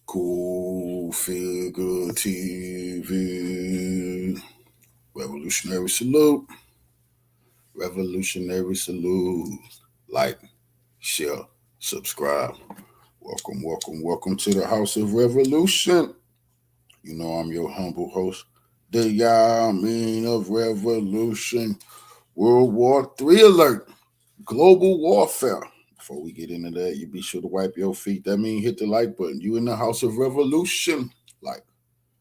Cultfigga TV. Revolutionary salute. Revolutionary salute. Like, share, subscribe. Welcome to the House of Revolution. You know I'm your humble host, the Yamin of Revolution. World War III alert. Global warfare. Before we get into that, you be sure to wipe your feet. That means hit the like button. You in the House of Revolution. Like,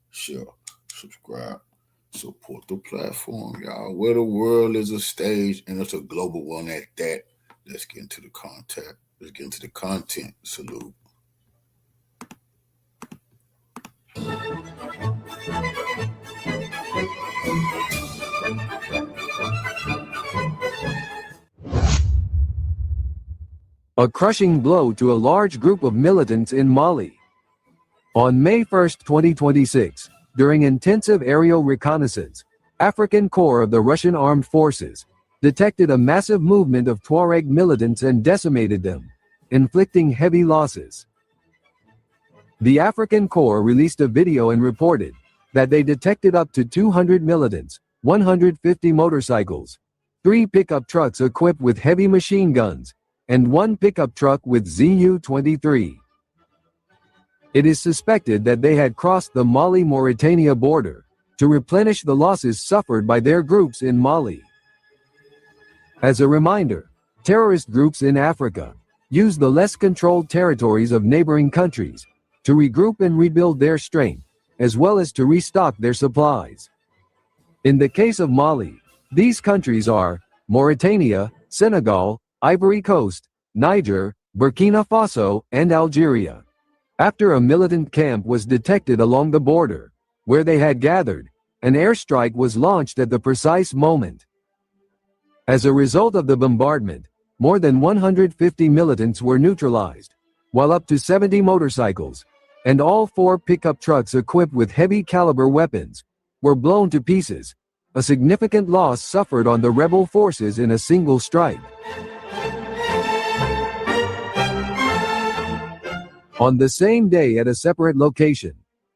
share, subscribe, support the platform, y'all. Where the world is a stage and it's a global one at that. Let's get into the content. Let's get into the content. Salute. A crushing blow to a large group of militants in Mali. On May 1, 2026, during intensive aerial reconnaissance, African Corps of the Russian Armed Forces detected a massive movement of Tuareg militants and decimated them, inflicting heavy losses. The African Corps released a video and reported that they detected up to 200 militants, 150 motorcycles, 3 pickup trucks equipped with heavy machine guns, and 1 pickup truck with Zu-23. It is suspected that they had crossed the Mali-Mauritania border to replenish the losses suffered by their groups in Mali. As a reminder, terrorist groups in Africa use the less controlled territories of neighboring countries to regroup and rebuild their strength, as well as to restock their supplies. In the case of Mali, these countries are Mauritania, Senegal, Ivory Coast, Niger, Burkina Faso, and Algeria. After a militant camp was detected along the border, where they had gathered, an airstrike was launched at the precise moment. As a result of the bombardment, more than 150 militants were neutralized, while up to 70 motorcycles, and all 4 pickup trucks equipped with heavy caliber weapons, were blown to pieces, a significant loss suffered on the rebel forces in a single strike. On the same day at a separate location,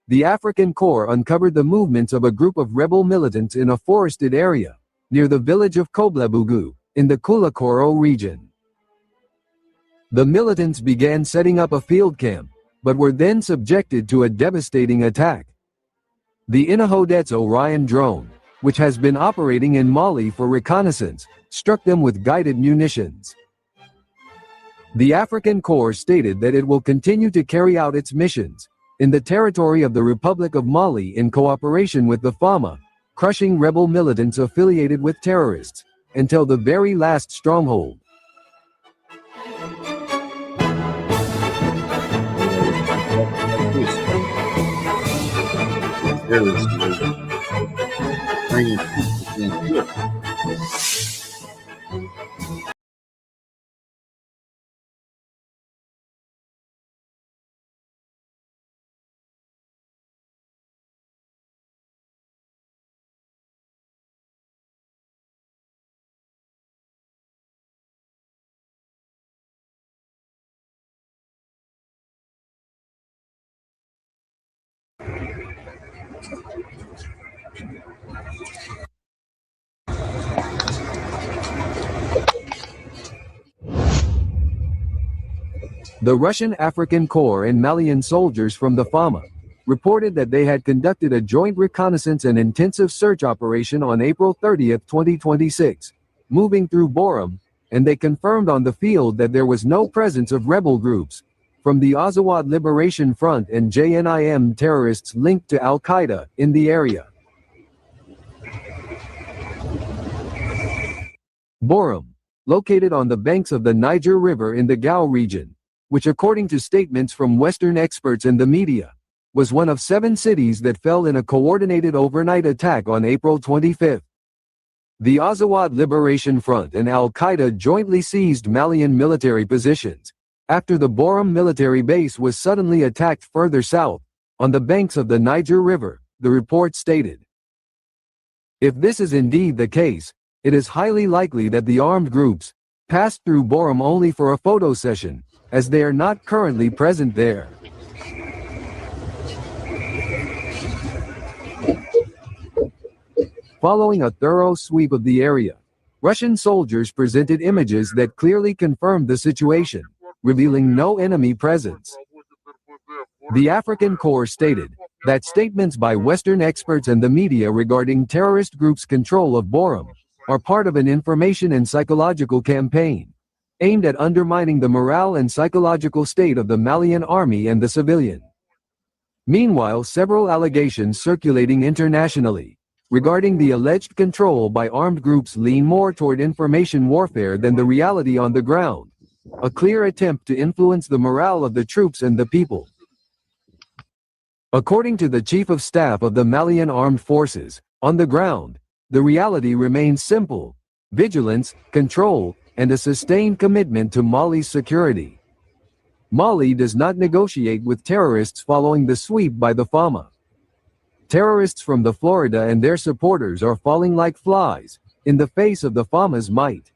the African Corps uncovered the movements of a group of rebel militants in a forested area, near the village of Koblebugu, in the Kulakoro region. The militants began setting up a field camp, but were then subjected to a devastating attack. The Inahodet's Orion drone, which has been operating in Mali for reconnaissance, struck them with guided munitions. The African Corps stated that it will continue to carry out its missions in the territory of the Republic of Mali in cooperation with the FAMA, crushing rebel militants affiliated with terrorists, until the very last stronghold. The Russian African Corps and Malian soldiers from the FAMA reported that they had conducted a joint reconnaissance and intensive search operation on April 30, 2026, moving through Bourem, and they confirmed on the field that there was no presence of rebel groups from the Azawad Liberation Front and JNIM terrorists linked to Al-Qaeda in the area. Bourem, located on the banks of the Niger River in the Gao region, which according to statements from Western experts and the media, was one of 7 cities that fell in a coordinated overnight attack on April 25. The Azawad Liberation Front and Al-Qaeda jointly seized Malian military positions, after the Bourem military base was suddenly attacked further south, on the banks of the Niger River, the report stated. If this is indeed the case, it is highly likely that the armed groups passed through Bourem only for a photo session, as they are not currently present there. Following a thorough sweep of the area, Russian soldiers presented images that clearly confirmed the situation, revealing no enemy presence. The African Corps stated that statements by Western experts and the media regarding terrorist groups' control of Bourem are part of an information and psychological campaign aimed at undermining the morale and psychological state of the Malian army and the civilian. Meanwhile, several allegations circulating internationally regarding the alleged control by armed groups lean more toward information warfare than the reality on the ground, a clear attempt to influence the morale of the troops and the people. According to the Chief of Staff of the Malian Armed Forces, on the ground, the reality remains simple: vigilance, control, and a sustained commitment to Mali's security. Mali does not negotiate with terrorists following the sweep by the FAMA. Terrorists from the Florida and their supporters are falling like flies in the face of the FAMA's might.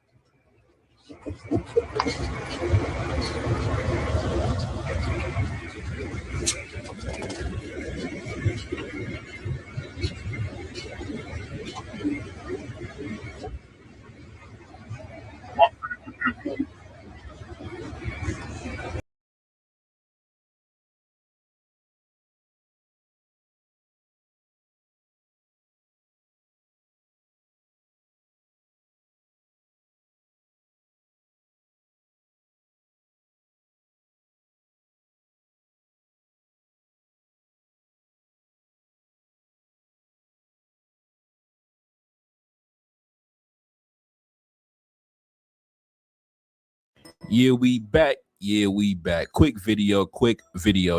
Yeah, we back. Yeah, we back. Quick video.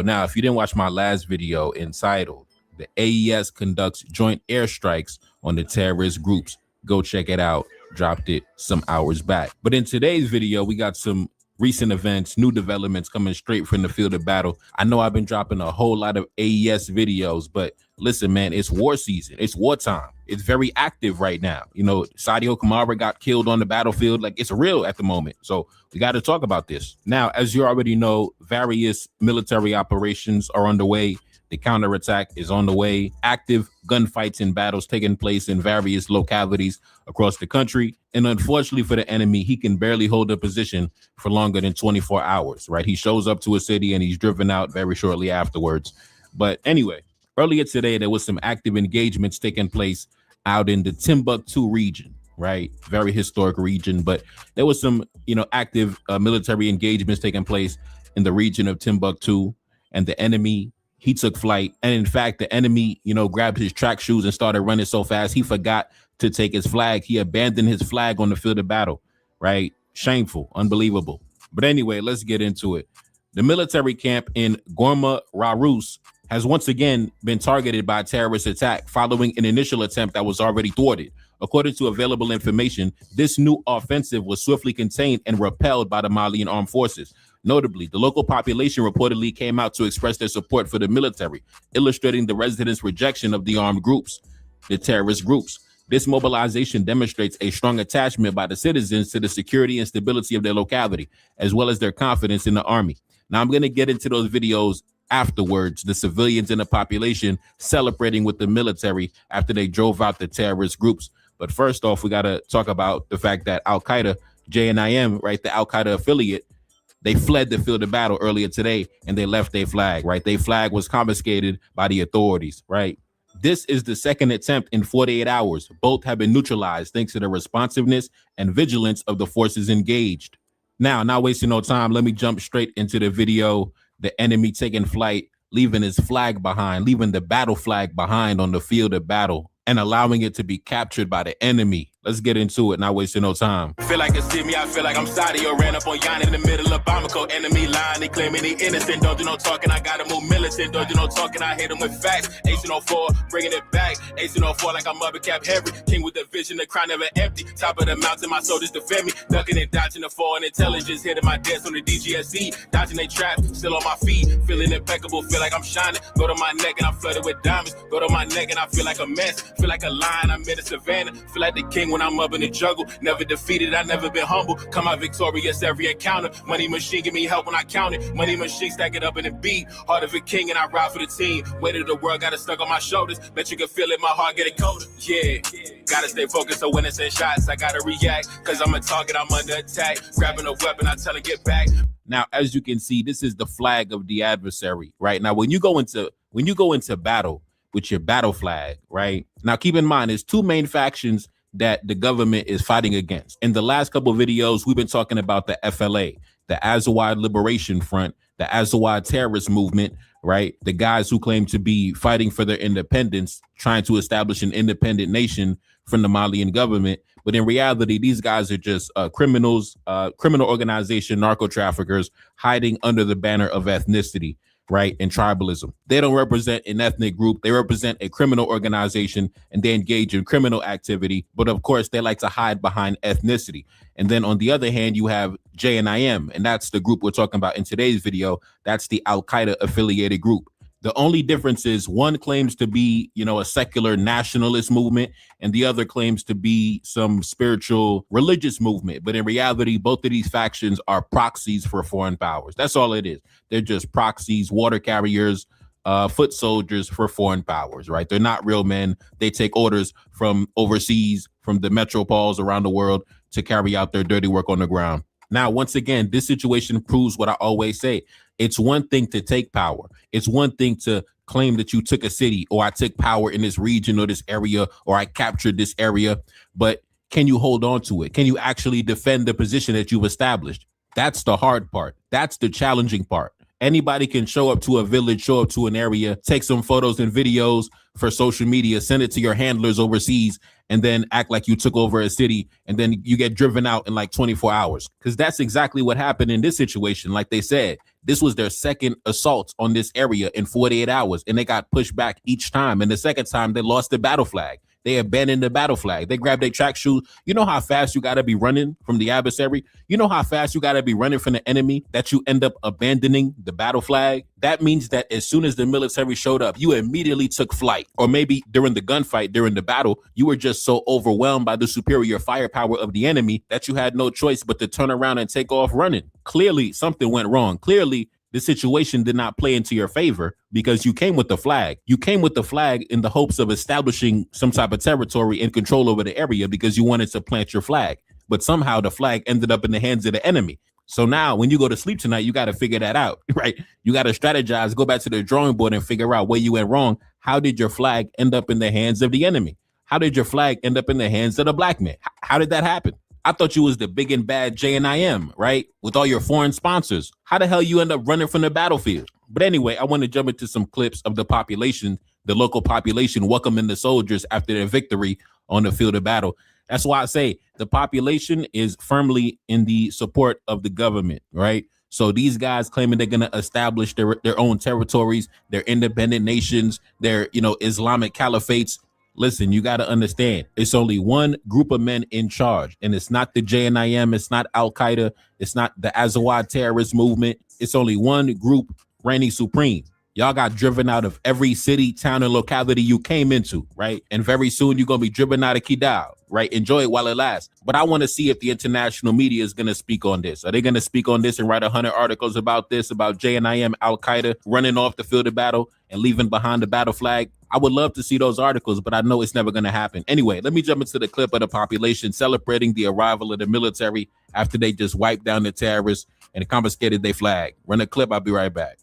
Now, if you didn't watch my last video entitled "The AES Conducts Joint Airstrikes on the Terrorist Groups," go check it out. Dropped it some hours back. But in today's video, we got some recent events, new developments coming straight from the field of battle. I know I've been dropping a whole lot of AES videos, but listen, man, it's war season. It's wartime. It's very active right now. You know, Sadio Kamara got killed on the battlefield. Like, it's real at the moment. So we got to talk about this. Now, as you already know, various military operations are underway. The counterattack is on the way. Active gunfights and battles taking place in various localities across the country. And unfortunately for the enemy, he can barely hold a position for longer than 24 hours, right? He shows up to a city and he's driven out very shortly afterwards. But anyway, earlier today, there was some active engagements taking place out in the Timbuktu region, right? Very historic region, but there was some, active military engagements taking place in the region of Timbuktu, and the enemy, he took flight. And in fact, the enemy, grabbed his track shoes and started running so fast, he forgot to take his flag. He abandoned his flag on the field of battle, right? Shameful, unbelievable. But anyway, let's get into it. The military camp in Gorma Rarus has once again been targeted by a terrorist attack following an initial attempt that was already thwarted. According to available information, this new offensive was swiftly contained and repelled by the Malian armed forces. Notably, the local population reportedly came out to express their support for the military, illustrating the residents' rejection of the armed groups, the terrorist groups. This mobilization demonstrates a strong attachment by the citizens to the security and stability of their locality, as well as their confidence in the army. Now, I'm going to get into those videos afterwards, the civilians in the population celebrating with the military after they drove out the terrorist groups. But first off, we got to talk about the fact that Al-Qaeda, JNIM, right, the Al-Qaeda affiliate, they fled the field of battle earlier today and they left their flag, right? Their flag was confiscated by the authorities, right? This is the second attempt in 48 hours. Both have been neutralized thanks to the responsiveness and vigilance of the forces engaged. Now, not wasting no time, let me jump straight into the video. The enemy taking flight, leaving his flag behind, leaving the battle flag behind on the field of battle and allowing it to be captured by the enemy. Let's get into it, not wasting no time. I feel like it's me, I feel like I'm Sadio. Ran up on Yan in the middle of Bamako. Enemy line, they claiming he innocent. Don't do no talking, I got him move militant. Don't do no talking, I hit him with facts. 1804, bringing it back. 1804 like I'm Mother Cap Henry. King with the vision, the crown never empty. Top of the mountain, my soldiers defend me. Ducking and dodging the foreign intelligence. Hitting my desk on the DGSE. Dodging they traps, still on my feet. Feeling impeccable, feel like I'm shining. Go to my neck and I'm flooded with diamonds. Go to my neck and I feel like a mess. Feel like a lion, I'm in the savannah. Feel like the king when I'm up in the jungle. Never defeated, I never been humble. Come out victorious every encounter. Money machine give me help when I count it. Money machine stack it up in a beat. Heart of a king and I ride for the team. Weight of the world got it stuck on my shoulders. Bet you can feel it, my heart get it colder. Yeah, gotta stay focused so when it's in shots, I gotta react. Cause I'm a target, I'm under attack. Grabbing a weapon, I tell her get back. Now, as you can see, this is the flag of the adversary, right? Now, when you go into battle with your battle flag, right? Now, keep in mind, there's two main factions that the government is fighting against. In the last couple of videos, we've been talking about the FLA, the Azawad Liberation Front, the Azawad terrorist movement, right? The guys who claim to be fighting for their independence, trying to establish an independent nation from the Malian government. But in reality, these guys are just criminals, criminal organization, narco traffickers hiding under the banner of ethnicity, right? And tribalism. They don't represent an ethnic group. They represent a criminal organization and they engage in criminal activity. But of course, they like to hide behind ethnicity. And then on the other hand, you have JNIM, and that's the group we're talking about in today's video. That's the Al-Qaeda affiliated group. The only difference is one claims to be, a secular nationalist movement, and the other claims to be some spiritual religious movement. But in reality, both of these factions are proxies for foreign powers. That's all it is. They're just proxies, water carriers, foot soldiers for foreign powers, right? They're not real men. They take orders from overseas, from the metropoles around the world to carry out their dirty work on the ground. Now, once again, this situation proves what I always say. It's one thing to take power. It's one thing to claim that you took a city, or I took power in this region or this area, or I captured this area. But can you hold on to it? Can you actually defend the position that you've established? That's the hard part. That's the challenging part. Anybody can show up to a village, show up to an area, take some photos and videos for social media, send it to your handlers overseas, and then act like you took over a city, and then you get driven out in like 24 hours. Because that's exactly what happened in this situation. Like they said, this was their second assault on this area in 48 hours, and they got pushed back each time. And the second time, they lost the battle flag. They abandoned the battle flag. They grabbed their track shoes. You know how fast you got to be running from the adversary? You know how fast you got to be running from the enemy that you end up abandoning the battle flag? That means that as soon as the military showed up, you immediately took flight. Or maybe during the gunfight, during the battle, you were just so overwhelmed by the superior firepower of the enemy that you had no choice but to turn around and take off running. Clearly, something went wrong. Clearly, the situation did not play into your favor because you came with the flag. You came with the flag in the hopes of establishing some type of territory and control over the area because you wanted to plant your flag. But somehow the flag ended up in the hands of the enemy. So now when you go to sleep tonight, you got to figure that out, right? You got to strategize, go back to the drawing board and figure out where you went wrong. How did your flag end up in the hands of the enemy? How did your flag end up in the hands of the black man? How did that happen? I thought you was the big and bad JNIM, right? With all your foreign sponsors. How the hell you end up running from the battlefield? But anyway, I want to jump into some clips of the population, the local population welcoming the soldiers after their victory on the field of battle. That's why I say the population is firmly in the support of the government, right? So these guys claiming they're going to establish their own territories, their independent nations, their, Islamic caliphates. Listen, you got to understand, it's only one group of men in charge, and it's not the JNIM, it's not Al-Qaeda, it's not the Azawad terrorist movement. It's only one group reigning supreme. Y'all got driven out of every city, town, and locality you came into, right? And very soon you're going to be driven out of Kidal, right? Enjoy it while it lasts. But I want to see if the international media is going to speak on this. Are they going to speak on this and write 100 articles about this, about JNIM, Al-Qaeda running off the field of battle and leaving behind the battle flag? I would love to see those articles, but I know it's never going to happen. Anyway, let me jump into the clip of the population celebrating the arrival of the military after they just wiped down the terrorists and confiscated their flag. Run the clip. I'll be right back.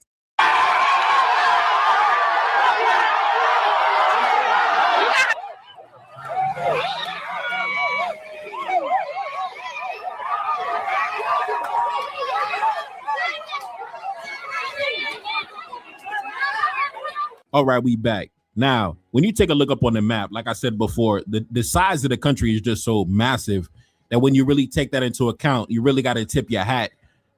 All right, we back. Now, when you take a look up on the map, like I said before, the size of the country is just so massive that when you really take that into account, you really got to tip your hat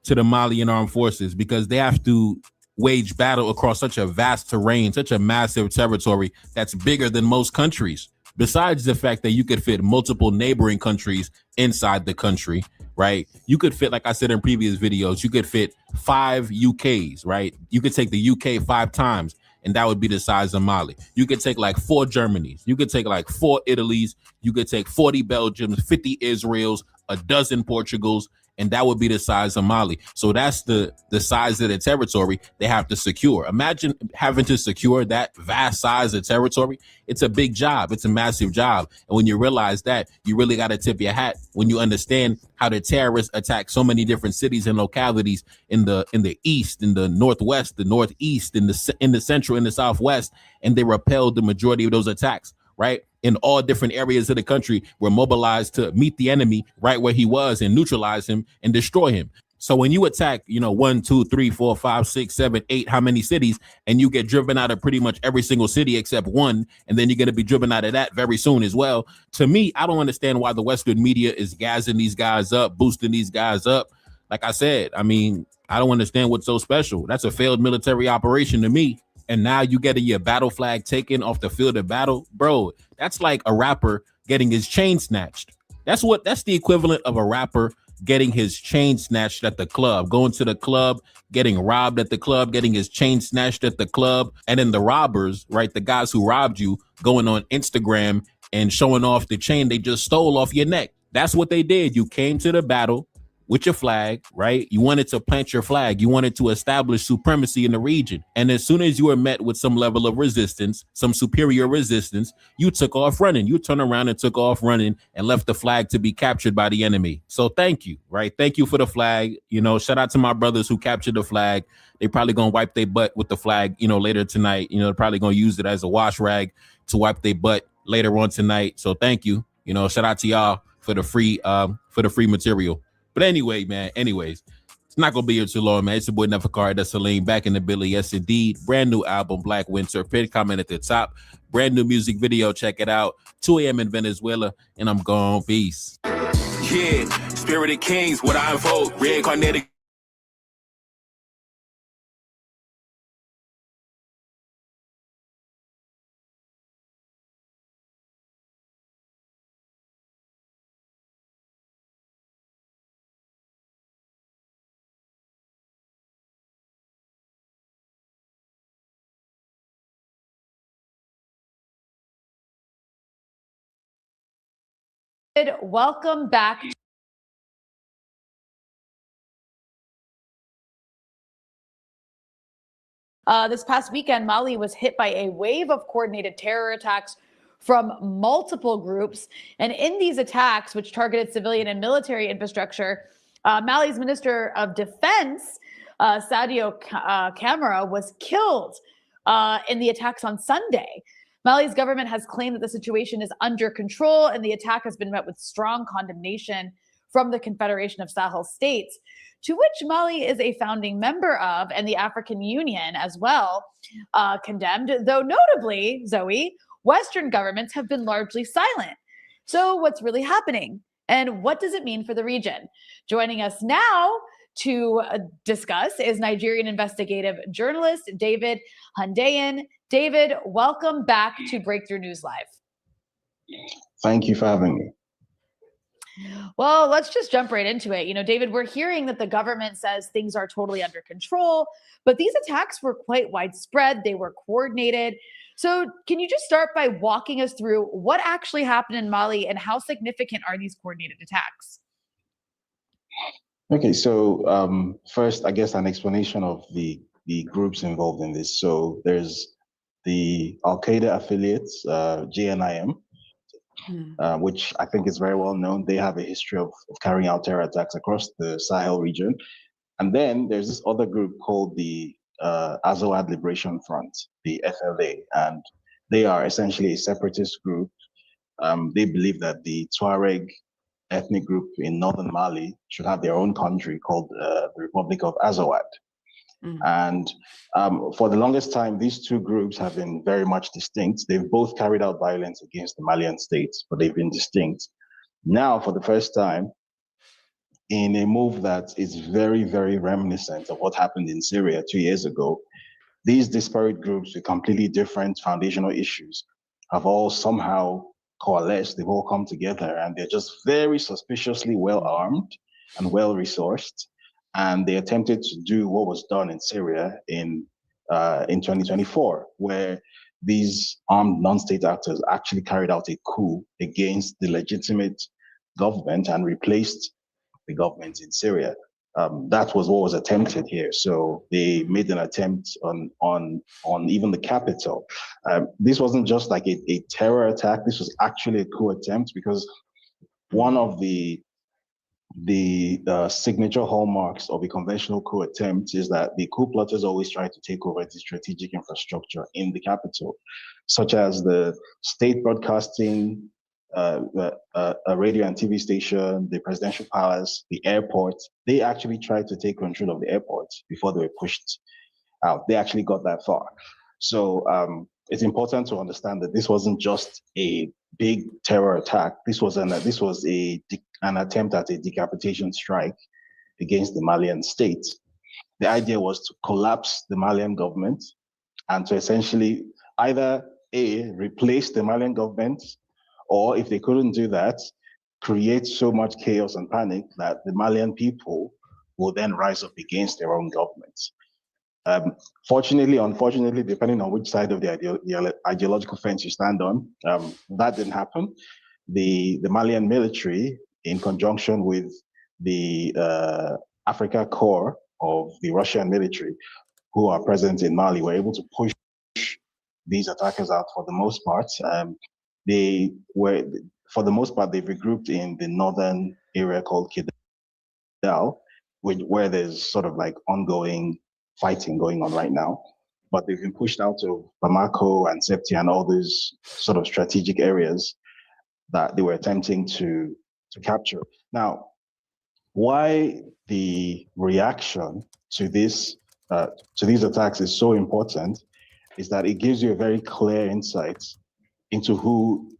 to the Malian armed forces because they have to wage battle across such a vast terrain, such a massive territory that's bigger than most countries. Besides the fact that you could fit multiple neighboring countries inside the country, right? You could fit, like I said in previous videos, you could fit 5 UKs, right? You could take the UK 5 times and that would be the size of Mali. You could take like 4 Germanys, you could take like 4 Italys, you could take 40 Belgiums, 50 Israels, a dozen Portugals, and that would be the size of Mali. So that's the size of the territory they have to secure. Imagine having to secure that vast size of territory. It's a big job. It's a massive job. And when you realize that, you really got to tip your hat when you understand how the terrorists attack so many different cities and localities in the east, in the northwest, the northeast, in the central, in the southwest, and they repelled the majority of those attacks. Right, in all different areas of the country, were mobilized to meet the enemy right where he was and neutralize him and destroy him. So when you attack, 1, 2, 3, 4, 5, 6, 7, 8, how many cities, and you get driven out of pretty much every single city except one, and then you're going to be driven out of that very soon as well. To me, I don't understand why the Western media is gassing these guys up, boosting these guys up. Like I said, I mean, I don't understand what's so special. That's a failed military operation to me. And now you getting your battle flag taken off the field of battle, bro. That's like a rapper getting his chain snatched. That's the equivalent of a rapper getting his chain snatched at the club, going to the club, getting robbed at the club, getting his chain snatched at the club. And then the robbers, right, the guys who robbed you, going on Instagram and showing off the chain they just stole off your neck. That's what they did. You came to the battle with your flag, right? You wanted to plant your flag. You wanted to establish supremacy in the region. And as soon as you were met with some level of resistance, some superior resistance, you took off running. You turned around and took off running and left the flag to be captured by the enemy. So thank you, right? Thank you for the flag. Shout out to my brothers who captured the flag. They probably going to wipe their butt with the flag, later tonight. They're probably going to use it as a wash rag to wipe their butt later on tonight. So thank you. Shout out to y'all for the free material. But anyway, man, it's not going to be here too long, man. It's your boy Nefikari, that's Salim, back in the Billy. Yes, indeed. Brand new album, Black Winter. Pinned comment at the top. Brand new music video. Check it out. 2 a.m. in Venezuela, and I'm gone. Peace. Yeah, Spirit of Kings, what I invoke. Reincarnated. Welcome back. This past weekend, Mali was hit by a wave of coordinated terror attacks from multiple groups. And in these attacks, which targeted civilian and military infrastructure, Mali's Minister of Defense, Sadio Camara, was killed in the attacks on Sunday. Mali's government has claimed that the situation is under control, and the attack has been met with strong condemnation from the Confederation of Sahel States, to which Mali is a founding member of, and the African Union as well condemned, though notably, Zoe, Western governments have been largely silent. So what's really happening? And what does it mean for the region? Joining us now to discuss is Nigerian investigative journalist David Hundeyin. David, welcome back to Breakthrough News Live. Thank you for having me. Well, let's just jump right into it. David, we're hearing that the government says things are totally under control, but these attacks were quite widespread. They were coordinated. So can you just start by walking us through what actually happened in Mali and how significant are these coordinated attacks? Okay, so first, I guess an explanation of the groups involved in this. So there's the Al-Qaeda affiliates, JNIM, which I think is very well known. They have a history of carrying out terror attacks across the Sahel region. And then there's this other group called the Azawad Liberation Front, the FLA, and they are essentially a separatist group. They believe that the Tuareg ethnic group in northern Mali should have their own country called the Republic of Azawad. And for the longest time, these two groups have been very much distinct. They've both carried out violence against the Malian states, but they've been distinct. Now, for the first time, in a move that is very, very reminiscent of what happened in Syria 2 years ago, these disparate groups with completely different foundational issues have all somehow coalesced. They've all come together, and they're just very suspiciously well armed and well resourced. And they attempted to do what was done in Syria in in 2024, where these armed non-state actors actually carried out a coup against the legitimate government and replaced the government in Syria. That was what was attempted here. So they made an attempt on even the capital. This wasn't just like a terror attack. This was actually a coup attempt, because one of the signature hallmarks of a conventional coup attempt is that the coup plotters always try to take over the strategic infrastructure in the capital, such as the state broadcasting, a radio and TV station, the presidential palace, the airport. They actually tried to take control of the airport before they were pushed out. They actually got that far. So it's important to understand that this wasn't just a big terror attack. This was an attempt at a decapitation strike against the Malian state. The idea was to collapse the Malian government and to essentially either replace the Malian government, or if they couldn't do that, create so much chaos and panic that the Malian people will then rise up against their own governments. Fortunately, unfortunately, depending on which side of the ideological fence you stand on, that didn't happen. The Malian military, in conjunction with the Africa Corps of the Russian military, who are present in Mali, were able to push these attackers out for the most part. They were, for the most part, they've regrouped in the northern area called Kidal, where there's sort of like ongoing fighting going on right now. But they've been pushed out of Bamako and Septi and all these sort of strategic areas that they were attempting to capture. Now, why the reaction to these attacks is so important is that it gives you a very clear insight into who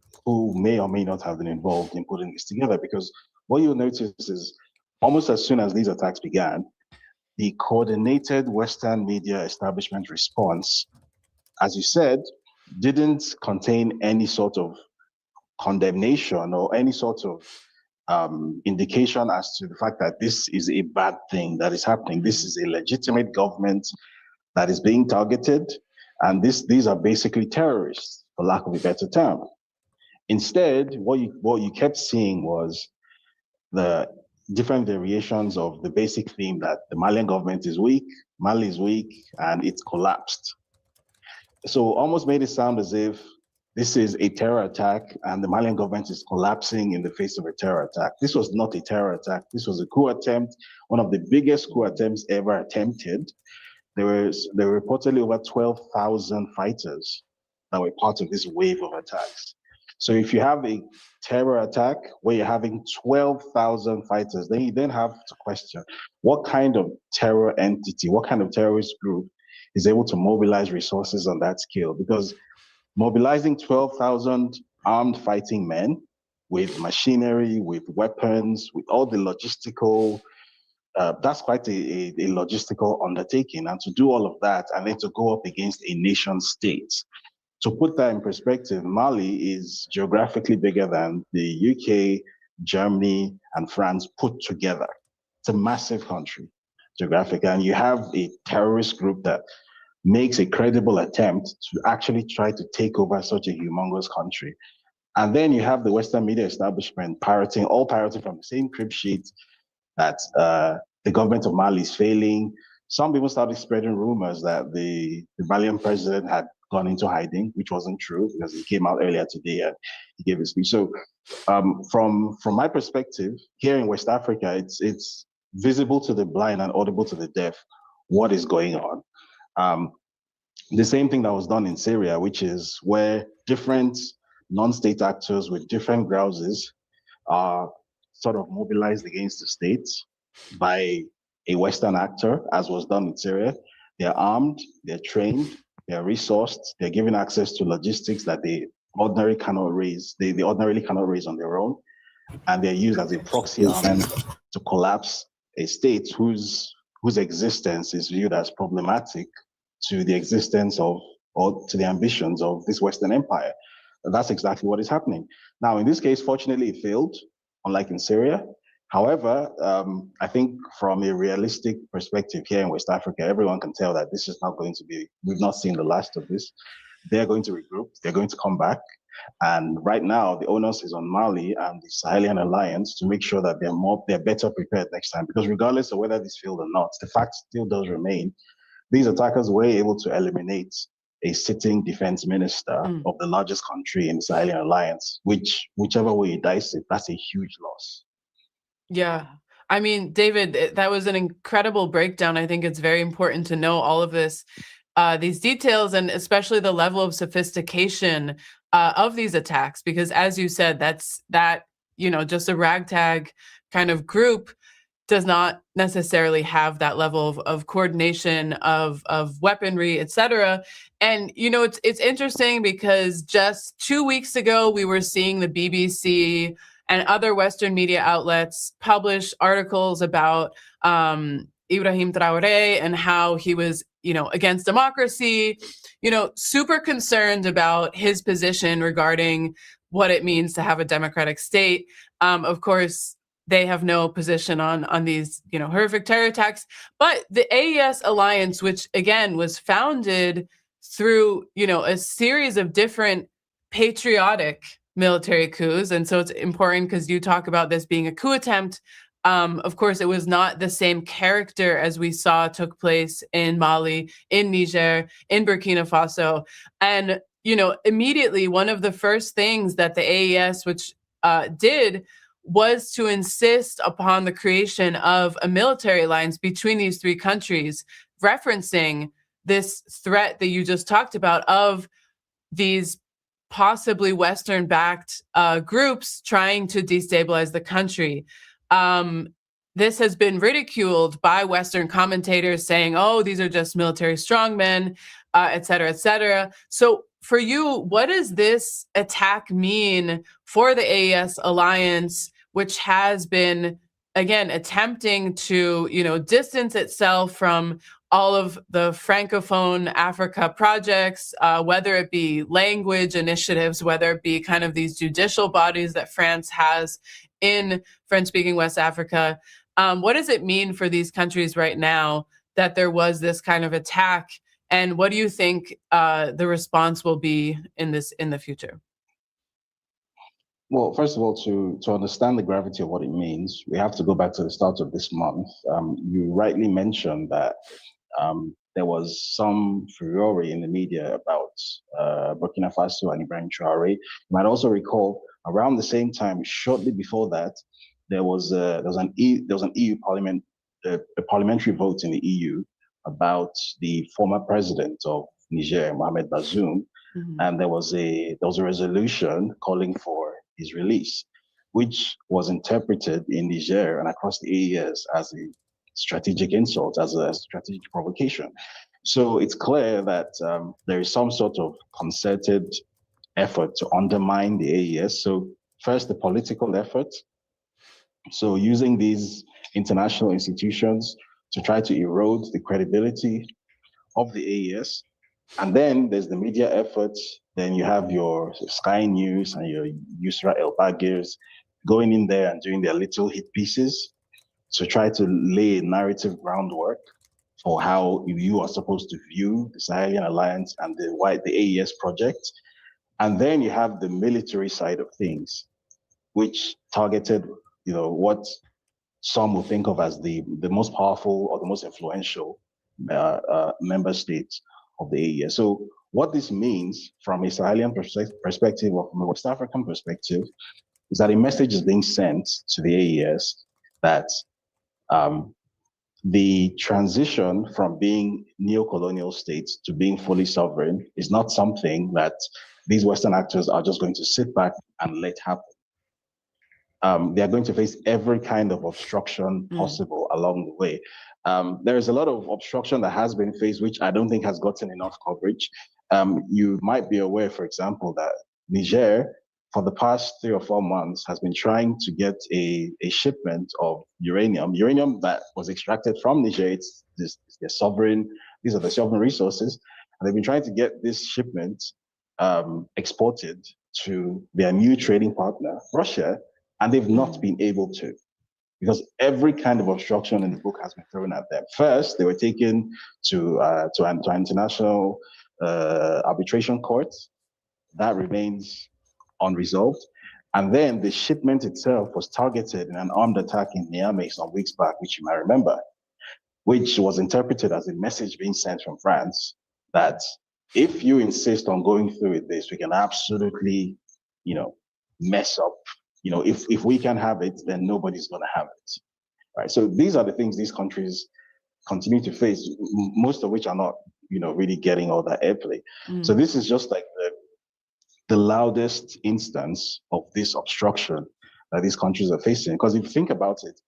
may or may not have been involved in putting this together. Because what you'll notice is almost as soon as these attacks began, the coordinated Western media establishment response, as you said, didn't contain any sort of condemnation or any sort of indication as to the fact that this is a bad thing that is happening. This is a legitimate government that is being targeted, and these are basically terrorists, for lack of a better term. Instead, what you kept seeing was the different variations of the basic theme that the Malian government is weak, Mali is weak, and it's collapsed. So almost made it sound as if this is a terror attack and the Malian government is collapsing in the face of a terror attack. This was not a terror attack. This was a coup attempt, one of the biggest coup attempts ever attempted. There were reportedly over 12,000 fighters that were part of this wave of attacks. So if you have a terror attack where you're having 12,000 fighters, then you then have to question what kind of terror entity, what kind of terrorist group is able to mobilize resources on that scale? Because mobilizing 12,000 armed fighting men with machinery, with weapons, with all the logistical, that's quite a logistical undertaking. And to do all of that and then to go up against a nation state. To put that in perspective, Mali is geographically bigger than the UK, Germany, and France put together. It's a massive country, geographically, and you have a terrorist group that makes a credible attempt to actually try to take over such a humongous country. And then you have the Western media establishment parroting from the same crib sheet that the government of Mali is failing. Some people started spreading rumors that the Malian president had gone into hiding, which wasn't true because he came out earlier today and he gave a speech. So from my perspective, here in West Africa, it's visible to the blind and audible to the deaf what is going on. The same thing that was done in Syria, which is where different non-state actors with different grouses are sort of mobilized against the state by a Western actor, as was done in Syria. They're armed, they're trained, they're resourced, they're given access to logistics that they ordinarily cannot raise. They ordinarily cannot raise on their own, and they're used as a proxy army to collapse a state whose existence is viewed as problematic to the existence of, or to the ambitions of this Western empire. And that's exactly what is happening. Now, in this case, fortunately, it failed, unlike in Syria. However, I think from a realistic perspective here in West Africa, everyone can tell that this is not going to be, we've not seen the last of this. They're going to regroup, they're going to come back. And right now, the onus is on Mali and the Sahelian alliance to make sure that they're better prepared next time. Because regardless of whether this failed or not, the fact still does remain. These attackers were able to eliminate a sitting defense minister of the largest country in the Sahelian alliance, whichever way you dice it, that's a huge loss. Yeah. I mean, David, that was an incredible breakdown. I think it's very important to know all of this, these details, and especially the level of sophistication of these attacks, because as you said, just a ragtag kind of group does not necessarily have that level of coordination of weaponry, et cetera. And, it's interesting because just 2 weeks ago, we were seeing the BBC and other Western media outlets publish articles about Ibrahim Traoré and how he was, against democracy, super concerned about his position regarding what it means to have a democratic state. Of course, they have no position on these, horrific terror attacks. But the AES alliance, which again was founded through, a series of different patriotic military coups. And so it's important because you talk about this being a coup attempt. Of course, it was not the same character as we saw took place in Mali, in Niger, in Burkina Faso. And, immediately one of the first things that the AES, which did, was to insist upon the creation of a military alliance between these three countries, referencing this threat that you just talked about of these possibly Western-backed groups trying to destabilize the country. This has been ridiculed by Western commentators saying, oh, these are just military strongmen, et cetera, et cetera. So for you, what does this attack mean for the AES alliance, which has been, again, attempting to, distance itself from all of the Francophone Africa projects, whether it be language initiatives, whether it be kind of these judicial bodies that France has in French-speaking West Africa. What does it mean for these countries right now that there was this kind of attack? And what do you think the response will be in the future? Well, first of all, to understand the gravity of what it means, we have to go back to the start of this month. You rightly mentioned that there was some furore in the media about Burkina Faso and Ibrahim Traoré. You might also recall around the same time, shortly before that, there was an EU Parliament, a parliamentary vote in the EU about the former president of Niger, Mohamed Bazoum, and there was a resolution calling for his release, which was interpreted in Niger and across the AES as a strategic insult, as a strategic provocation. So it's clear that there is some sort of concerted effort to undermine the AES. So first, the political effort. So using these international institutions to try to erode the credibility of the AES. And then there's the media efforts. Then you have your Sky News and your Yusra El Bagirs going in there and doing their little hit pieces to try to lay a narrative groundwork for how you are supposed to view the Sahelian Alliance and the AES project. And then you have the military side of things, which targeted, what some will think of as the most powerful or the most influential member states of the AES. So what this means from a Sahelian perspective or from a West African perspective is that a message is being sent to the AES that the transition from being neo-colonial states to being fully sovereign is not something that these Western actors are just going to sit back and let happen. They are going to face every kind of obstruction possible along the way. There is a lot of obstruction that has been faced, which I don't think has gotten enough coverage. You might be aware, for example, that Niger, for the past 3 or 4 months, has been trying to get a shipment of uranium that was extracted from Niger. They're sovereign, these are the sovereign resources, and they've been trying to get this shipment exported to their new trading partner, Russia, and they've not been able to. because every kind of obstruction in the book has been thrown at them. First, they were taken to an international arbitration court. That remains unresolved. And then the shipment itself was targeted in an armed attack in Niamey some weeks back, which you might remember, which was interpreted as a message being sent from France that if you insist on going through with this, we can absolutely, mess up. If we can have it, then nobody's going to have it. Right. So these are the things these countries continue to face, most of which are not, really getting all that airplay. So this is just like the loudest instance of this obstruction that these countries are facing. Because if you think about it,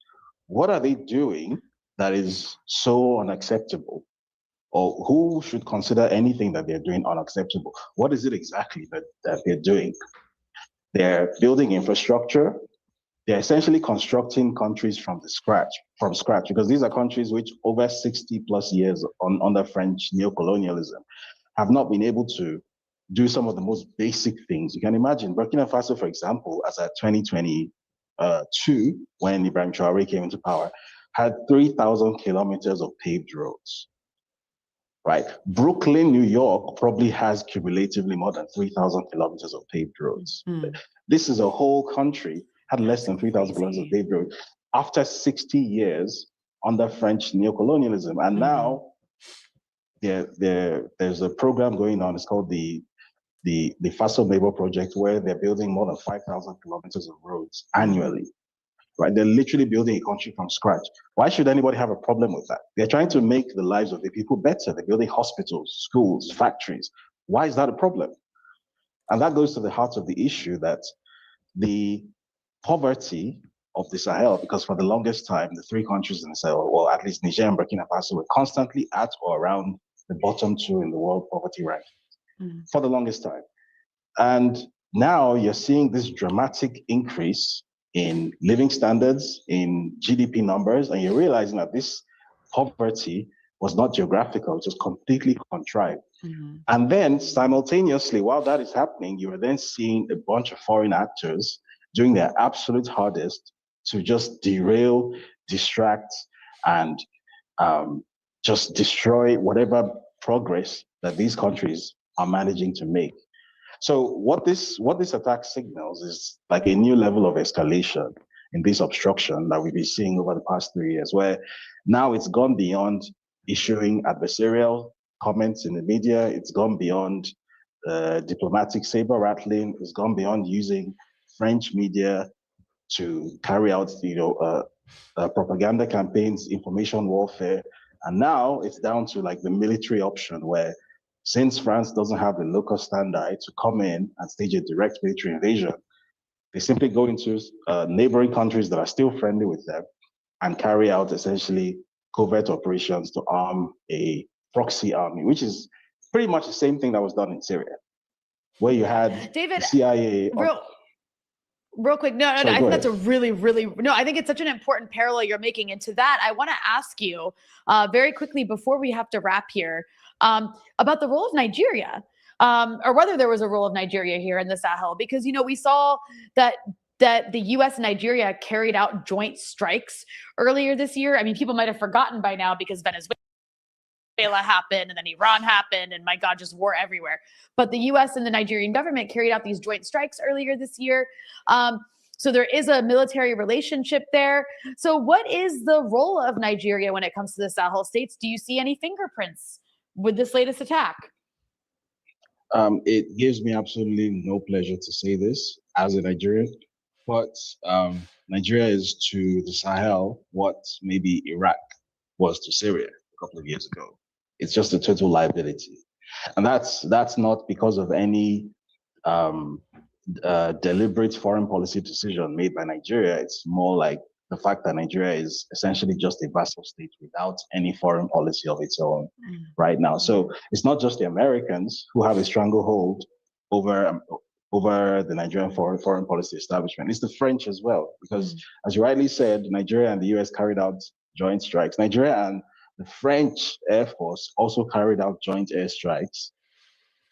what are they doing that is so unacceptable? Or who should consider anything that they're doing unacceptable? What is it exactly that they're doing? They're building infrastructure. They're essentially constructing countries from scratch, because these are countries which over 60 plus years under French neocolonialism have not been able to do some of the most basic things. You can imagine Burkina Faso, for example, as at 2022, when Ibrahim Traoré came into power, had 3,000 kilometers of paved roads. Right? Brooklyn, New York probably has cumulatively more than 3,000 kilometers of paved roads. This is a whole country had less than 3,000 kilometers of paved roads after 60 years under French neocolonialism. And now there's a program going on. It's called the Faso Neighbor Project, where they're building more than 5,000 kilometers of roads annually. Right? They're literally building a country from scratch. Why should anybody have a problem with that? They're trying to make the lives of the people better. They're building hospitals, schools, factories. Why is that a problem? And that goes to the heart of the issue, that the poverty of the Sahel, because for the longest time, the three countries in the Sahel, or at least Niger and Burkina Faso, were constantly at or around the bottom two in the world poverty ranking for the longest time. And now you're seeing this dramatic increase in living standards, in GDP numbers, and you're realizing that this poverty was not geographical, it was completely contrived. And then simultaneously, while that is happening, you are then seeing a bunch of foreign actors doing their absolute hardest to just derail, distract, and just destroy whatever progress that these countries are managing to make. So what this attack signals is like a new level of escalation in this obstruction that we've been seeing over the past 3 years, where now it's gone beyond issuing adversarial comments in the media. It's gone beyond diplomatic saber rattling. It's gone beyond using French media to carry out, propaganda campaigns, information warfare. And now it's down to like the military option, where since France doesn't have the local standard to come in and stage a direct military invasion, they simply go into neighboring countries that are still friendly with them and carry out essentially covert operations to arm a proxy army, which is pretty much the same thing that was done in Syria, where you had David, the CIA. Real quick, no, I think that's a really, I think it's such an important parallel you're making. And to that, I want to ask you very quickly before we have to wrap here about the role of Nigeria, or whether there was a role of Nigeria here in the Sahel, because, we saw that the U.S. and Nigeria carried out joint strikes earlier this year. I mean, people might have forgotten by now because Venezuela happened and then Iran happened and, my God, just war everywhere. But the U.S. and the Nigerian government carried out these joint strikes earlier this year. So there is a military relationship there. So what is the role of Nigeria when it comes to the Sahel states? Do you see any fingerprints with this latest attack? It gives me absolutely no pleasure to say this as a Nigerian, but Nigeria is to the Sahel what maybe Iraq was to Syria a couple of years ago. It's just a total liability. And that's not because of any deliberate foreign policy decision made by Nigeria. It's more like the fact that Nigeria is essentially just a vassal state without any foreign policy of its own right now. So it's not just the Americans who have a stranglehold over the Nigerian foreign policy establishment. It's the French as well, because as you rightly said, Nigeria and the US carried out joint strikes. Nigeria and the French Air Force also carried out joint air strikes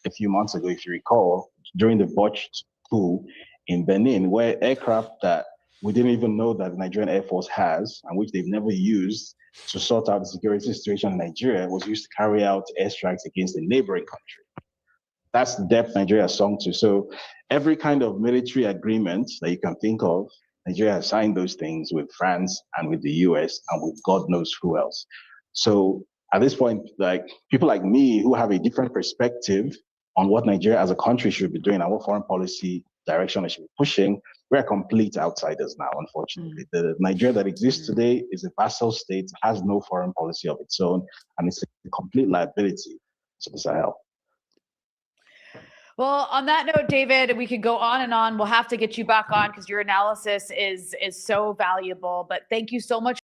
a few months ago, if you recall, during the botched coup in Benin, where aircraft that we didn't even know that the Nigerian Air Force has, and which they've never used to sort out the security situation in Nigeria, was used to carry out airstrikes against a neighboring country. That's the depth Nigeria has sunk to. So every kind of military agreement that you can think of, Nigeria has signed those things with France and with the US and with God knows who else. So at this point, like people like me who have a different perspective on what Nigeria as a country should be doing and what foreign policy direction it should be pushing, we're complete outsiders now, unfortunately. The Nigeria that exists today is a vassal state, has no foreign policy of its own, and it's a complete liability to the Sahel. Well, on that note, David, we could go on and on. We'll have to get you back on because your analysis is so valuable. But thank you so much.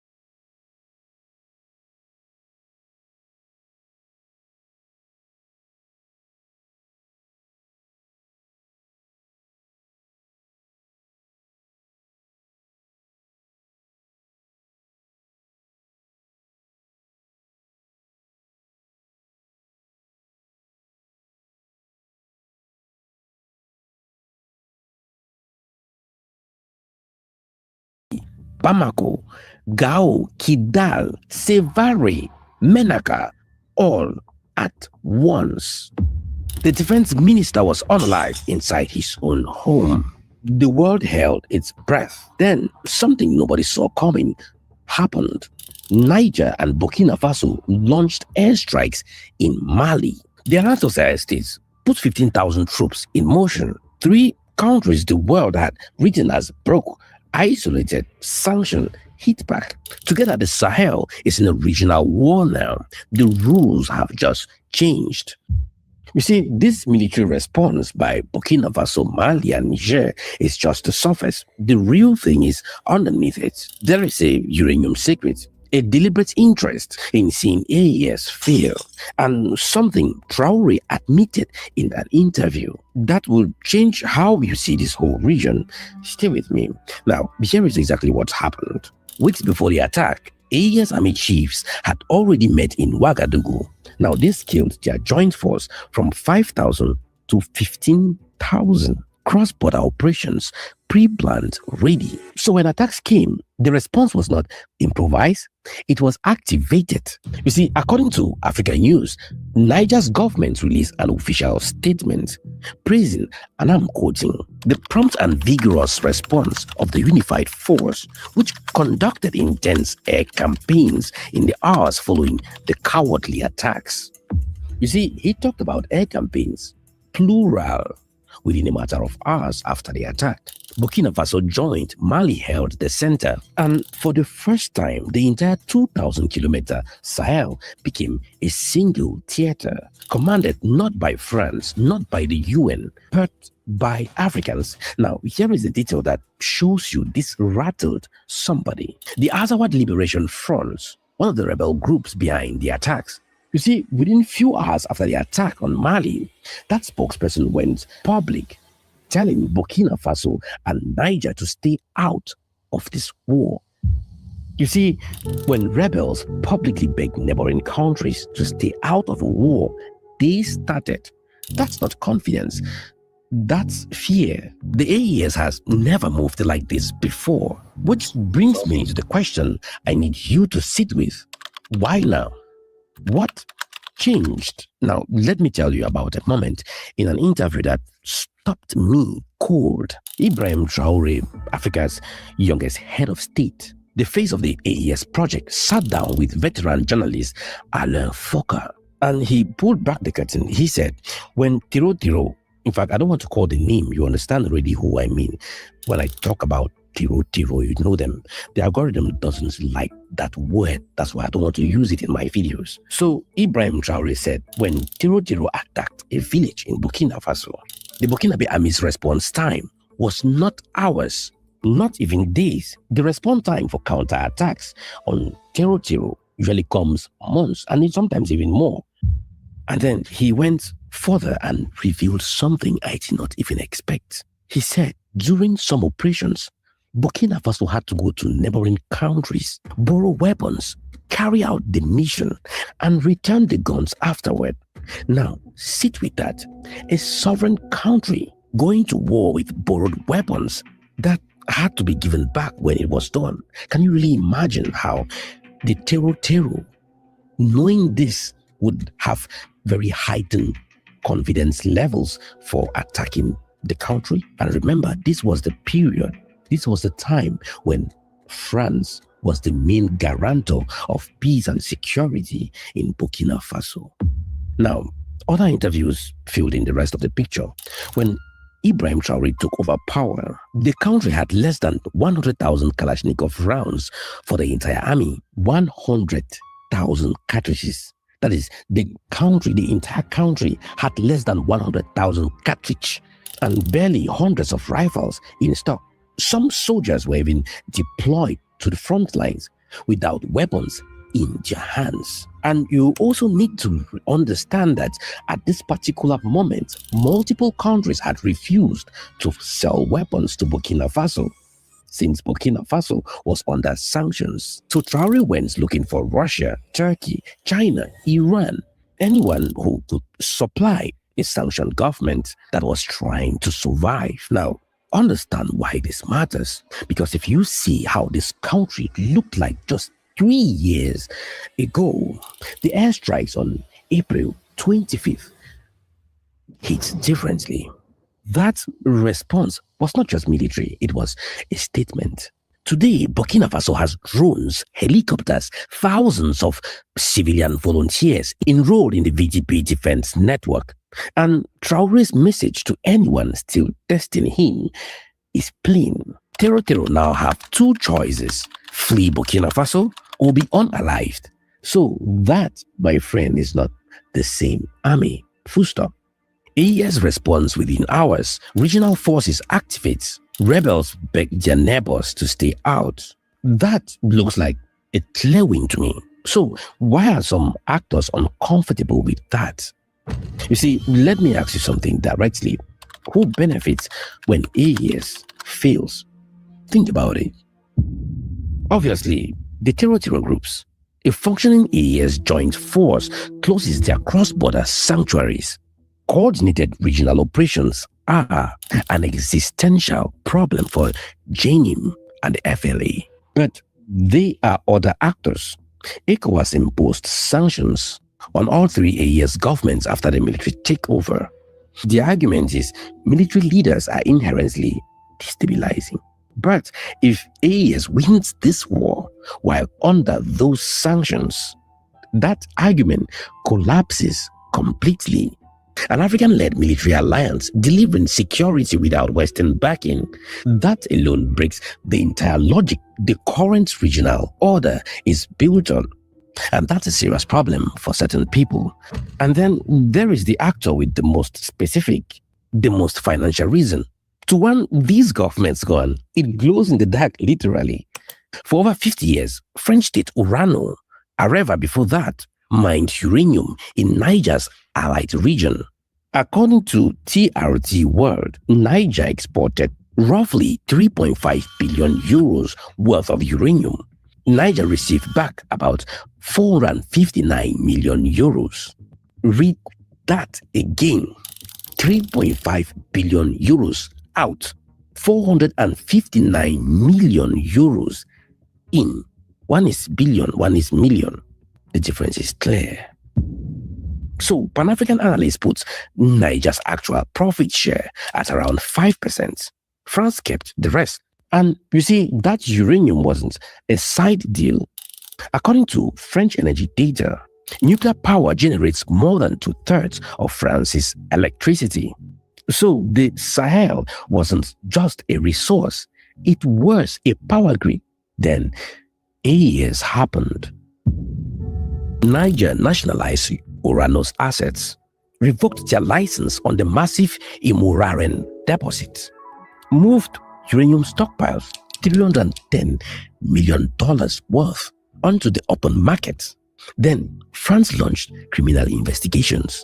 Bamako, Gao, Kidal, Sevare, Menaka, all at once. The defense minister was unalive inside his own home. The world held its breath. Then something nobody saw coming happened. Niger and Burkina Faso launched airstrikes in Mali. The Alliance of Sahel states put 15,000 troops in motion. 3 countries the world had written as broke, isolated, sanctioned, hit back. Together, the Sahel is in a regional war now. The rules have just changed. You see, this military response by Burkina Faso, Mali, and Niger is just the surface. The real thing is underneath it. There is a uranium secret, a deliberate interest in seeing AES fail, and something Traore admitted in an interview that will change how you see this whole region. Stay with me. Now, here is exactly what happened. Weeks before the attack, AES army chiefs had already met in Ouagadougou. Now, they scaled their joint force from 5,000 to 15,000. Cross-border operations, pre-planned, ready. So when attacks came, the response was not improvised, it was activated. You see, according to Africa News, Niger's government released an official statement praising, and I'm quoting, the prompt and vigorous response of the unified force, which conducted intense air campaigns in the hours following the cowardly attacks. You see, he talked about air campaigns, plural, within a matter of hours after the attack. Burkina Faso joined, Mali held the center, and for the first time, the entire 2,000-kilometer Sahel became a single theater, commanded not by France, not by the UN, but by Africans. Now, here is the detail that shows you this rattled somebody. The Azawad Liberation Front, one of the rebel groups behind the attacks, you see, within few hours after the attack on Mali, that spokesperson went public, telling Burkina Faso and Niger to stay out of this war. You see, when rebels publicly begged neighboring countries to stay out of a war, they started. That's not confidence. That's fear. The AES has never moved like this before. Which brings me to the question I need you to sit with. Why now? What changed? Now, let me tell you about a moment in an interview that stopped me cold. Ibrahim Traore, Africa's youngest head of state, the face of the AES project, sat down with veteran journalist Alain Foka, and he pulled back the curtain. He said, when Tiro, in fact, I don't want to call the name, you understand already who I mean. When I talk about Tiro, you know them. The algorithm doesn't like that word. That's why I don't want to use it in my videos. So Ibrahim Traore said, when Tiro attacked a village in Burkina Faso, the Burkinabe army's response time was not hours, not even days. The response time for counterattacks on Tiro usually comes months, and sometimes even more. And then he went further and revealed something I did not even expect. He said, during some operations, Burkina Faso had to go to neighboring countries, borrow weapons, carry out the mission, and return the guns afterward. Now, sit with that. A sovereign country going to war with borrowed weapons. That had to be given back when it was done. Can you really imagine how the terror, knowing this, would have very heightened confidence levels for attacking the country? And remember, this was the period, this was the time when France was the main guarantor of peace and security in Burkina Faso. Now, other interviews filled in the rest of the picture. When Ibrahim Traoré took over power, the country had less than 100,000 Kalashnikov rounds for the entire army, 100,000 cartridges. That is, the entire country had less than 100,000 cartridges and barely hundreds of rifles in stock. Some soldiers were even deployed to the front lines without weapons in their hands. And you also need to understand that at this particular moment, multiple countries had refused to sell weapons to Burkina Faso, since Burkina Faso was under sanctions. So Traoré went looking for Russia, Turkey, China, Iran, anyone who could supply a sanctioned government that was trying to survive. Now, understand why this matters, because if you see how this country looked like just 3 years ago, the airstrikes on April 25th hit differently. That response was not just military, it was a statement. Today, Burkina Faso has drones, helicopters, thousands of civilian volunteers enrolled in the VGP defense network. And Traoré's message to anyone still testing him is plain. Terror now have two choices: flee Burkina Faso or be unalived. So that, my friend, is not the same army. Full stop. AES responds within hours. Regional forces activate. Rebels beg their neighbors to stay out. That looks like a clear win to me. So why are some actors uncomfortable with that? You see, let me ask you something directly. Who benefits when AES fails? Think about it. Obviously, the terror groups. A functioning AES joint force closes their cross-border sanctuaries. Coordinated regional operations are an existential problem for JNIM and the FLA. But they are other actors. ECOWAS imposed sanctions on all three AES governments after the military takeover. The argument is military leaders are inherently destabilizing. But if AES wins this war while under those sanctions, that argument collapses completely. An African-led military alliance delivering security without Western backing, that alone breaks the entire logic the current regional order is built on. And that's a serious problem for certain people. And then there is the actor with the most specific, the most financial reason. To one these governments gone, it glows in the dark literally. For over 50 years, French state Orano, Areva before that, mined uranium in Niger's allied region. According to TRT World, Niger exported roughly 3.5 billion euros worth of uranium. Niger received back about 459 million euros. Read that again. 3.5 billion euros out. 459 million euros in. One is billion, one is million. The difference is clear. So Pan-African analyst puts Niger's actual profit share at around 5%. France kept the rest. And you see, that uranium wasn't a side deal. According to French energy data, nuclear power generates more than 2/3 of France's electricity. So the Sahel wasn't just a resource, it was a power grid. Then AES happened. Niger nationalized Orano's assets, revoked their license on the massive Imuraren deposit, moved uranium stockpiles, $310 million worth, onto the open market. Then France launched criminal investigations.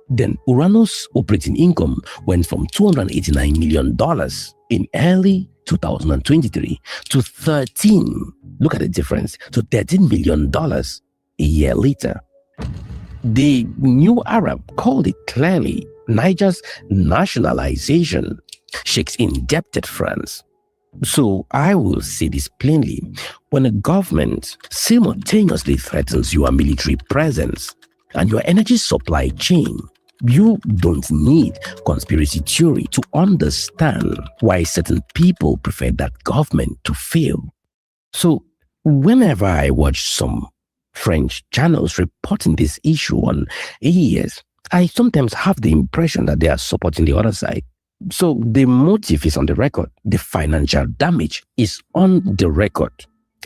Then Orano's operating income went from $289 million in early 2023 to look at the difference, to $13 million a year later. The New Arab called it clearly Niger's nationalization shakes indebted France. So I will say this plainly. When a government simultaneously threatens your military presence and your energy supply chain, you don't need conspiracy theory to understand why certain people prefer that government to fail. So whenever I watch some French channels reporting this issue on AES, I sometimes have the impression that they are supporting the other side. So the motive is on the record. The financial damage is on the record.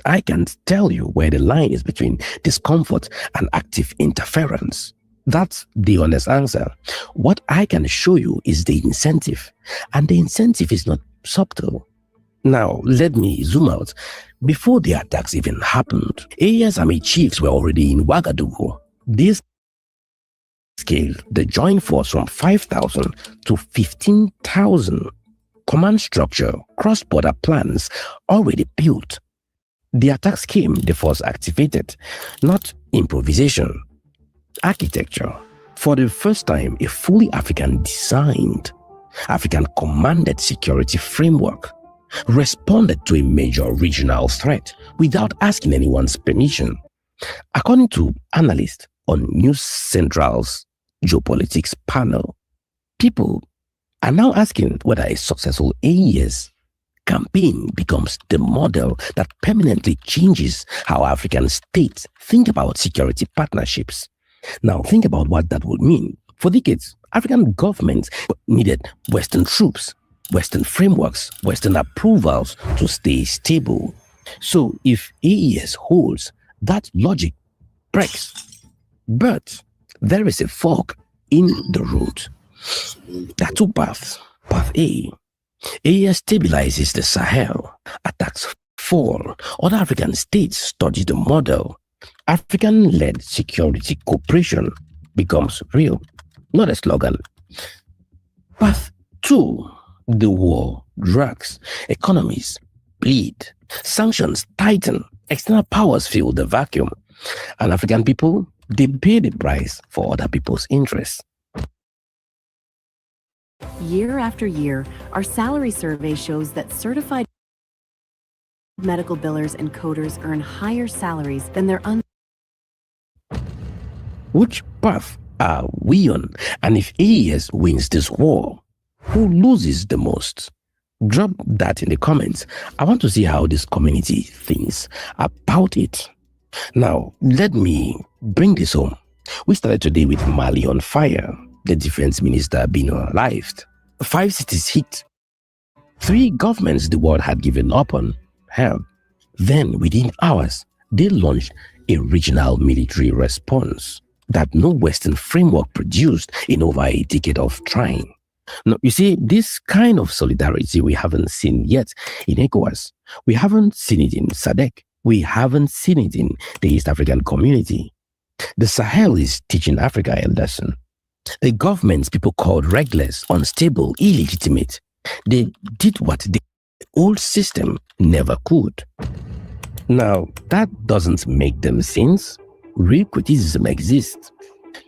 I can't tell you where the line is between discomfort and active interference. That's the honest answer. What I can show you is the incentive, and the incentive is not subtle. Now, let me zoom out. Before the attacks even happened, AES Army chiefs were already in Ouagadougou. This scaled the joint force from 5,000 to 15,000. Command structure, cross-border plans already built. The attacks came, the force activated, not improvisation. Architecture. For the first time, a fully African designed, African commanded security framework responded to a major regional threat without asking anyone's permission. According to analysts on News Central's Geopolitics panel, people are now asking whether a successful AES campaign becomes the model that permanently changes how African states think about security partnerships. Now, think about what that would mean. For decades, African governments needed Western troops, Western frameworks, Western approvals to stay stable. So if AES holds, that logic breaks. But there is a fork in the road. There are two paths. Path A, AES stabilizes the Sahel, attacks fall. Other African states study the model. African-led security cooperation becomes real, not a slogan. Path 2, the war drags, economies bleed, sanctions tighten, external powers fill the vacuum, and African people, they pay the price for other people's interests. Year after year, our salary survey shows that certified medical billers and coders earn higher salaries than their Which path are we on? And if AES wins this war, who loses the most? Drop that in the comments. I want to see how this community thinks about it. Now, let me bring this home. We started today with Mali on fire, the defense minister being unalived. 5 cities hit. 3 governments the world had given up on. Hell, then within hours, they launched a regional military response that no Western framework produced in over a decade of trying. Now, you see, this kind of solidarity we haven't seen yet in ECOWAS. We haven't seen it in SADC. We haven't seen it in the East African community. The Sahel is teaching Africa a lesson. The governments people called reckless, unstable, illegitimate, they did what the old system never could. Now, that doesn't make them sins. Real criticism exists.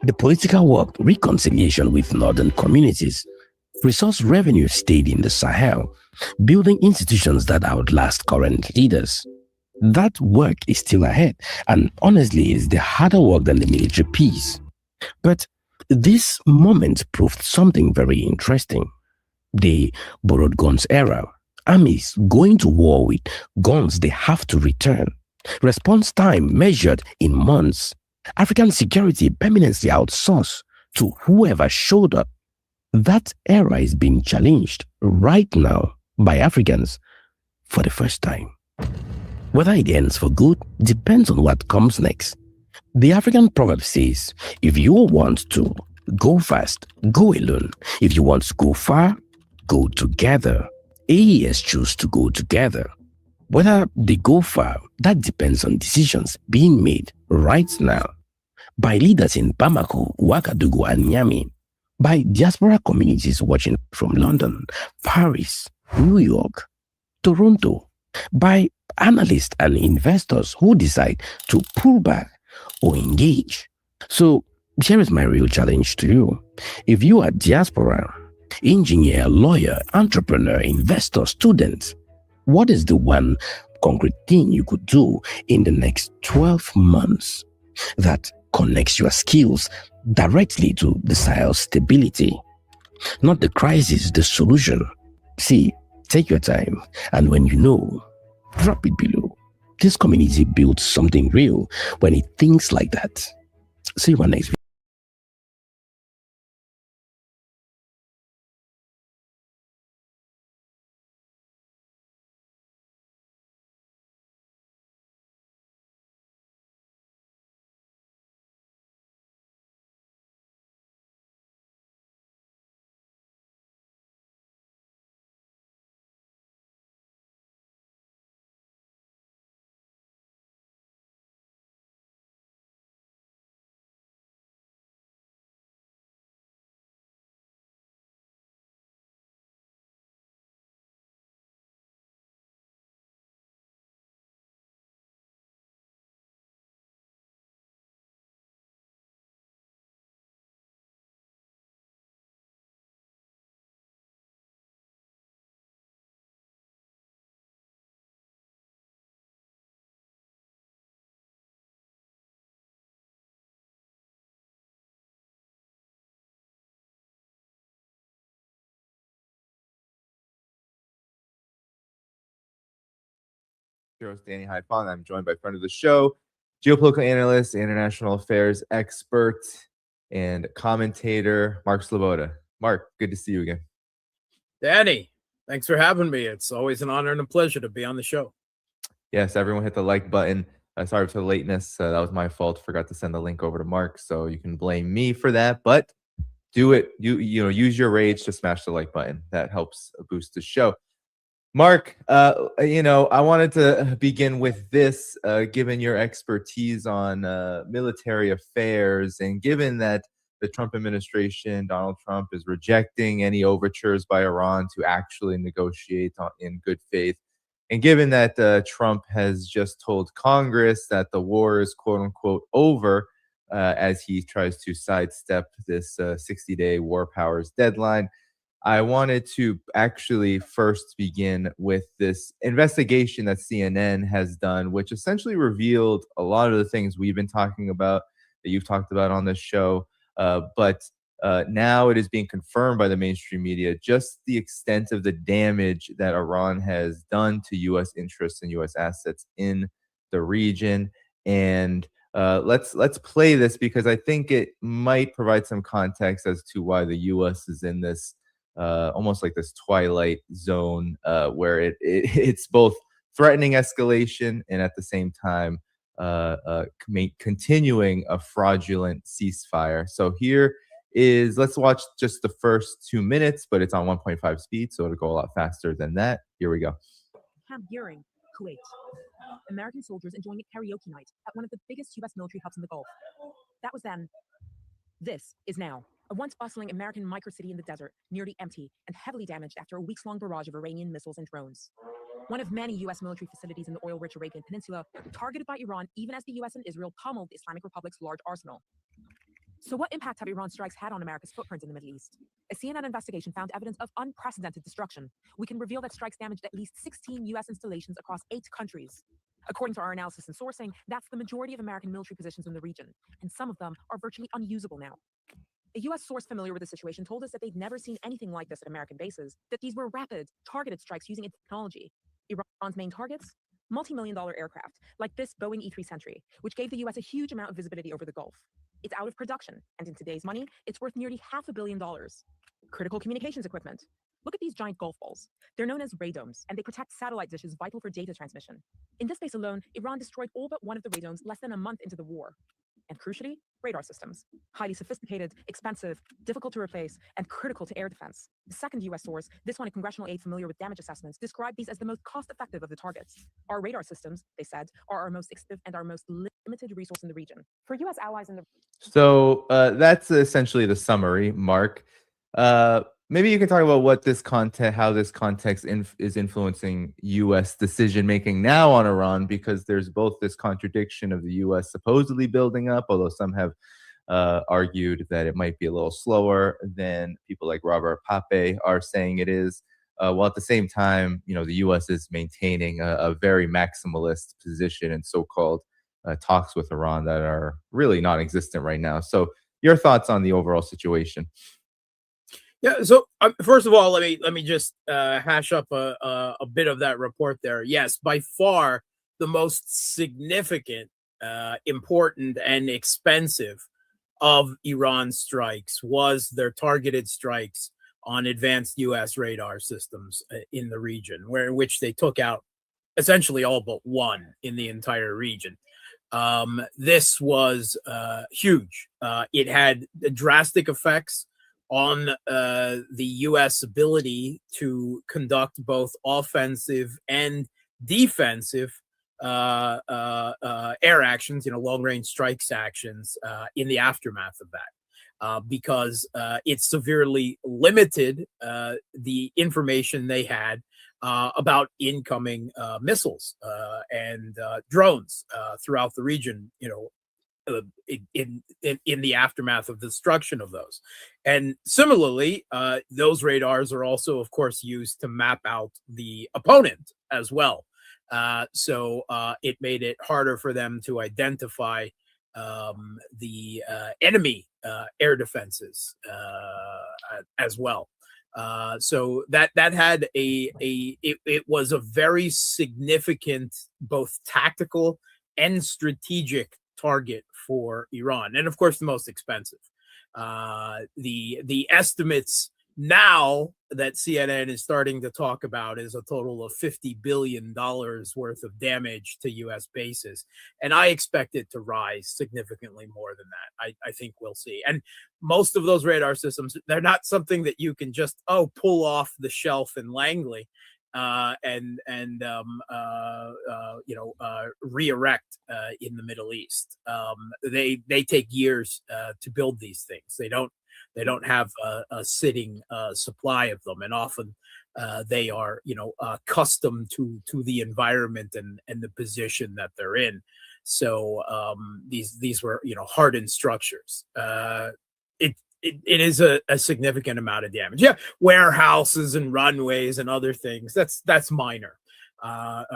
The political work, reconciliation with northern communities, resource revenue stayed in the Sahel, building institutions that outlast current leaders. That work is still ahead, and honestly is the harder work than the military piece. But this moment proved something very interesting. The borrowed guns era. Armies going to war with guns they have to return. Response time measured in months. African security permanently outsourced to whoever showed up. That era is being challenged right now by Africans for the first time. Whether it ends for good depends on what comes next. The African proverb says, if you want to go fast, go alone. If you want to go far, go together. AES choose to go together. Whether they go far, that depends on decisions being made right now by leaders in Bamako, Ouagadougou, and Niamey, by diaspora communities watching from London, Paris, New York, Toronto, by analysts and investors who decide to pull back or engage. So here is my real challenge to you. If you are diaspora, engineer, lawyer, entrepreneur, investor, student, What is the one concrete thing you could do in the next 12 months that connects your skills directly to the Sahel's stability? Not the crisis, the solution. See, take your time, and when you know, drop it below. This community builds something real when it thinks like that. See you on next video. Heroes Danny Hypon. I'm joined by friend of the show, geopolitical analyst, international affairs expert, and commentator, Mark Sloboda. Mark, good to see you again. Danny, thanks for having me. It's always an honor and a pleasure to be on the show. Yes, everyone hit the like button. Sorry for the lateness. That was my fault. Forgot to send the link over to Mark, so you can blame me for that. But do it. You know, use your rage to smash the like button. That helps boost the show. Mark, you know, I wanted to begin with this, given your expertise on military affairs, and given that the Trump administration, Donald Trump, is rejecting any overtures by Iran to actually negotiate in good faith, and given that Trump has just told Congress that the war is quote unquote over, as he tries to sidestep this 60-day war powers deadline, I wanted to actually first begin with this investigation that CNN has done, which essentially revealed a lot of the things we've been talking about, that you've talked about on this show. But now it is being confirmed by the mainstream media, just the extent of the damage that Iran has done to U.S. interests and U.S. assets in the region. And let's play this, because I think it might provide some context as to why the U.S. is in this almost like this twilight zone, where it's both threatening escalation and at the same time continuing a fraudulent ceasefire. So here is, let's watch just the first 2 minutes, but it's on 1.5 speed, so it'll go a lot faster than that. Here we go. Camp Bourem, Kuwait. American soldiers enjoying a karaoke night at one of the biggest U.S. military hubs in the Gulf. That was then. This is now. A once bustling American microcity in the desert, nearly empty and heavily damaged after a weeks-long barrage of Iranian missiles and drones. One of many U.S. military facilities in the oil-rich Arabian Peninsula, targeted by Iran even as the U.S. and Israel pummeled the Islamic Republic's large arsenal. So what impact have Iran's strikes had on America's footprint in the Middle East? A CNN investigation found evidence of unprecedented destruction. We can reveal that strikes damaged at least 16 U.S. installations across 8 countries. According to our analysis and sourcing, that's the majority of American military positions in the region, and some of them are virtually unusable now. A U.S. source familiar with the situation told us that they'd never seen anything like this at American bases, that these were rapid, targeted strikes using its technology. Iran's main targets? Multi-million-dollar aircraft, like this Boeing E-3 Sentry, which gave the U.S. a huge amount of visibility over the Gulf. It's out of production, and in today's money, it's worth nearly $500 million. Critical communications equipment. Look at these giant golf balls. They're known as radomes, and they protect satellite dishes vital for data transmission. In this base alone, Iran destroyed all but one of the radomes less than a month into the war. And crucially, radar systems. Highly sophisticated, expensive, difficult to replace, and critical to air defense. The second U.S. source, this one a congressional aide familiar with damage assessments, described these as the most cost-effective of the targets. Our radar systems, they said, are our most expensive and our most limited resource in the region. For U.S. allies in the... So that's essentially the summary, Mark. Maybe you can talk about what this content, how this context is influencing U.S. decision making now on Iran, because there's both this contradiction of the U.S. supposedly building up, although some have argued that it might be a little slower than people like Robert Pape are saying it is. while at the same time, the U.S. is maintaining a very maximalist position in so-called talks with Iran that are really non-existent right now. So your thoughts on the overall situation? Yeah. So first of all, let me just hash up a bit of that report there. Yes, by far the most significant, important, and expensive of Iran's strikes was their targeted strikes on advanced U.S. radar systems in the region, in which they took out essentially all but one in the entire region. This was huge. It had drastic effects on the U.S. ability to conduct both offensive and defensive air actions, long-range strikes actions in the aftermath of that, because it severely limited the information they had about incoming missiles and drones throughout the region, in the aftermath of the destruction of those. And similarly, those radars are also, of course, used to map out the opponent as well. So it made it harder for them to identify the enemy air defenses as well. So that had it was a very significant both tactical and strategic target for Iran, and of course the most expensive. The estimates now that CNN is starting to talk about is a total of $50 billion worth of damage to U.S. bases. And I expect it to rise significantly more than that. I think we'll see. And most of those radar systems, they're not something that you can just, pull off the shelf in Langley re-erect in the Middle East. They take years to build these things. They don't have a sitting supply of them, and often they are, custom to the environment and the position that they're in. So these were, hardened structures. It is a significant amount of damage. Yeah, warehouses and runways and other things. That's minor.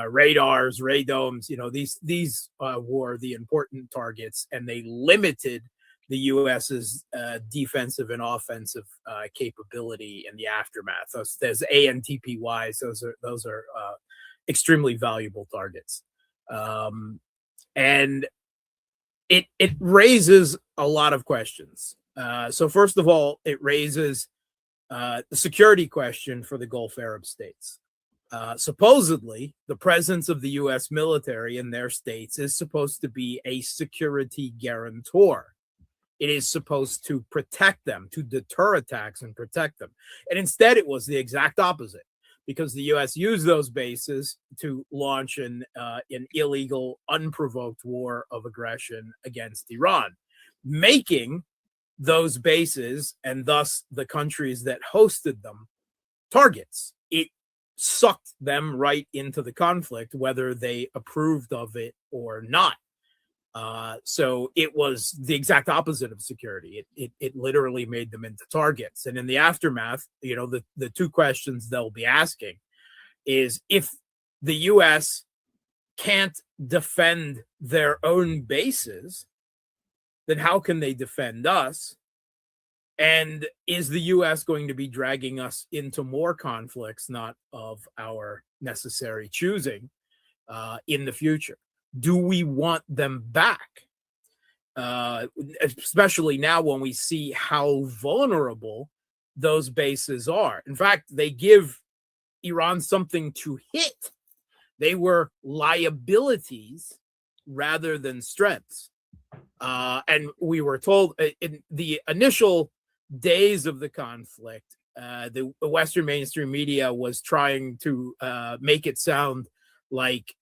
Radars, radomes. These were the important targets, and they limited the U.S.'s defensive and offensive capability in the aftermath. Those ANTPYs, those are extremely valuable targets, and it raises a lot of questions. So first of all, it raises the security question for the Gulf Arab states. Supposedly, the presence of the U.S. military in their states is supposed to be a security guarantor. It is supposed to protect them, to deter attacks and protect them. And instead, it was the exact opposite, because the U.S. used those bases to launch an illegal, unprovoked war of aggression against Iran, making those bases and thus the countries that hosted them targets. It sucked them right into the conflict, whether they approved of it or not. So it was the exact opposite of security. It literally made them into targets. And in the aftermath, the two questions they'll be asking is, if the U.S. can't defend their own bases, then how can they defend us? And is the U.S. going to be dragging us into more conflicts, not of our necessary choosing, in the future? Do we want them back? Especially now when we see how vulnerable those bases are. In fact, they give Iran something to hit. They were liabilities rather than strengths. And we were told in the initial days of the conflict, the Western mainstream media was trying to make it sound like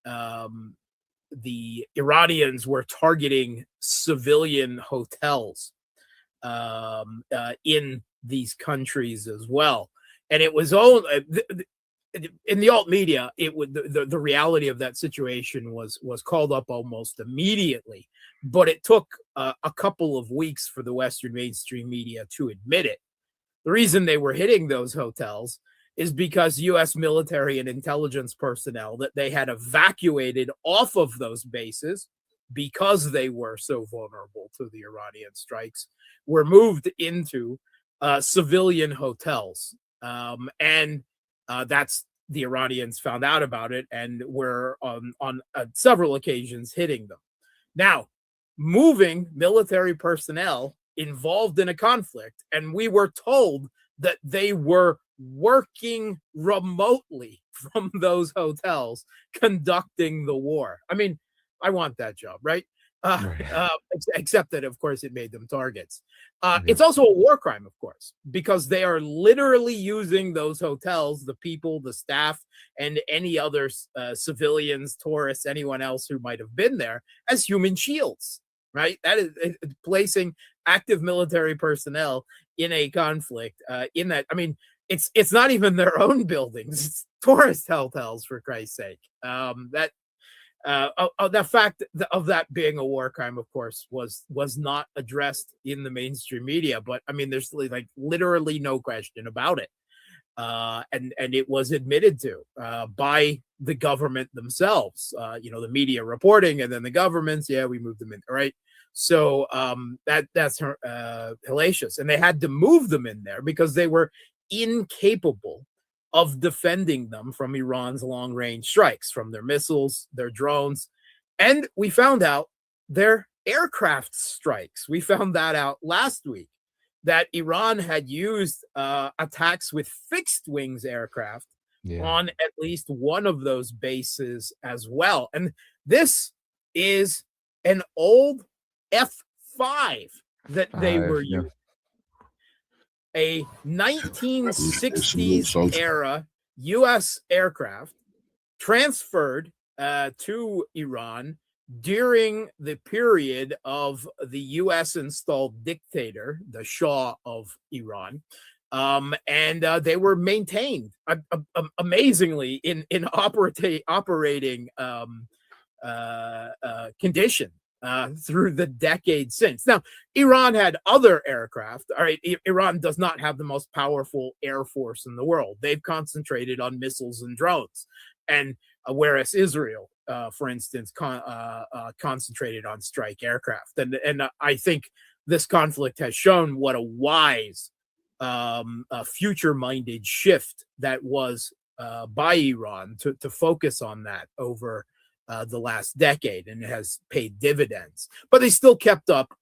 the Iranians were targeting civilian hotels in these countries as well. And it was all in the alt media. It would the reality of that situation was called up almost immediately, but it took a couple of weeks for the Western mainstream media to admit it. The reason they were hitting those hotels is because U.S. military and intelligence personnel that they had evacuated off of those bases because they were so vulnerable to the Iranian strikes were moved into civilian hotels. And that's the Iranians found out about it and were on several occasions hitting them. Now, moving military personnel involved in a conflict, and we were told that they were working remotely from those hotels conducting the war. I mean, I want that job, right? Except that, of course, it made them targets. It's also a war crime, of course, because they are literally using those hotels, the people, the staff, and any other civilians, tourists, anyone else who might have been there as human shields, right? That is placing active military personnel in a conflict. In that, I mean, it's not even their own buildings; it's tourist hotels, for Christ's sake. The fact of that being a war crime, of course, was not addressed in the mainstream media. But I mean, there's like literally no question about it, and it was admitted to by the government themselves. The media reporting, and then the governments. Yeah, we moved them in, right? So that's hellacious, and they had to move them in there because they were incapable of defending them from Iran's long-range strikes, from their missiles, their drones, and we found out their aircraft strikes. We found that out last week, that Iran had used attacks with fixed wings aircraft on at least one of those bases as well. And this is an old F-5 that they were using. A 1960s era U.S. aircraft transferred to Iran during the period of the U.S. installed dictator, the Shah of Iran. And they were maintained amazingly in operating condition through the decades since. Now, Iran had other aircraft. All right, Iran does not have the most powerful air force in the world. They've concentrated on missiles and drones, and whereas Israel, for instance, concentrated on strike aircraft. And I think this conflict has shown what a wise, future-minded shift that was by Iran to focus on that over the last decade, and it has paid dividends. But they still kept up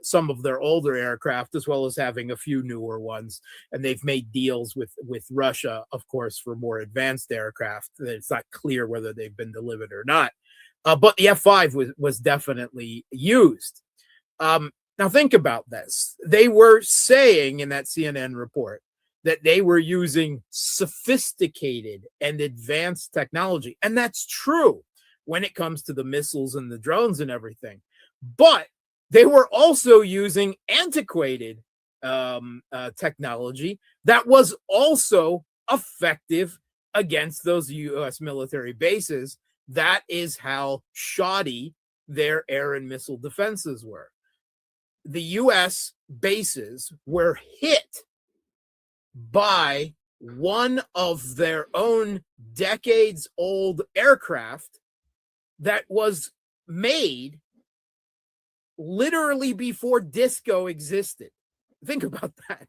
some of their older aircraft, as well as having a few newer ones, and they've made deals with Russia, of course, for more advanced aircraft. It's not clear whether they've been delivered or not, but the F-5 was definitely used. Now think about this. They were saying in that CNN report that they were using sophisticated and advanced technology, and that's true when it comes to the missiles and the drones and everything. But they were also using antiquated technology that was also effective against those U.S. military bases. That is how shoddy their air and missile defenses were. The U.S. bases were hit by one of their own decades-old aircraft that was made literally before disco existed. Think about that.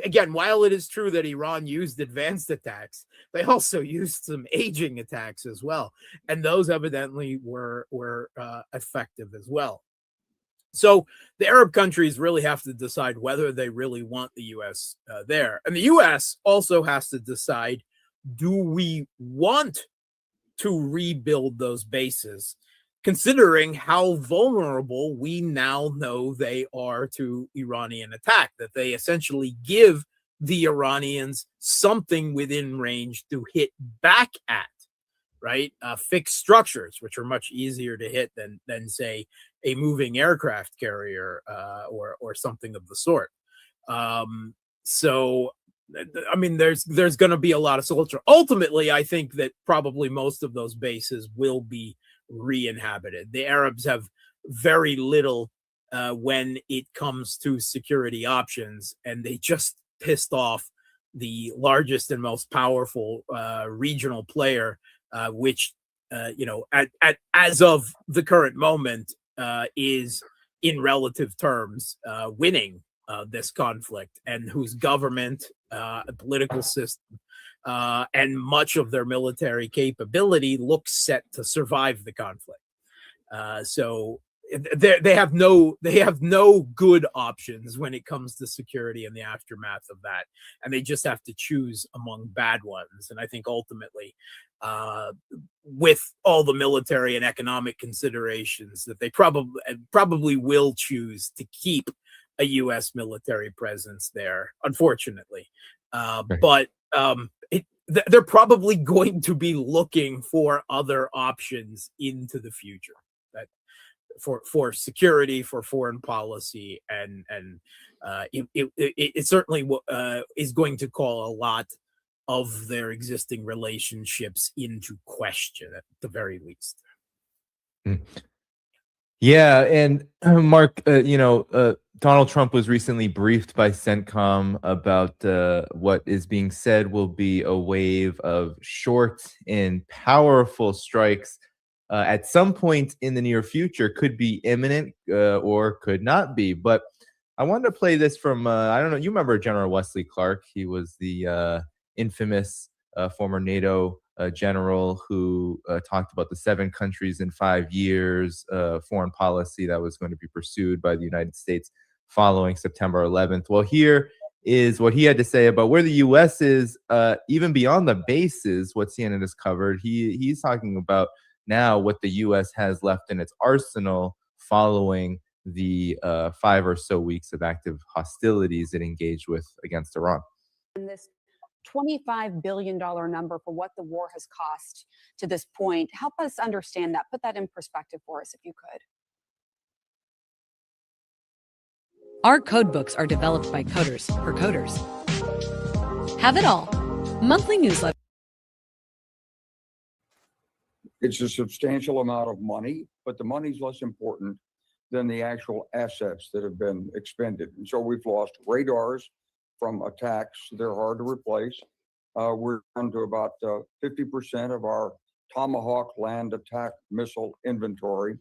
Again, while it is true that Iran used advanced attacks, they also used some aging attacks as well, and those evidently were effective as well. So the Arab countries really have to decide whether they really want the U.S. There. And the U.S. also has to decide, do we want to rebuild those bases, considering how vulnerable we now know they are to Iranian attack, that they essentially give the Iranians something within range to hit back at, right? Fixed structures, which are much easier to hit than say, a moving aircraft carrier or something of the sort. So, I mean, there's going to be a lot of soldiers. Ultimately, I think that probably most of those bases will be re-inhabited. The Arabs have very little when it comes to security options, and they just pissed off the largest and most powerful regional player, which as of the current moment is in relative terms winning this conflict, and whose government, political system, and much of their military capability looks set to survive the conflict. So they have no good options when it comes to security in the aftermath of that, and they just have to choose among bad ones. And I think ultimately, with all the military and economic considerations, that they probably will choose to keep a U.S. military presence there, unfortunately. But they're probably going to be looking for other options into the future, that for security, for foreign policy, and it certainly is going to call a lot of their existing relationships into question, at the very least. Yeah, and Mark, Donald Trump was recently briefed by CENTCOM about what is being said will be a wave of short and powerful strikes at some point in the near future. Could be imminent or could not be. But I wanted to play this from, I don't know, you remember General Wesley Clark? He was the infamous former NATO general who talked about the 7 countries in 5 years foreign policy that was going to be pursued by the United States following September 11th. Well, here is what he had to say about where the U.S. is, even beyond the bases, what CNN has covered. He's talking about now what the U.S. has left in its arsenal following the 5 or so weeks of active hostilities it engaged with against Iran. And this $25 billion number for what the war has cost to this point. Help us understand that. Put that in perspective for us, if you could. Our code books are developed by coders for coders. Have it all. Monthly newsletter. It's a substantial amount of money, but the money's less important than the actual assets that have been expended. And so we've lost radars from attacks. They're hard to replace. We're down to about 50% of our Tomahawk land attack missile inventory.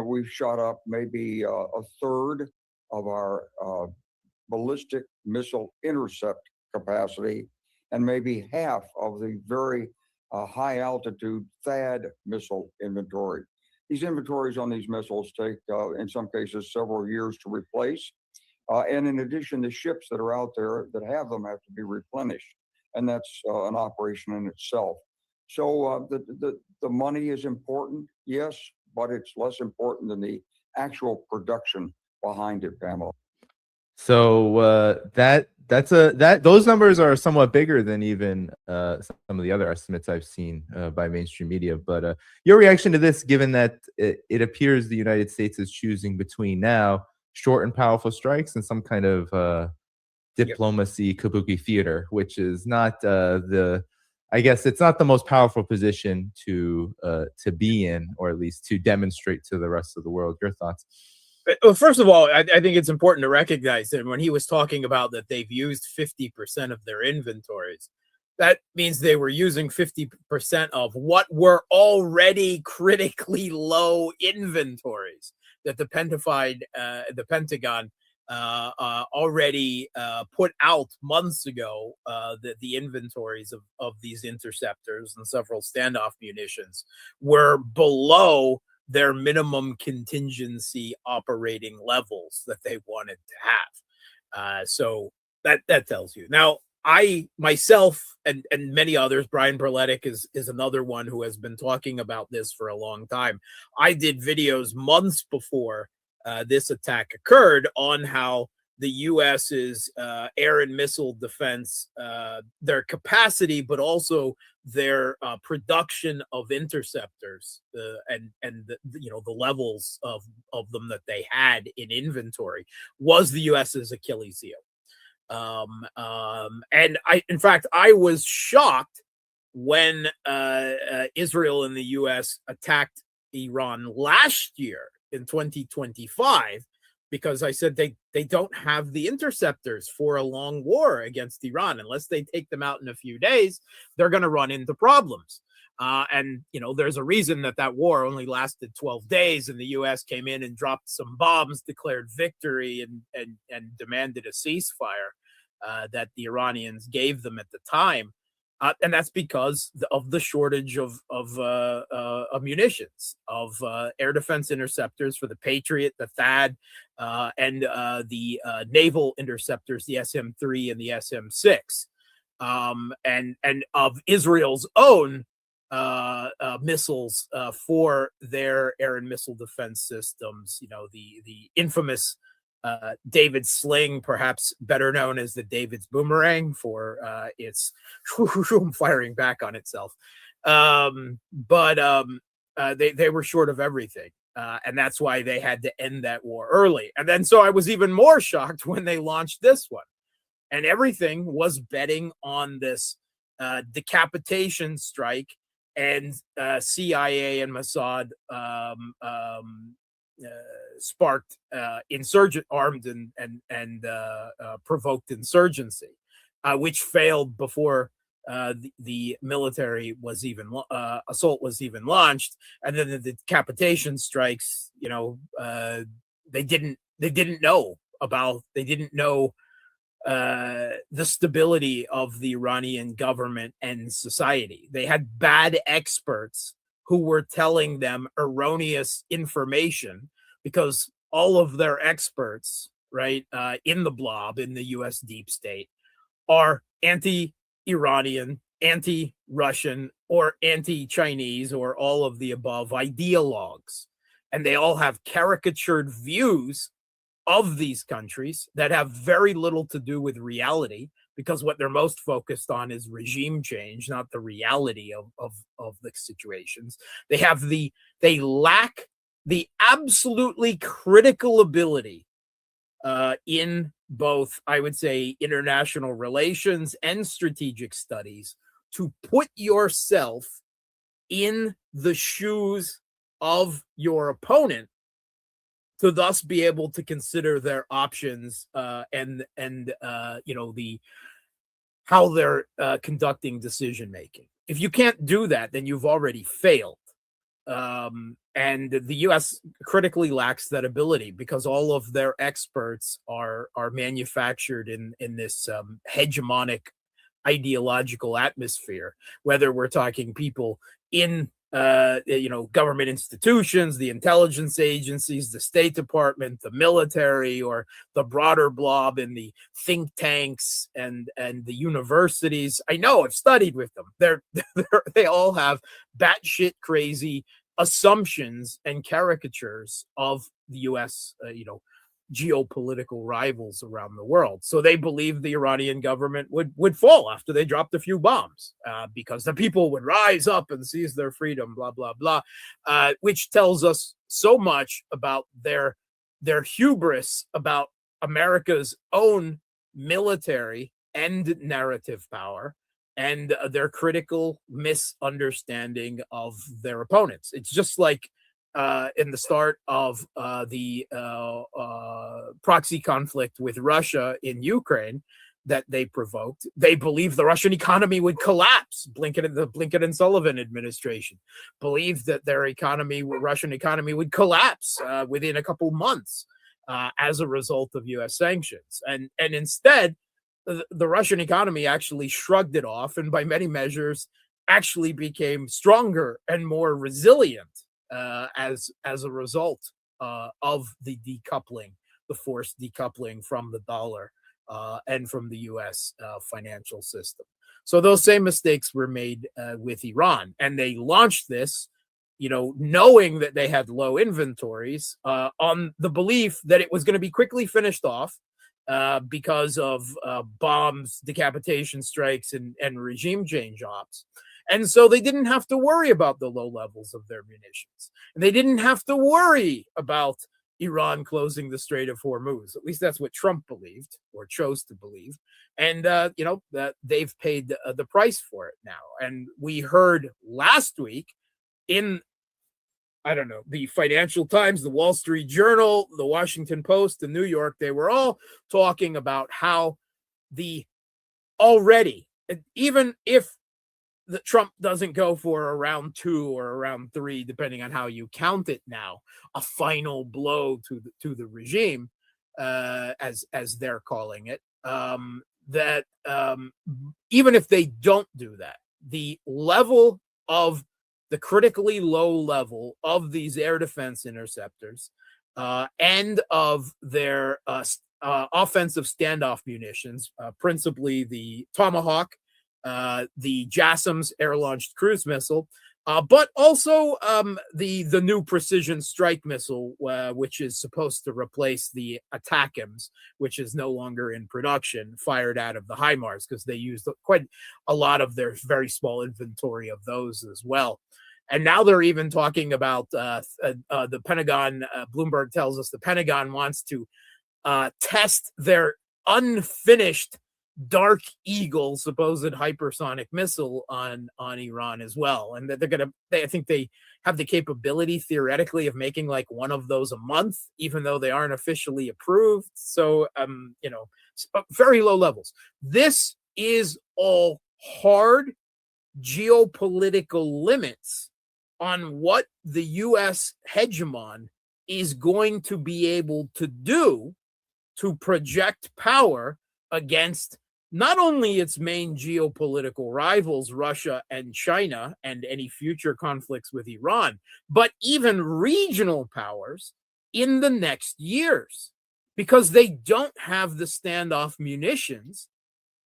We've shot up maybe a third of our ballistic missile intercept capacity, and maybe half of the very high altitude THAAD missile inventory. These inventories on these missiles take, in some cases, several years to replace. And in addition, the ships that are out there that have them have to be replenished. And that's an operation in itself. So the money is important, yes, but it's less important than the actual production behind it, Pamela. So those numbers are somewhat bigger than even some of the other estimates I've seen by mainstream media. But your reaction to this, given that it appears the United States is choosing between now short and powerful strikes and some kind of diplomacy kabuki theater, which is not I guess it's not the most powerful position to be in, or at least to demonstrate to the rest of the world. Your thoughts? Well, first of all, I think it's important to recognize that when he was talking about that they've used 50% of their inventories, that means they were using 50% of what were already critically low inventories that the Pentagon already put out months ago. The inventories of these interceptors and several standoff munitions were below their minimum contingency operating levels that they wanted to have. So that tells you. Now, I myself and many others, Brian Perletic is another one who has been talking about this for a long time. I did videos months before this attack occurred on how the U.S.'s air and missile defense, their capacity, but also their production of interceptors and the levels of them that they had in inventory was the U.S.'s Achilles heel. And in fact, I was shocked when Israel and the U.S. attacked Iran last year in 2025, because I said they don't have the interceptors for a long war against Iran. Unless they take them out in a few days, they're going to run into problems. And, you know, there's a reason that war only lasted 12 days and the U.S. came in and dropped some bombs, declared victory, and demanded a ceasefire that the Iranians gave them at the time. And that's because of the shortage of munitions, of air defense interceptors for the Patriot, the THAAD, and the naval interceptors, the SM-3 and the SM-6, and of Israel's own missiles for their air and missile defense systems. You know, the infamous David's sling, perhaps better known as the David's boomerang, for its firing back on itself. But they were short of everything. And that's why they had to end that war early. And then so I was even more shocked when they launched this one. And everything was betting on this decapitation strike and CIA and Mossad sparked armed and provoked insurgency, which failed before the military was even assault was even launched. And then the decapitation strikes, you know, they didn't know the stability of the Iranian government and society. They had bad experts who were telling them erroneous information, because all of their experts, right, in the blob, in the US deep state, are anti-Iranian, anti-Russian, or anti-Chinese, or all of the above ideologues. And they all have caricatured views of these countries that have very little to do with reality, because what they're most focused on is regime change, not the reality of the situations. They lack the absolutely critical ability in both, I would say, international relations and strategic studies to put yourself in the shoes of your opponent, to thus be able to consider their options and you know, how they're conducting decision making. If you can't do that, then you've already failed. And the U.S. critically lacks that ability, because all of their experts are manufactured in this hegemonic ideological atmosphere. Whether we're talking people in you know, government institutions, the intelligence agencies, the State Department, the military, or the broader blob in the think tanks and the universities. I know, I've studied with them. They all have batshit crazy assumptions and caricatures of the U.S. You know, geopolitical rivals around the world. So they believe the Iranian government would fall after they dropped a few bombs, because the people would rise up and seize their freedom, blah, blah, blah, which tells us so much about their hubris about America's own military and narrative power, and their critical misunderstanding of their opponents. It's just like in the start of the proxy conflict with Russia in Ukraine that they provoked. They believed the Russian economy would collapse. The Blinken and Sullivan administration believed that their Russian economy would collapse within a couple months as a result of U.S. sanctions. And instead, the Russian economy actually shrugged it off, and by many measures actually became stronger and more resilient as a result of the decoupling, the forced decoupling from the dollar and from the U.S. Financial system. So those same mistakes were made with Iran, and they launched this, you know, knowing that they had low inventories on the belief that it was going to be quickly finished off because of bombs, decapitation strikes, and regime change ops. And so they didn't have to worry about the low levels of their munitions. And they didn't have to worry about Iran closing the Strait of Hormuz. At least that's what Trump believed, or chose to believe. And, you know, that they've paid the price for it now. And we heard last week in I don't know, the Financial Times, the Wall Street Journal, the Washington Post, the New York, they were all talking about how the already, even if the Trump doesn't go for a round 2 or a round 3, depending on how you count it now, a final blow to the regime, as they're calling it, that even if they don't do that, the level of the critically low level of these air defense interceptors and of their offensive standoff munitions, principally the Tomahawk, the JASSM's air-launched cruise missile, but also the new precision strike missile, which is supposed to replace the ATACMS, which is no longer in production, fired out of the HIMARS, because they used quite a lot of their very small inventory of those as well. And now they're even talking about the Pentagon. Bloomberg tells us the Pentagon wants to test their unfinished Dark Eagle supposed hypersonic missile on Iran as well. And that I think they have the capability theoretically of making like one of those a month, even though they aren't officially approved. So, very low levels. This is all hard geopolitical limits on what the U.S. hegemon is going to be able to do to project power against not only its main geopolitical rivals, Russia and China, and any future conflicts with Iran, but even regional powers in the next years, because they don't have the standoff munitions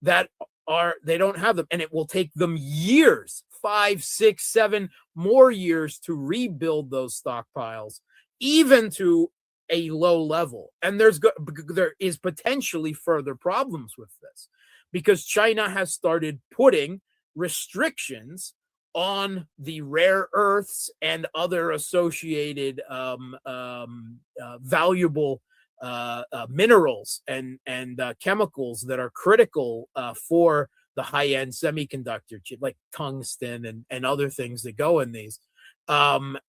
they don't have them, and it will take them years, 5, 6, 7 more years to rebuild those stockpiles, even to a low level. And there is potentially further problems with this, because China has started putting restrictions on the rare earths and other associated valuable minerals and chemicals that are critical for the high-end semiconductor chip, like tungsten and other things that go in these, and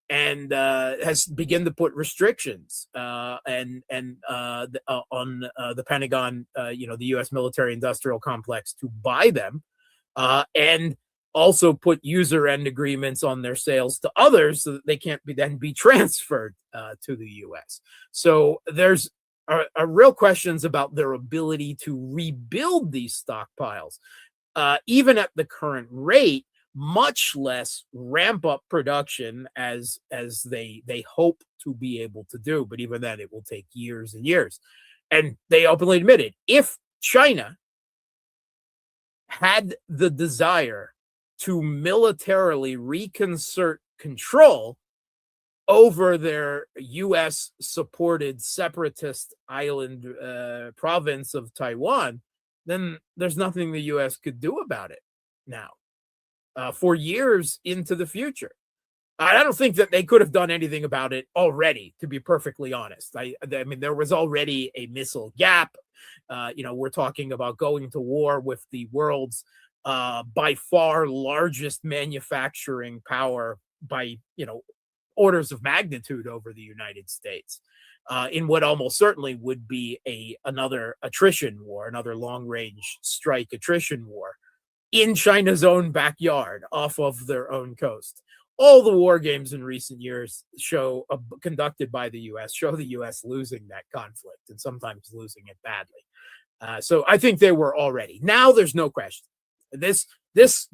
has begun to put restrictions on the Pentagon, the U.S. military-industrial complex, to buy them, and also put user-end agreements on their sales to others so that they can't then be transferred to the U.S. So there's are real questions about their ability to rebuild these stockpiles, even at the current rate, much less ramp up production as they hope to be able to do. But even then, it will take years and years. And they openly admitted, if China had the desire to militarily reconcert control over their U.S.-supported separatist island province of Taiwan, then there's nothing the U.S. could do about it now, for years into the future. I don't think that they could have done anything about it already, to be perfectly honest. I mean, there was already a missile gap. We're talking about going to war with the world's by far largest manufacturing power by, orders of magnitude over the United States, in what almost certainly would be another attrition war, another long-range strike attrition war in China's own backyard off of their own coast. All the war games in recent years conducted by the U.S. show the U.S. losing that conflict, and sometimes losing it badly. So I think they were already. Now there's no question. The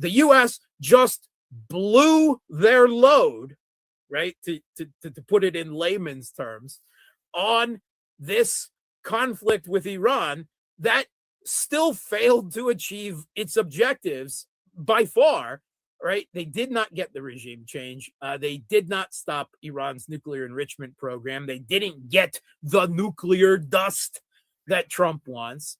U.S. just blew their load, right? To put it in layman's terms, on this conflict with Iran that still failed to achieve its objectives by far, right? They did not get the regime change. They did not stop Iran's nuclear enrichment program. They didn't get the nuclear dust that Trump wants.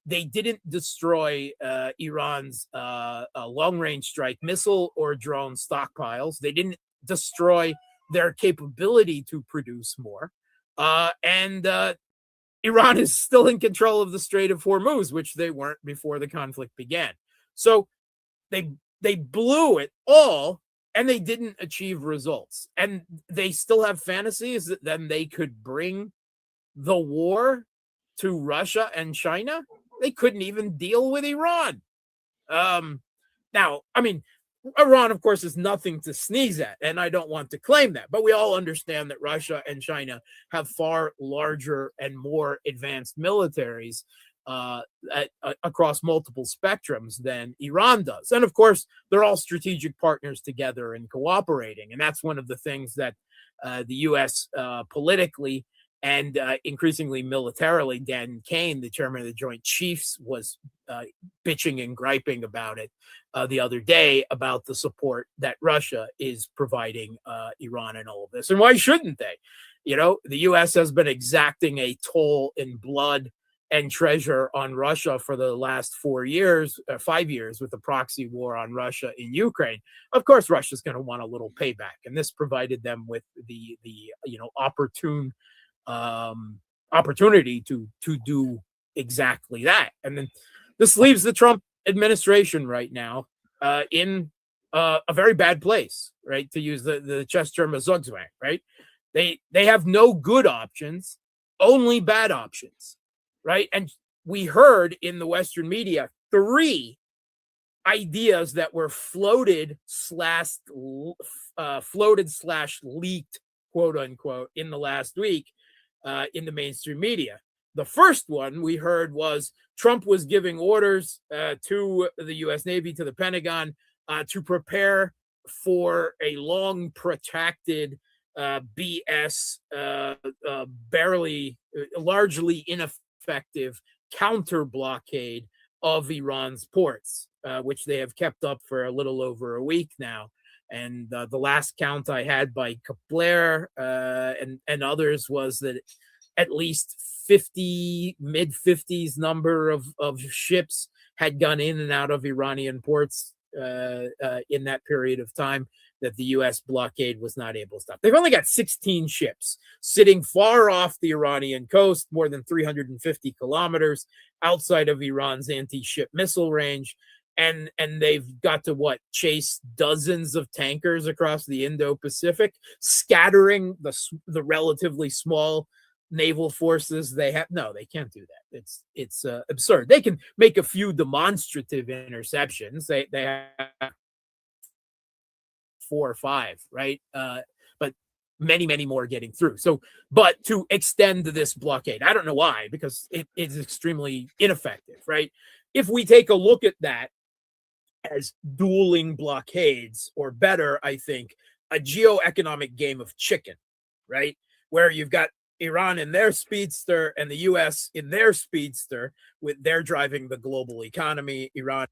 They didn't destroy Iran's long-range strike missile or drone stockpiles. They didn't destroy their capability to produce more. And Iran is still in control of the Strait of Hormuz, which they weren't before the conflict began. So they blew it all, and they didn't achieve results. And they still have fantasies that then they could bring the war to Russia and China. They couldn't even deal with Iran. Now, I mean, Iran, of course, is nothing to sneeze at, and I don't want to claim that, but we all understand that Russia and China have far larger and more advanced militaries across multiple spectrums than Iran does. And of course, they're all strategic partners together and cooperating. And that's one of the things that the U.S. Politically and increasingly militarily, Dan Kane, the chairman of the Joint Chiefs, was bitching and griping about it the other day, about the support that Russia is providing Iran in all of this. And why shouldn't they? You know, the U.S. has been exacting a toll in blood and treasure on Russia for the last 5 years with the proxy war on Russia in Ukraine. Of course, Russia's going to want a little payback, and this provided them with the opportunity to do exactly that. And then this leaves the Trump administration right now in a very bad place, right? To use the chess term of Zugzwang, right? They have no good options, only bad options. Right. And we heard in the Western media 3 ideas that were floated slash leaked, quote unquote, in the last week in the mainstream media. The first one we heard was Trump was giving orders to the U.S. Navy, to the Pentagon, to prepare for a long, protracted BS, largely ineffective counter blockade of Iran's ports, which they have kept up for a little over a week now. And the last count I had by Kepler and others was that at least 50, mid-50s number of ships had gone in and out of Iranian ports in that period of time that the U.S. blockade was not able to stop. They've only got 16 ships sitting far off the Iranian coast, more than 350 kilometers outside of Iran's anti-ship missile range. And they've got to chase dozens of tankers across the Indo-Pacific, scattering the relatively small naval forces they have. No, they can't do that. It's absurd. They can make a few demonstrative interceptions. They have 4 or 5, right? But many more getting through. So, but to extend this blockade, I don't know why, because it is extremely ineffective, right? If we take a look at that as dueling blockades, or better, I think, a geoeconomic game of chicken, right? Where you've got Iran in their speedster and the US in their speedster, with they're driving the global economy, Iran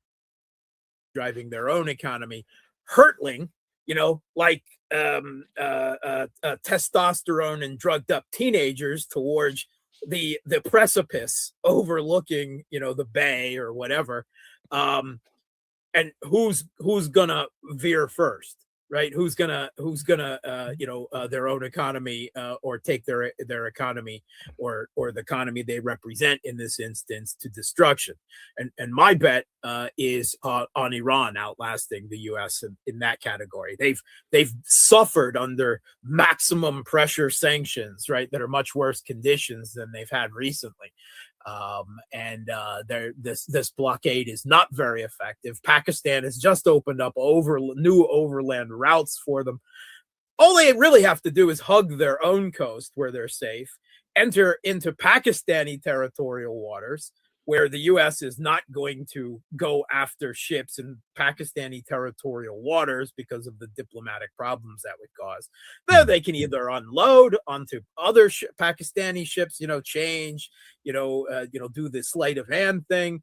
driving their own economy, hurtling, like testosterone and drugged up teenagers towards the precipice overlooking, the bay or whatever. And who's gonna veer first, right? Who's gonna their own economy or take their economy or the economy they represent in this instance to destruction? And my bet is on Iran outlasting the U.S. in that category. They've suffered under maximum pressure sanctions, right, that are much worse conditions than they've had recently. This blockade is not very effective. Pakistan has just opened up new overland routes for them. All they really have to do is hug their own coast where they're safe, enter into Pakistani territorial waters where the U.S. is not going to go after ships in Pakistani territorial waters because of the diplomatic problems that would cause. There they can either unload onto other Pakistani ships, change, do the sleight of hand thing,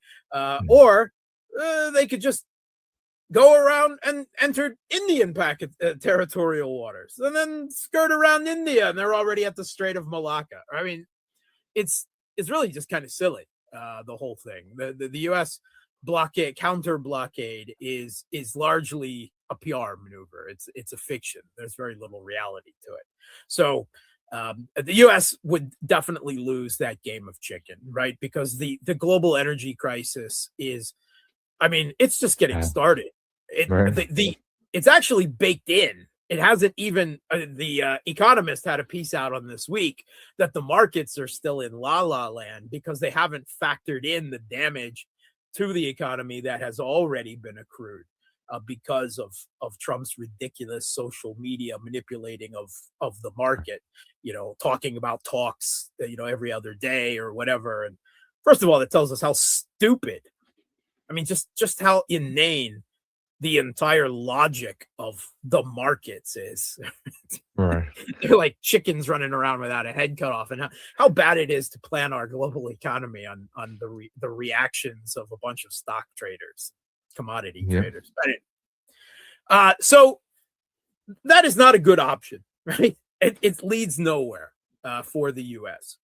or they could just go around and enter Indian territorial waters and then skirt around India, and they're already at the Strait of Malacca. I mean, it's really just kind of silly. The whole thing, the U.S. blockade, counter blockade is largely a PR maneuver. It's a fiction. There's very little reality to it. So the U.S. would definitely lose that game of chicken, right? Because the global energy crisis is, it's just getting started. it's actually baked in. It hasn't even, the Economist had a piece out on this week that the markets are still in la land because they haven't factored in the damage to the economy that has already been accrued because of Trump's ridiculous social media manipulating of the market, talking about talks, every other day or whatever. And first of all, that tells us how stupid, I mean, just how inane the entire logic of the markets is. Right. They're like chickens running around without a head cut off, and how bad it is to plan our global economy on the reactions of a bunch of stock traders, commodity traders. So that is not a good option, right? It leads nowhere for the U.S.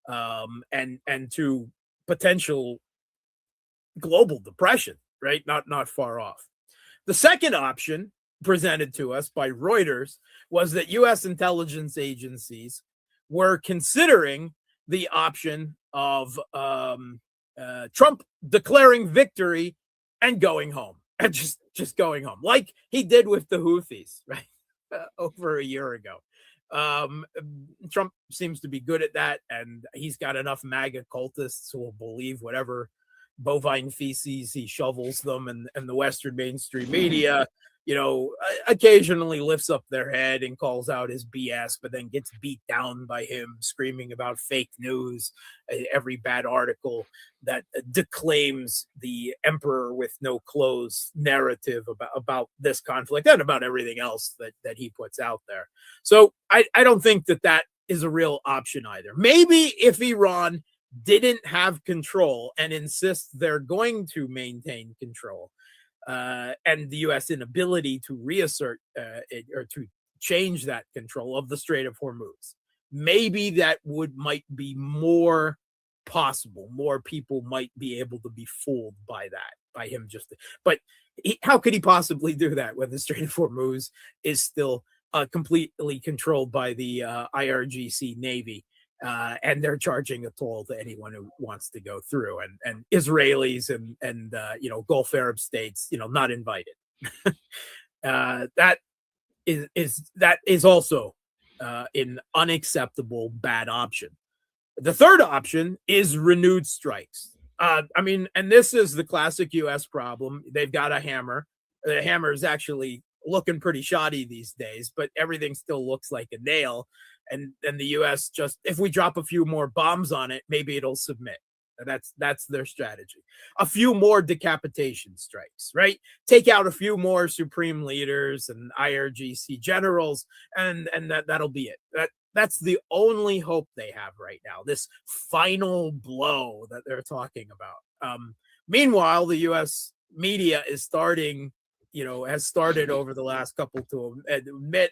And to potential global depression, right? Not far off. The second option presented to us by Reuters was that U.S. intelligence agencies were considering the option of Trump declaring victory and going home, and just going home, like he did with the Houthis, right, over a year ago. Trump seems to be good at that, and he's got enough MAGA cultists who will believe whatever bovine feces he shovels them, and the Western mainstream media, occasionally lifts up their head and calls out his BS, but then gets beat down by him screaming about fake news, every bad article that declaims the emperor with no clothes narrative about this conflict and about everything else that he puts out there. So I don't think that is a real option either. Maybe if Iran didn't have control and insist they're going to maintain control, and the U.S. inability to reassert it, or to change that control of the Strait of Hormuz, maybe that might be more possible. More people might be able to be fooled by that, by him but how could he possibly do that when the Strait of Hormuz is still completely controlled by the IRGC Navy? And they're charging a toll to anyone who wants to go through, and Israelis and Gulf Arab states, not invited. That is also an unacceptable bad option. The third option is renewed strikes. And this is the classic U.S. problem. They've got a hammer. The hammer is actually looking pretty shoddy these days, but everything still looks like a nail. And the U.S. just, if we drop a few more bombs on it, maybe it'll submit. That's their strategy. A few more decapitation strikes, right? Take out a few more supreme leaders and IRGC generals, and that'll be it. That's the only hope they have right now. This final blow that they're talking about. Meanwhile, the U.S. media is has started over the last couple to admit,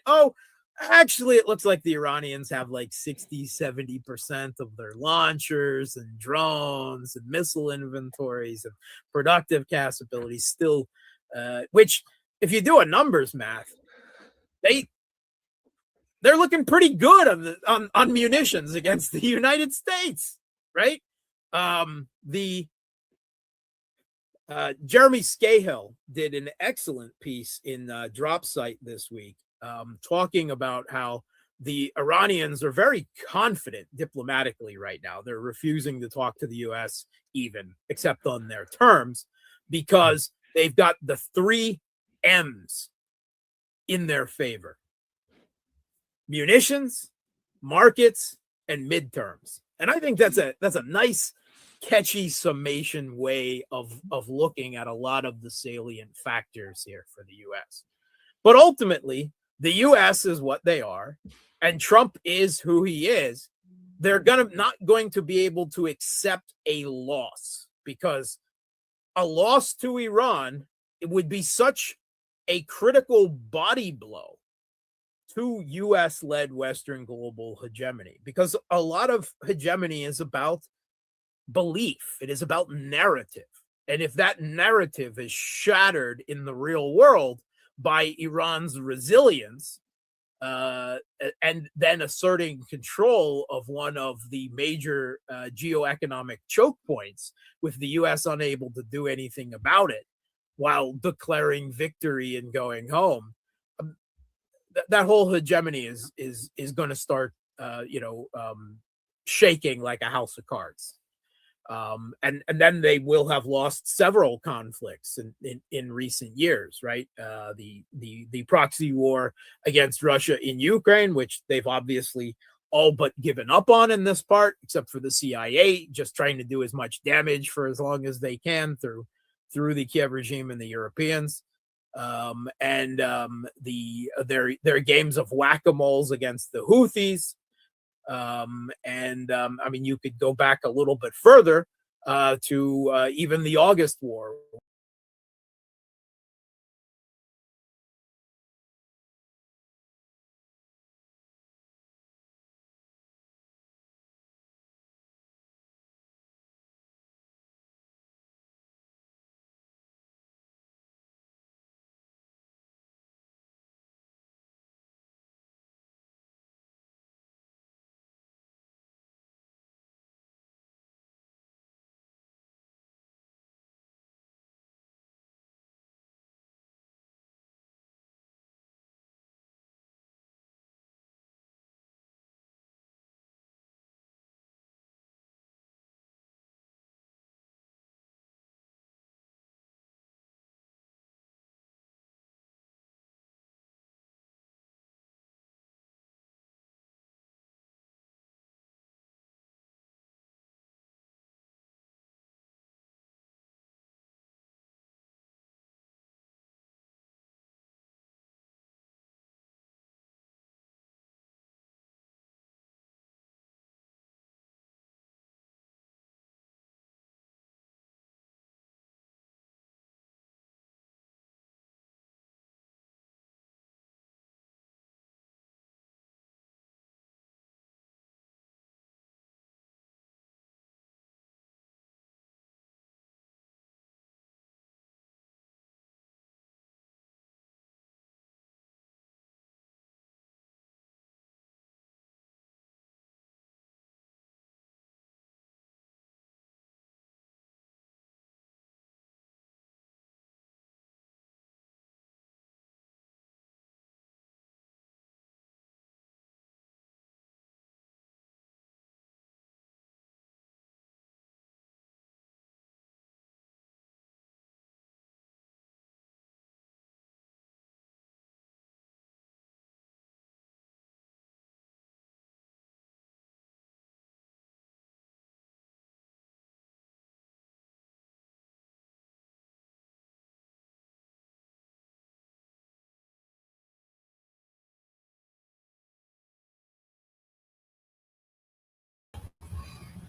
actually, it looks like the Iranians have like 60-70% of their launchers and drones and missile inventories and productive capabilities still, which, if you do a numbers math, they're looking pretty good on munitions against the United States, right? Jeremy Scahill did an excellent piece in Drop Site this week, talking about how the Iranians are very confident diplomatically right now. They're refusing to talk to the U.S. even, except on their terms, because they've got the 3 M's in their favor: munitions, markets, and midterms. And I think that's a nice, catchy summation way of looking at a lot of the salient factors here for the U.S. But ultimately, the U.S. is what they are, and Trump is who he is. They're not going to be able to accept a loss, because a loss to Iran, it would be such a critical body blow to U.S.-led Western global hegemony, because a lot of hegemony is about belief. It is about narrative. And if that narrative is shattered in the real world by Iran's resilience, and then asserting control of one of the major geoeconomic choke points, with the U.S. unable to do anything about it, while declaring victory and going home. That whole hegemony is going to start, shaking like a house of cards. And then they will have lost several conflicts in recent years, right? The proxy war against Russia in Ukraine, which they've obviously all but given up on in this part, except for the CIA, just trying to do as much damage for as long as they can through the Kiev regime and the Europeans. Their games of whack-a-moles against the Houthis. I mean, you could go back a little bit further to even the August War.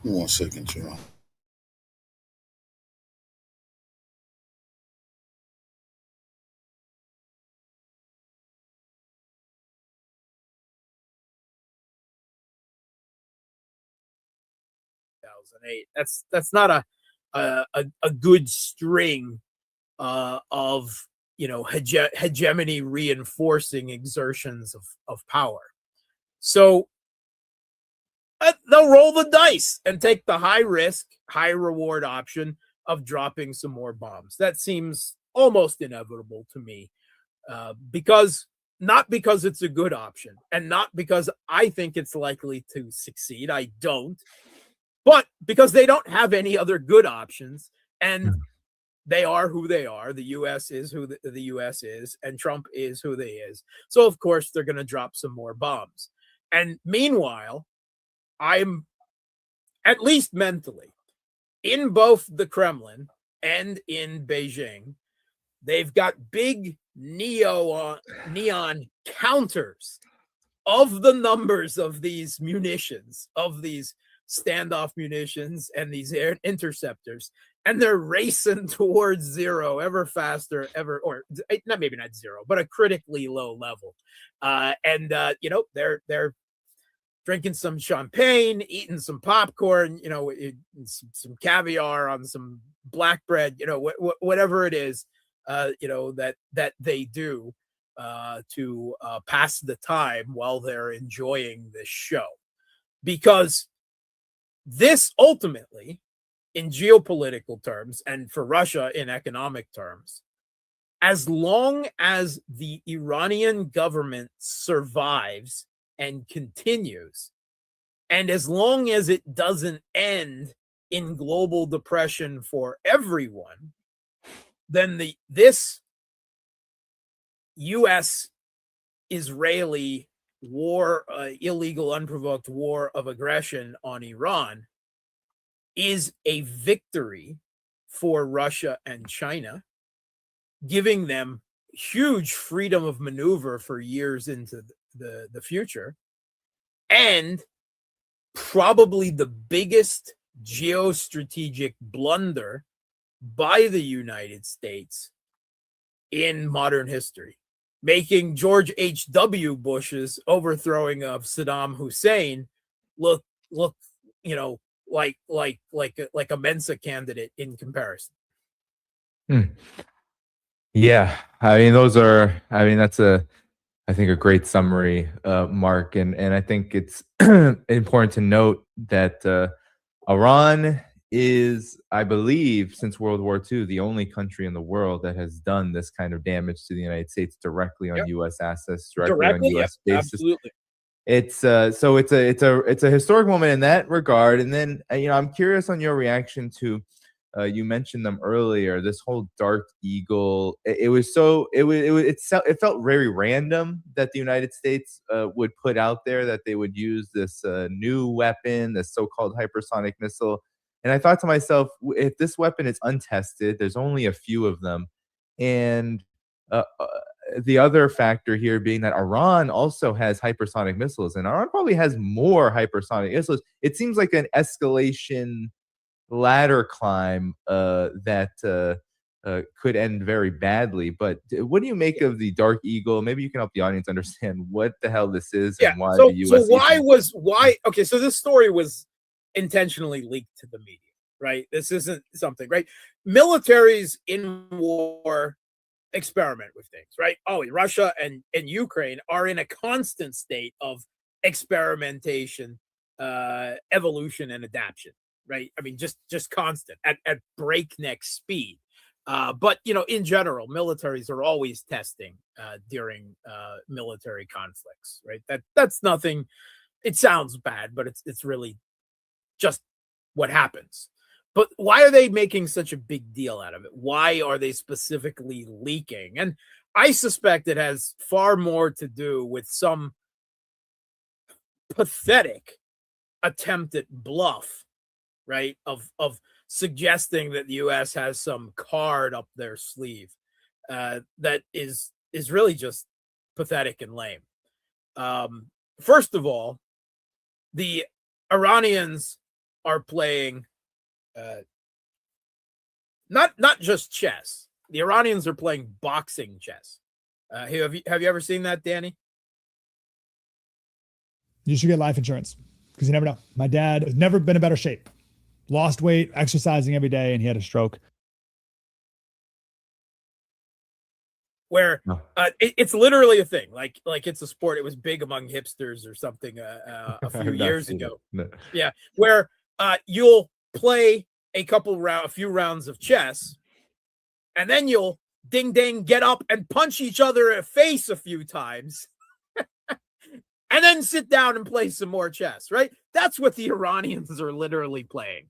One second, John. That's not a good string of hegemony reinforcing exertions of power. So they'll roll the dice and take the high risk, high reward option of dropping some more bombs. That seems almost inevitable to me, not because it's a good option and not because I think it's likely to succeed. I don't, but because they don't have any other good options, and they are who they are. The U.S. is who the U.S. is, and Trump is who they is. So of course they're going to drop some more bombs. And meanwhile, I'm at least mentally in both the Kremlin and in Beijing. They've got big neon counters of the numbers of these munitions, of these standoff munitions and these air interceptors, and they're racing towards zero ever faster, or not, maybe not zero, but a critically low level. They're drinking some champagne, eating some popcorn, some caviar on some black bread, whatever it is, that they do to pass the time while they're enjoying this show. Because this ultimately, in geopolitical terms, and for Russia in economic terms, as long as the Iranian government survives and continues, and as long as it doesn't end in global depression for everyone, then this U.S.-Israeli war, illegal, unprovoked war of aggression on Iran, is a victory for Russia and China, giving them huge freedom of maneuver for years into the future, and probably the biggest geostrategic blunder by the United States in modern history, making George H.W. Bush's overthrowing of Saddam Hussein look, you know, like a Mensa candidate in comparison. Yeah, I mean, that's I think a great summary, Mark, and I think it's important to note that Iran is, I believe, since World War II, the only country in the world that has done this kind of damage to the United States directly on U.S. assets, directly on U.S. bases. Absolutely. It's so it's a historic moment in that regard. And then I'm curious on your reaction to you mentioned them earlier. This whole Dark Eagle. It felt very random that the United States would put out there that they would use this new weapon, this so-called hypersonic missile. And I thought to myself, if this weapon is untested, there's only a few of them, and the other factor here being that Iran also has hypersonic missiles, and Iran probably has more hypersonic missiles. It seems like an escalation ladder climb that could end very badly. But what do you make of the Dark Eagle? Maybe you can help the audience understand what the hell this is and why the U.S. Okay, so this story was intentionally leaked to the media, right? This isn't something, right? Militaries in war experiment with things, right? Oh, Russia and Ukraine are in a constant state of experimentation, evolution, and adaptation, right? I mean, just constant at breakneck speed. But in general, militaries are always testing during military conflicts, right? That's nothing. It sounds bad, but it's really just what happens. But why are they making such a big deal out of it? Why are they specifically leaking? And I suspect it has far more to do with some pathetic attempt at bluff, right? Of suggesting that the U.S. has some card up their sleeve that is really just pathetic and lame. First of all, the Iranians are playing not just chess. The Iranians are playing boxing chess. Have you ever seen that, Danny? You should get life insurance because you never know. My dad has never been in better shape. Lost weight, exercising every day, and he had a stroke. Where it's literally a thing, like it's a sport. It was big among hipsters or something a few years ago. No. Yeah, where you'll play a few rounds of chess, and then you'll ding ding get up and punch each other in the face a few times, and then sit down and play some more chess. Right? That's what the Iranians are literally playing.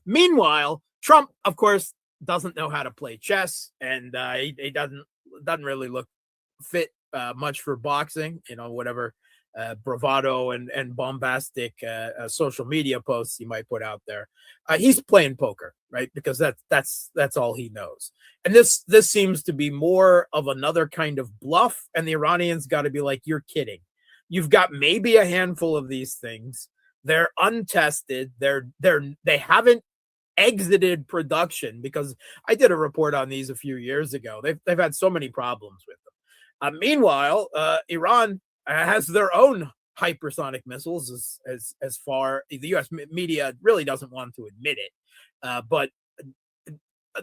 Meanwhile, Trump, of course, doesn't know how to play chess, and he doesn't really look fit much for boxing. Whatever bravado and bombastic social media posts he might put out there, he's playing poker, right? Because that's all he knows. And this seems to be more of another kind of bluff. And the Iranians got to be like, you're kidding. You've got maybe a handful of these things. They're untested. They haven't exited production, because I did a report on these a few years ago. They've had so many problems with them. Meanwhile, Iran has their own hypersonic missiles, as far the U.S. media really doesn't want to admit it, but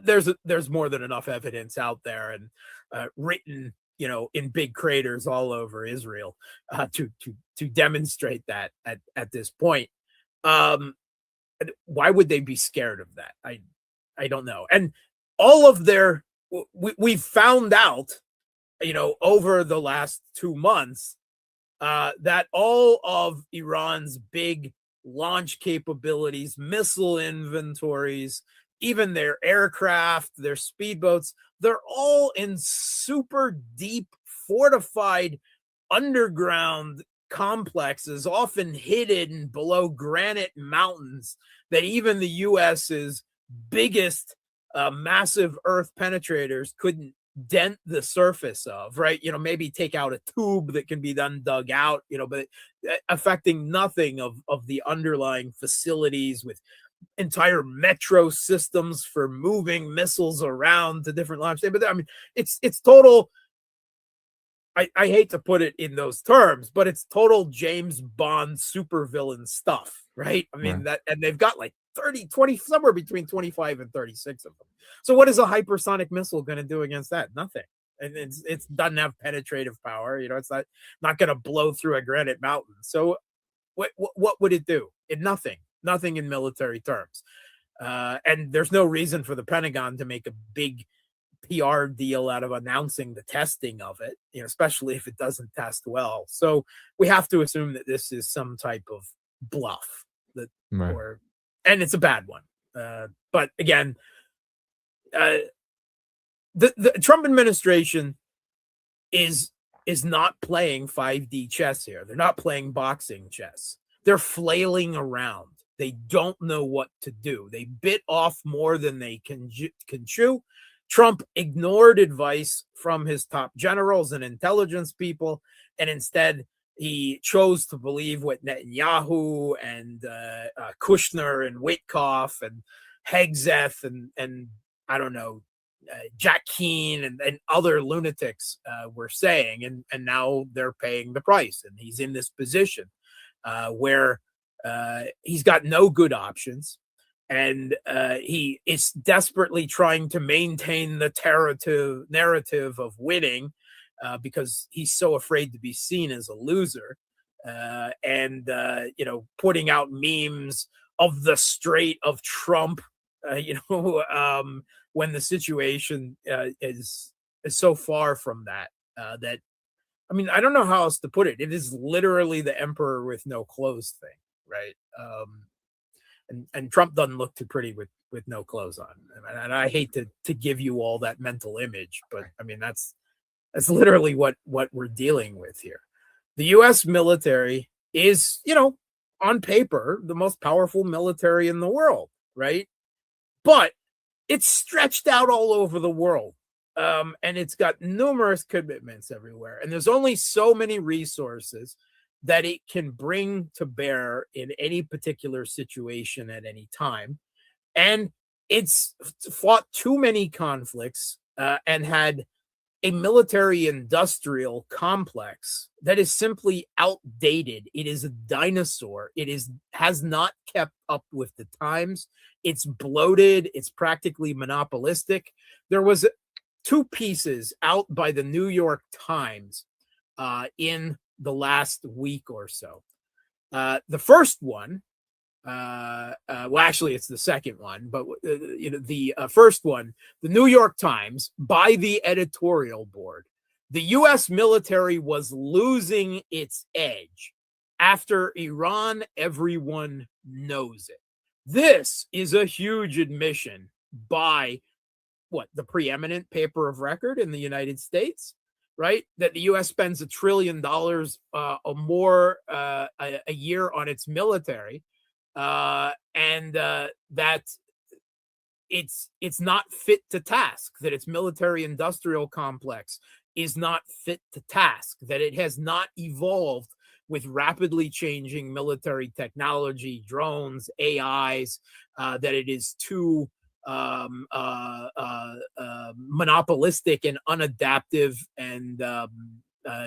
there's more than enough evidence out there and written, in big craters all over Israel to demonstrate that at this point. Why would they be scared of that? I don't know. And all of their we found out, over the last 2 months, that all of Iran's big launch capabilities, missile inventories, even their aircraft, their speedboats, they're all in super deep, fortified underground complexes, often hidden below granite mountains that even the US's biggest massive earth penetrators couldn't dent the surface of, right? Maybe take out a tube that can be then dug out, but affecting nothing of the underlying facilities with entire metro systems for moving missiles around to different launch. But I mean, it's total. I hate to put it in those terms, but it's total James Bond supervillain stuff, right? I mean, and they've got like 30, 20, somewhere between 25 and 36 of them. So what is a hypersonic missile going to do against that? Nothing. And it doesn't have penetrative power. It's not going to blow through a granite mountain. So what would it do? Nothing in military terms. And there's no reason for the Pentagon to make a big PR deal out of announcing the testing of it, especially if it doesn't test well. So we have to assume that this is some type of bluff and it's a bad one. But again, the Trump administration is not playing 5D chess here. They're not playing boxing chess. They're flailing around. They don't know what to do. They bit off more than they can chew. Trump ignored advice from his top generals and intelligence people, and instead he chose to believe what Netanyahu and Kushner and Witkoff and Hegseth and I don't know, Jack Keane and other lunatics were saying, and now they're paying the price. And he's in this position where he's got no good options. And he is desperately trying to maintain the narrative of winning because he's so afraid to be seen as a loser. And putting out memes of the Strait of Trump, when the situation is so far from that, that, I mean, I don't know how else to put it. It is literally the emperor with no clothes thing, right? And Trump doesn't look too pretty with no clothes on. And I hate to give you all that mental image, but I mean, that's literally what we're dealing with here. The U.S. military is, on paper, the most powerful military in the world, right? But it's stretched out all over the world. And it's got numerous commitments everywhere. And there's only so many resources that it can bring to bear in any particular situation at any time. And it's fought too many conflicts and had a military industrial complex that is simply outdated. It is a dinosaur. Has not kept up with the times. It's bloated. It's practically monopolistic. There was 2 pieces out by the New York Times in the last week or so. The first one, well, actually, it's the second one, but the first one, the New York Times, by the editorial board, the U.S. military was losing its edge. After Iran, everyone knows it. This is a huge admission by the preeminent paper of record in the United States, right? That the U.S. spends $1 trillion or more a year on its military, and that it's not fit to task, that its military industrial complex is not fit to task, that it has not evolved with rapidly changing military technology, drones, AIs, that it is too monopolistic and unadaptive and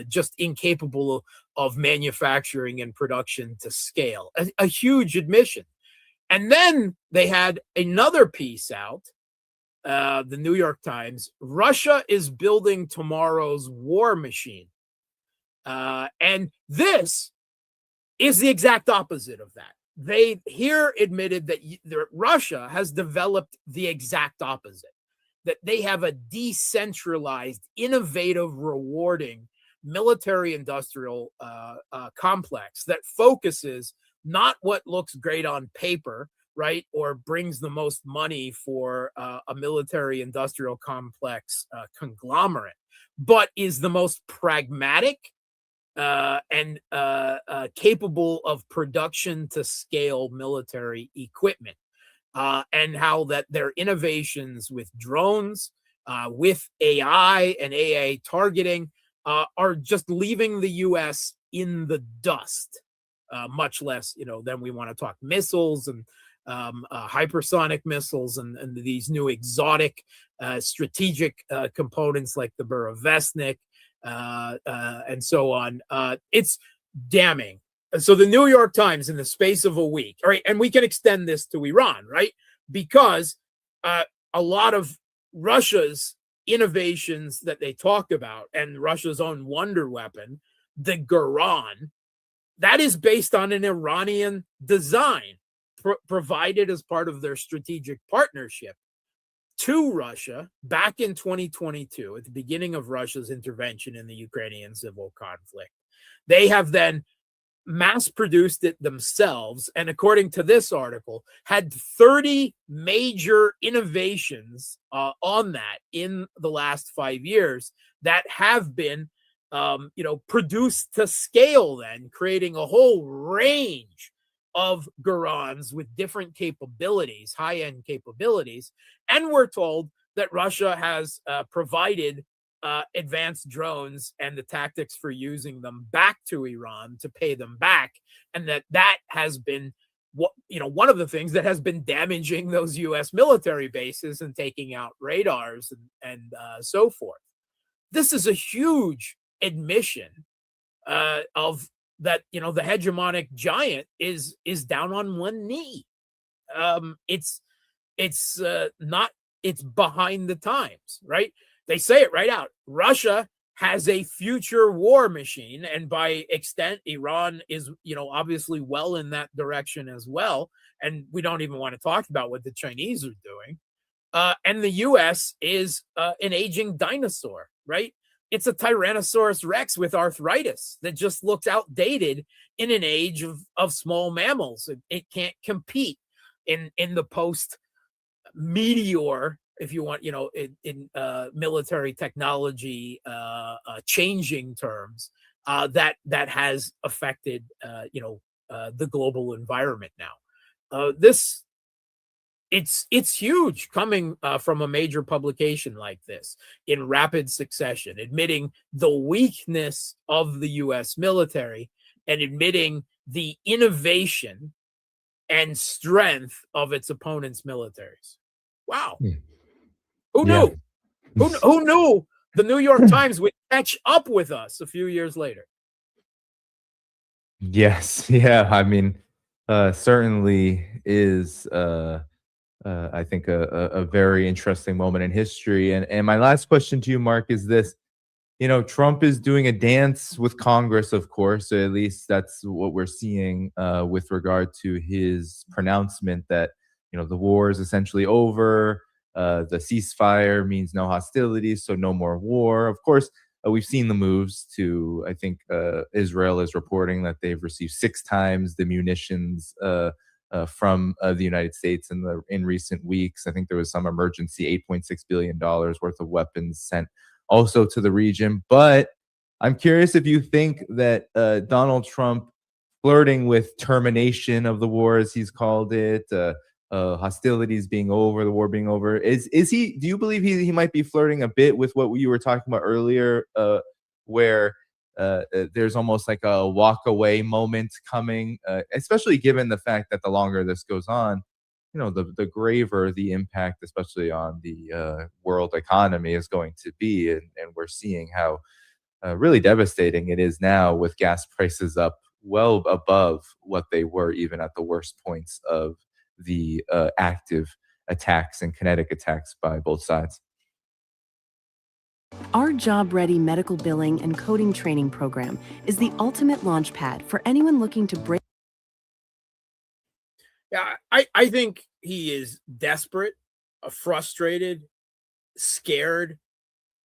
just incapable of manufacturing and production to scale. A huge admission. And then they had another piece out, the New York Times. Russia is building tomorrow's war machine. And this is the exact opposite of that. They here admitted that Russia has developed the exact opposite. that they have a decentralized, innovative, rewarding military-industrial complex that focuses not what looks great on paper, right, or brings the most money for a military-industrial complex conglomerate, but is the most pragmatic and capable of production to scale military equipment, and how that their innovations with drones, with AI and AI targeting, are just leaving the U.S. in the dust. Much less, then we want to talk missiles and hypersonic missiles and these new exotic strategic components like the Burevestnik and so on. It's damning. So the New York Times, in the space of a week, all right, and we can extend this to Iran, right? Because a lot of Russia's innovations that they talk about and Russia's own wonder weapon, the Guran, that is based on an Iranian design provided as part of their strategic partnership to Russia back in 2022, at the beginning of Russia's intervention in the Ukrainian civil conflict. They have then mass produced it themselves, and according to this article, had 30 major innovations on that in the last 5 years that have been produced to scale, then creating a whole range of Gurans with different capabilities, high-end capabilities. And we're told that Russia has provided advanced drones and the tactics for using them back to Iran to pay them back, and that has been one of the things that has been damaging those U.S. military bases and taking out radars and so forth. This is a huge admission of that. The hegemonic giant is down on one knee. It's behind the times, right? They say it right out. Russia has a future war machine, and by extent, Iran is, obviously well in that direction as well. And we don't even want to talk about what the Chinese are doing. And the U.S. is an aging dinosaur, right? It's a Tyrannosaurus Rex with arthritis that just looks outdated in an age of small mammals. It can't compete in the post-meteor, if you want, in military technology changing terms, that has affected, the global environment now. It's huge coming from a major publication like this in rapid succession, admitting the weakness of the U.S. military and admitting the innovation and strength of its opponents' militaries. Wow. Who knew? Who knew the New York Times would catch up with us a few years later? Yes. Yeah. I mean, certainly is, I think, a very interesting moment in history. And my last question to you, Mark, is this. Trump is doing a dance with Congress, of course, or at least that's what we're seeing with regard to his pronouncement that, the war is essentially over. The ceasefire means no hostilities, so no more war. Of course, we've seen the moves to, I think Israel is reporting that they've received 6 times the munitions from the United States in recent weeks. I think there was some emergency $8.6 billion worth of weapons sent also to the region. But I'm curious if you think that Donald Trump flirting with termination of the war, as he's called it, hostilities being over, the war being over, is he? Do you believe he might be flirting a bit with what you were talking about earlier, where there's almost like a walk away moment coming, especially given the fact that the longer this goes on, the graver the impact, especially on the world economy, is going to be, and we're seeing how really devastating it is now, with gas prices up well above what they were even at the worst points of the active attacks and kinetic attacks by both sides. Our job-ready medical billing and coding training program is the ultimate launchpad for anyone looking to break. Yeah, I think he is desperate, frustrated, scared,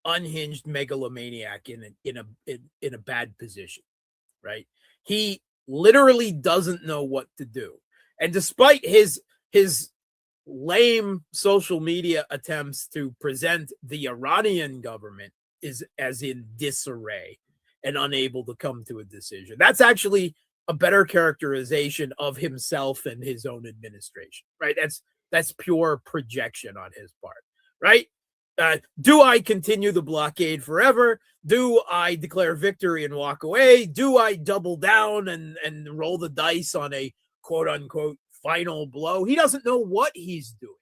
unhinged megalomaniac in a bad position, right? He literally doesn't know what to do. And despite his lame social media attempts to present the Iranian government is as in disarray and unable to come to a decision, that's actually a better characterization of himself and his own administration, right? That's pure projection on his part, right? Do I continue the blockade forever? Do I declare victory and walk away? Do I double down and roll the dice on a quote unquote final blow? He doesn't know what he's doing.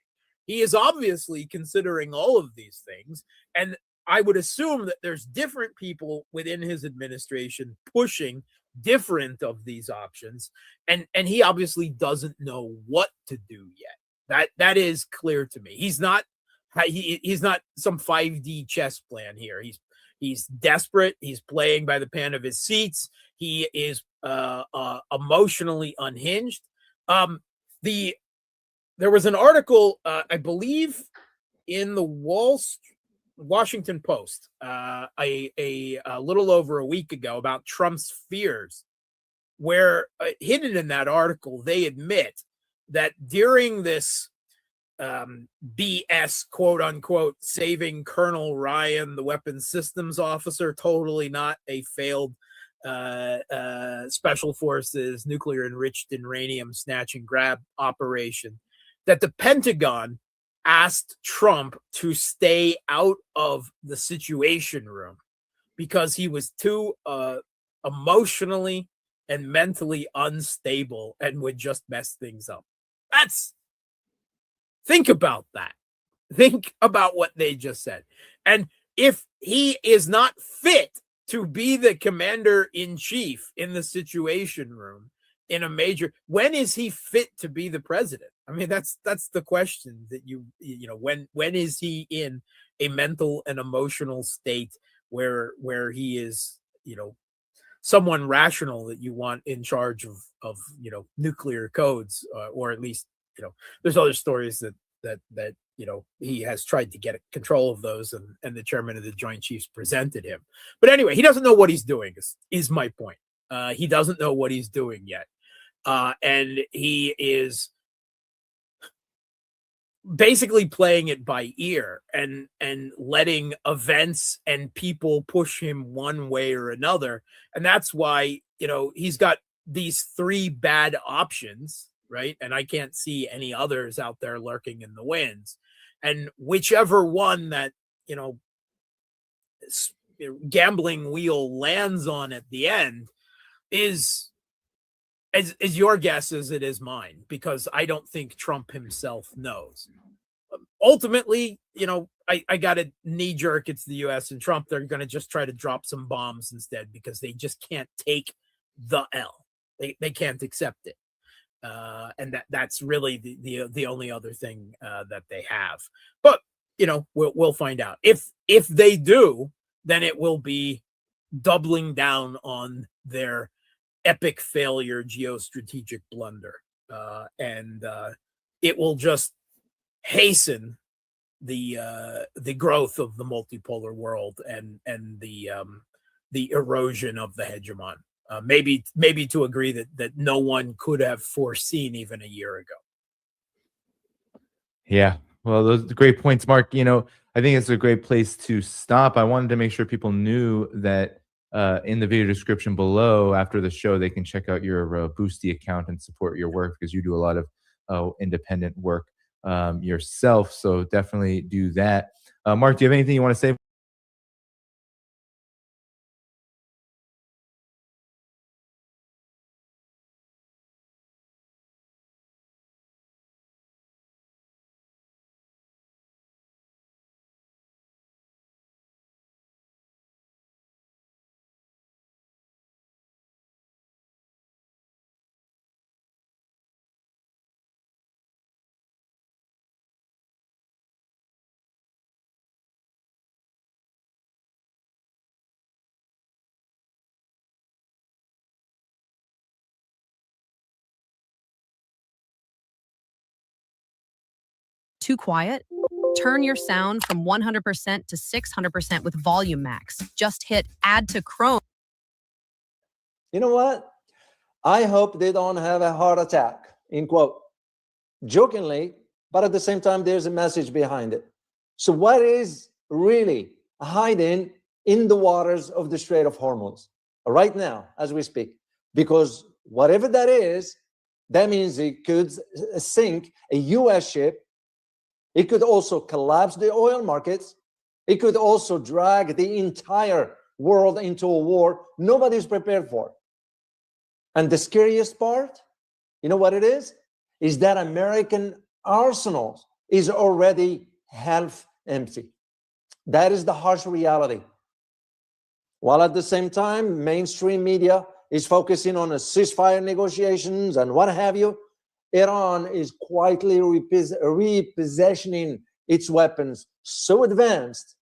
He is obviously considering all of these things. And I would assume that there's different people within his administration pushing different of these options. And he obviously doesn't know what to do yet. That is clear to me. He's not some 5D chess plan here. He's desperate. He's playing by the pan of his seats. He is emotionally unhinged. There was an article, I believe, in the Washington Post a little over a week ago about Trump's fears, where hidden in that article, they admit that during this BS, quote unquote, saving Colonel Ryan, the weapons systems officer, totally not a failed special forces nuclear enriched uranium snatch and grab operation, that the Pentagon asked Trump to stay out of the Situation Room because he was too emotionally and mentally unstable and would just mess things up. Think about that. Think about what they just said. And if he is not fit to be the commander-in-chief in the Situation Room in a major, when is he fit to be the president? I mean, that's the question that you know, when is he in a mental and emotional state where he is, you know, someone rational that you want in charge of you know, nuclear codes, or at least, you know, there's other stories that you know, he has tried to get control of those, and the chairman of the Joint Chiefs presented him. But anyway, he doesn't know what he's doing is my point. He doesn't know what he's doing yet. And he is basically playing it by ear and letting events and people push him one way or another. And that's why, you know, he's got these three bad options, right? And I can't see any others out there lurking in the winds. And whichever one that, you know, gambling wheel lands on at the end is as your guess as it is mine, because I don't think Trump himself knows. Ultimately, you know, I got a knee jerk. It's the US and Trump. They're going to just try to drop some bombs instead because they just can't take the L. They can't accept it. And that's really the only other thing that they have. But, you know, we'll find out. If they do, then it will be doubling down on their epic failure geostrategic blunder. And it will just hasten the growth of the multipolar world and the erosion of the hegemon. Maybe to agree that no one could have foreseen even a year ago. Yeah, well, those are great points, Mark. You know, I think it's a great place to stop. I wanted to make sure people knew that in the video description below after the show, they can check out your Boosty account and support your work, because you do a lot of independent work yourself. So definitely do that. Mark, do you have anything you want to say? Too quiet? Turn your sound from 100% to 600% with Volume Max. Just hit Add to Chrome. You know what? I hope they don't have a heart attack, in quote. Jokingly, but at the same time, there's a message behind it. So what is really hiding in the waters of the Strait of Hormuz right now, as we speak? Because whatever that is, that means it could sink a US ship. It could also collapse the oil markets. It could also drag the entire world into a war nobody's prepared for. And the scariest part, you know what it is that American arsenal is already half empty. That is the harsh reality. While at the same time, mainstream media is focusing on a ceasefire negotiations and what have you, Iran is quietly repositioning its weapons so advanced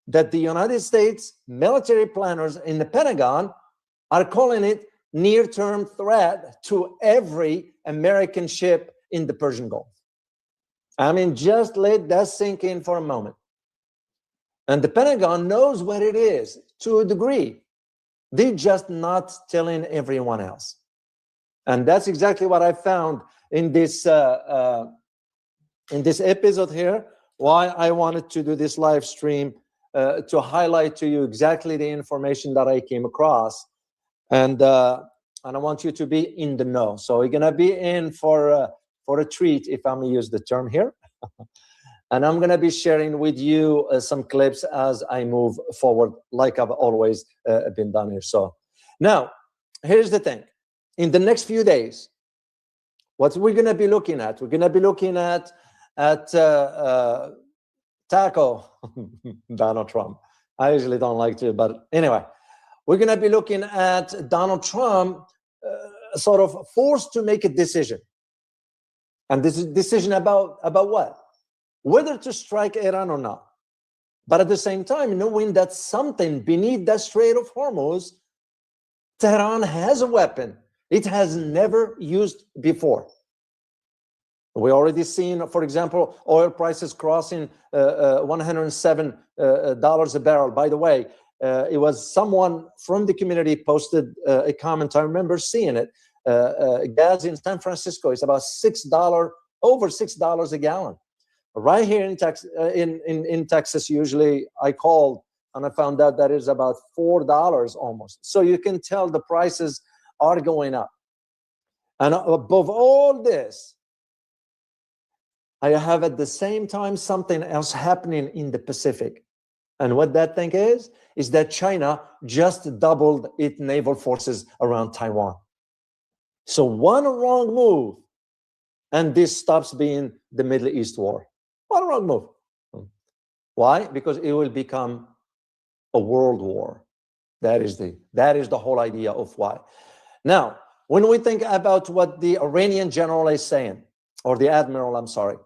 that the United States military planners in the Pentagon are calling it near-term threat to every American ship in the Persian Gulf. I mean, just let that sink in for a moment. And the Pentagon knows what it is to a degree. They're just not telling everyone else. And that's exactly what I found in this episode here, why I wanted to do this live stream, to highlight to you exactly the information that I came across. And I want you to be in the know. So you're gonna be in for a treat, if I'm gonna use the term here. And I'm gonna be sharing with you some clips as I move forward, like I've always been done here. So now, here's the thing. In the next few days, what we're gonna be looking at, we're gonna be looking at tackle Donald Trump. I usually don't like to, but anyway, we're going to be looking at Donald Trump sort of forced to make a decision. And this is a decision about what? Whether to strike Iran or not. But at the same time, knowing that something beneath that Strait of Hormuz, Tehran has a weapon it has never used before. We already seen, for example, oil prices crossing $107 a barrel. By the way, it was someone from the community posted a comment. I remember seeing it. Gas in San Francisco is about $6, over $6 a gallon. Right here in Texas, usually I called and I found out that is about $4 almost. So you can tell the prices are going up. And above all this, I have at the same time something else happening in the Pacific. And what that thing is that China just doubled its naval forces around Taiwan. So one wrong move, and this stops being the Middle East war. One wrong move. Why? Because it will become a world war. That is the whole idea of why. Now, when we think about what the Iranian general is saying, or the admiral, I'm sorry,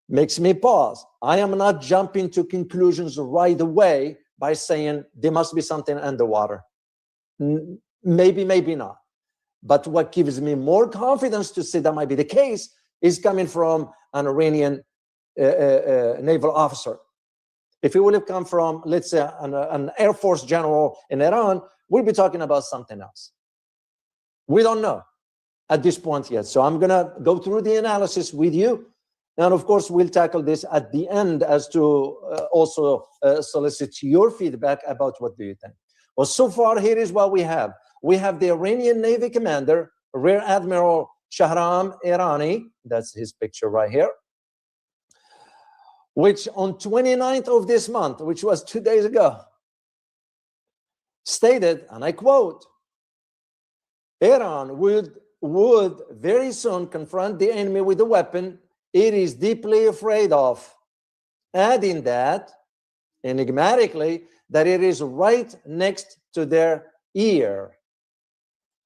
makes me pause. I am not jumping to conclusions right away by saying there must be something underwater. Maybe, maybe not. But what gives me more confidence to say that might be the case is coming from an Iranian naval officer. If it would have come from, let's say, an Air Force general in Iran, we'd be talking about something else. We don't know at this point yet. So I'm going to go through the analysis with you. And of course, we'll tackle this at the end as to also solicit your feedback about what do you think. Well, so far, here is what we have. We have the Iranian Navy commander, Rear Admiral Shahram Irani. That's his picture right here. Which on 29th of this month, which was 2 days ago, stated, and I quote, Iran would very soon confront the enemy with a weapon it is deeply afraid of, adding that, enigmatically, that it is right next to their ear.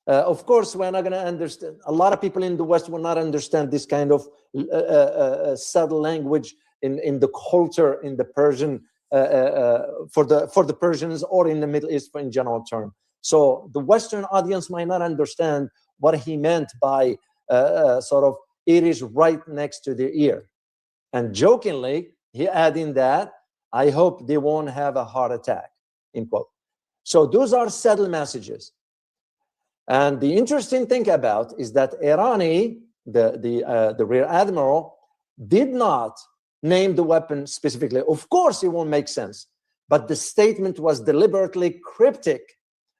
Of course, we're not going to understand. A lot of people in the West will not understand this kind of subtle language in the culture, in the Persian, for the Persians or in the Middle East in general term. So the Western audience might not understand what he meant by sort of, it is right next to the ear. And jokingly, he added that, I hope they won't have a heart attack, end quote. So those are subtle messages. And the interesting thing about is that Irani, the rear admiral, did not name the weapon specifically. Of course, it won't make sense, but the statement was deliberately cryptic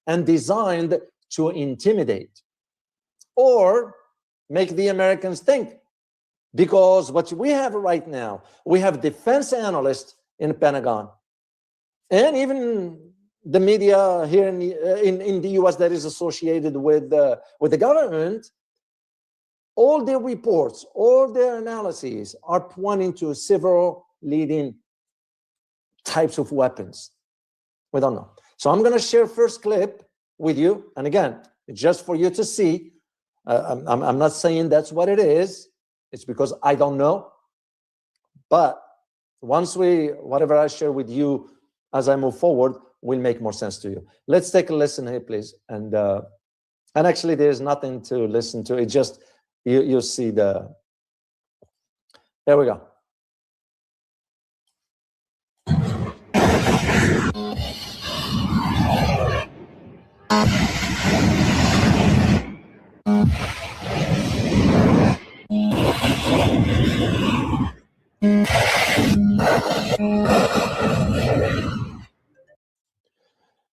and designed to intimidate or make the Americans think. Because what we have right now, we have defense analysts in the Pentagon, and even the media here in the US that is associated with the government, all their reports, all their analyses are pointing to several leading types of weapons. We don't know. So I'm going to share first clip with you. And again, just for you to see, I'm not saying that's what it is. It's because I don't know. But once whatever I share with you as I move forward will make more sense to you. Let's take a listen here, please. And actually, there's nothing to listen to. It just, you see the, there we go.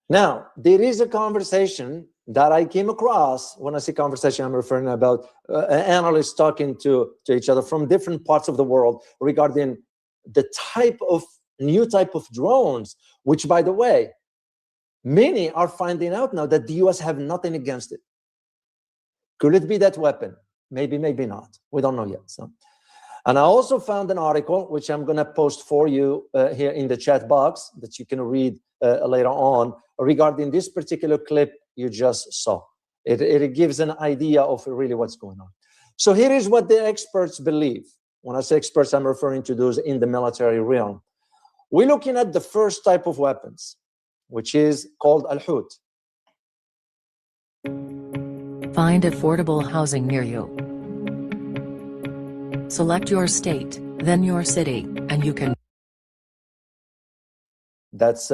Now, there is a conversation that I came across. When I say conversation, I'm referring about analysts talking to each other from different parts of the world regarding the new type of drones, which, by the way, many are finding out now that the US have nothing against it. Could it be that weapon? Maybe, maybe not. We don't know yet. So, and I also found an article, which I'm going to post for you here in the chat box that you can read later on, regarding this particular clip you just saw. It gives an idea of really what's going on. So here is what the experts believe. When I say experts, I'm referring to those in the military realm. We're looking at the first type of weapons, which is called al-Hut. Find affordable housing near you. Select your state, then your city, and you can. That's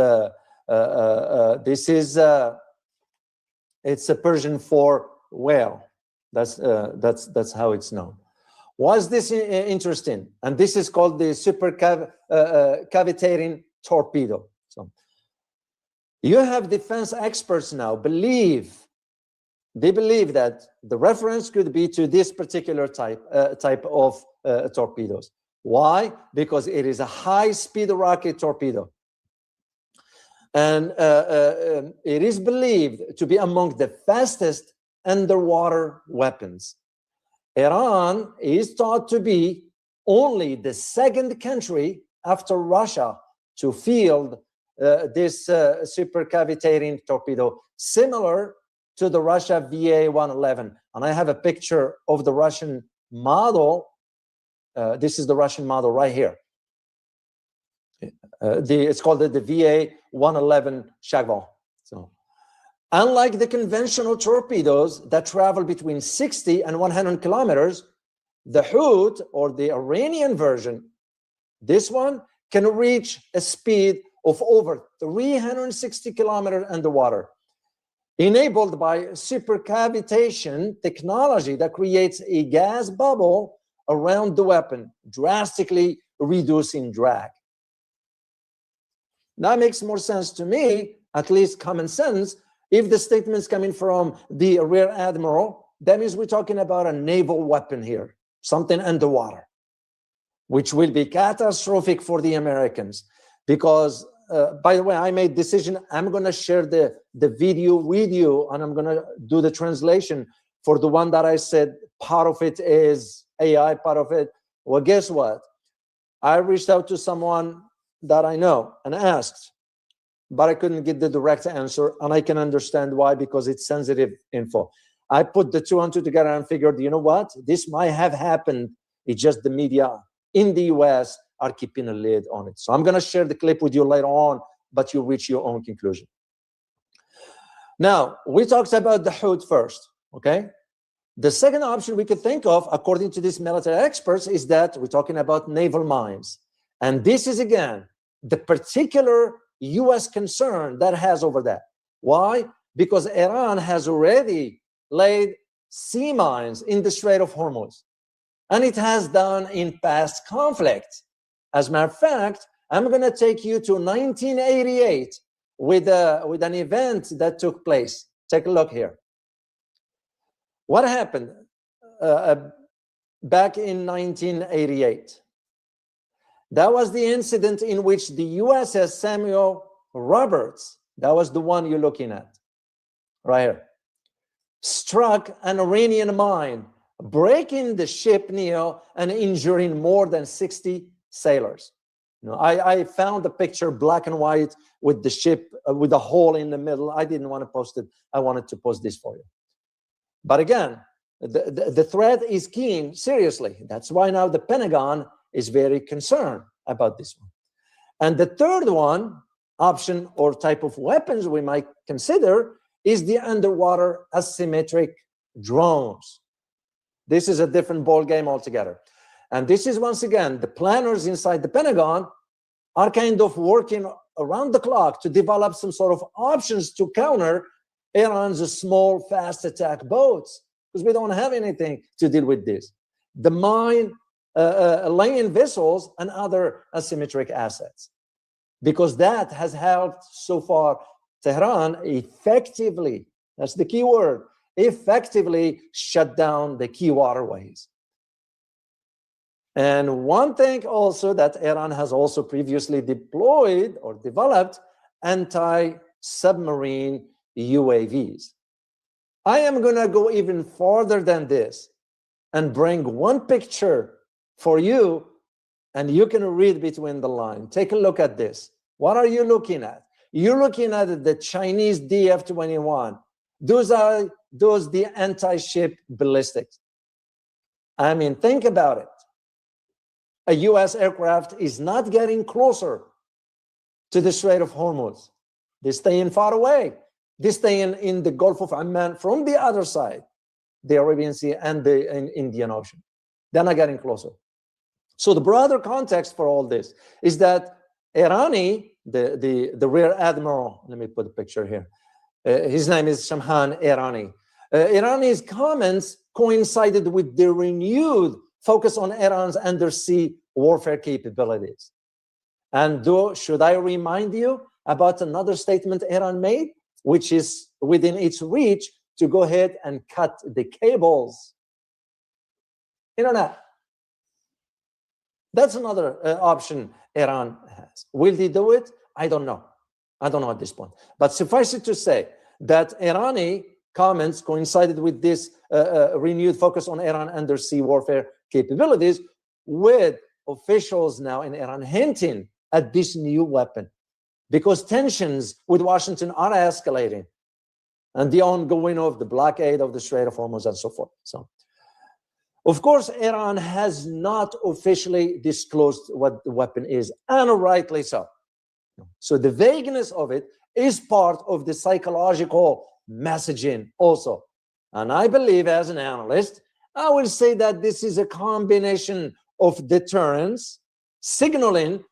this is it's a Persian for whale. That's how it's known. Why is this interesting? And this is called the super cavitating torpedo. So you have defense experts now believe that the reference could be to this particular type of torpedoes. Why? Because it is a high-speed rocket torpedo. And it is believed to be among the fastest underwater weapons. Iran is thought to be only the second country after Russia to field this super cavitating torpedo, similar to the Russia VA-111. And I have a picture of the Russian model. This is the Russian model right here. It's called the VA-111 Chagval. So, unlike the conventional torpedoes that travel between 60 and 100 kilometers, the Hut, or the Iranian version, this one can reach a speed of over 360 kilometers underwater, enabled by supercavitation technology that creates a gas bubble around the weapon, drastically reducing drag. That makes more sense to me, at least common sense. If the statement's coming from the rear admiral, that means we're talking about a naval weapon here, something underwater, which will be catastrophic for the Americans. Because, by the way, I made decision, I'm going to share the video with you, and I'm going to do the translation for the one that I said part of it is AI, part of it. Well, guess what? I reached out to someone that I know and asked, but I couldn't get the direct answer, and I can understand why, because it's sensitive info. I put the two and two together and figured, you know what? This might have happened. It's just the media in the US are keeping a lid on it. So I'm going to share the clip with you later on, but you reach your own conclusion. Now, we talked about the Hut first, okay? The second option we could think of, according to these military experts, is that we're talking about naval mines. And this is, again, the particular US concern that has over that. Why? Because Iran has already laid sea mines in the Strait of Hormuz. And it has done in past conflicts. As a matter of fact, I'm going to take you to 1988 with an event that took place. Take a look here. What happened back in 1988? That was the incident in which the USS Samuel Roberts, that was the one you're looking at, right here, struck an Iranian mine, breaking the ship Neo and injuring more than 60 sailors. You know, I found the picture black and white with the ship with a hole in the middle. I didn't want to post it. I wanted to post this for you. But again, the threat is keen, seriously. That's why now the Pentagon is very concerned about this one. And the third one, option or type of weapons we might consider, is the underwater asymmetric drones. This is a different ball game altogether. And this is, once again, the planners inside the Pentagon are kind of working around the clock to develop some sort of options to counter Iran's small, fast attack boats, because we don't have anything to deal with this. The mine laying vessels and other asymmetric assets, because that has helped so far Tehran effectively, that's the key word, effectively shut down the key waterways. And one thing also that Iran has also previously deployed or developed, anti-submarine UAVs. I am going to go even farther than this and bring one picture for you, and you can read between the lines. Take a look at this. What are you looking at? You're looking at the Chinese DF-21. Those are the anti-ship ballistics. I mean, think about it. A US aircraft is not getting closer to the Strait of Hormuz. They're staying far away. They're staying in the Gulf of Oman from the other side, the Arabian Sea and the Indian Ocean. They're not getting closer. So the broader context for all this is that Irani, the rear admiral, let me put a picture here. His name is Shamhan Irani. Irani's comments coincided with the renewed focus on Iran's undersea warfare capabilities. And should I remind you about another statement Iran made, which is within its reach to go ahead and cut the cables? Internet. That's another option Iran has. Will they do it? I don't know. I don't know at this point. But suffice it to say that Irani comments coincided with this renewed focus on Iran undersea warfare capabilities, with officials now in Iran hinting at this new weapon, because tensions with Washington are escalating, and the ongoing of the blockade of the Strait of Hormuz and so forth. So, of course, Iran has not officially disclosed what the weapon is, and rightly so. So the vagueness of it is part of the psychological messaging also. And I believe, as an analyst, I will say that this is a combination of deterrence, signaling,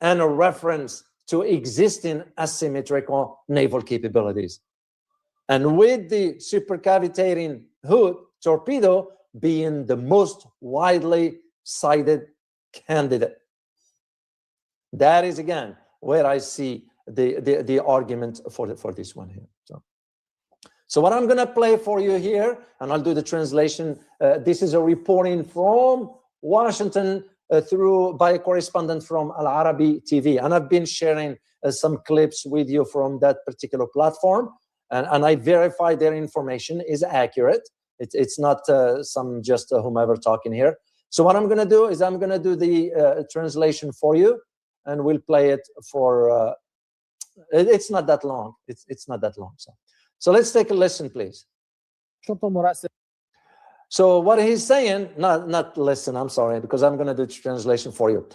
and a reference to existing asymmetrical naval capabilities. And with the supercavitating hood torpedo being the most widely cited candidate. That is, again, where I see the argument for this one here. So what I'm going to play for you here, and I'll do the translation. This is a reporting from Washington by a correspondent from Al Arabi TV, and I've been sharing some clips with you from that particular platform, and I verify their information is accurate. It's not some just whomever talking here. So what I'm going to do is I'm going to do the translation for you, and we'll play it for. It's not that long. It's not that long. So let's take a listen, please. So what he's saying, not listen, I'm sorry, because I'm going to do the translation for you.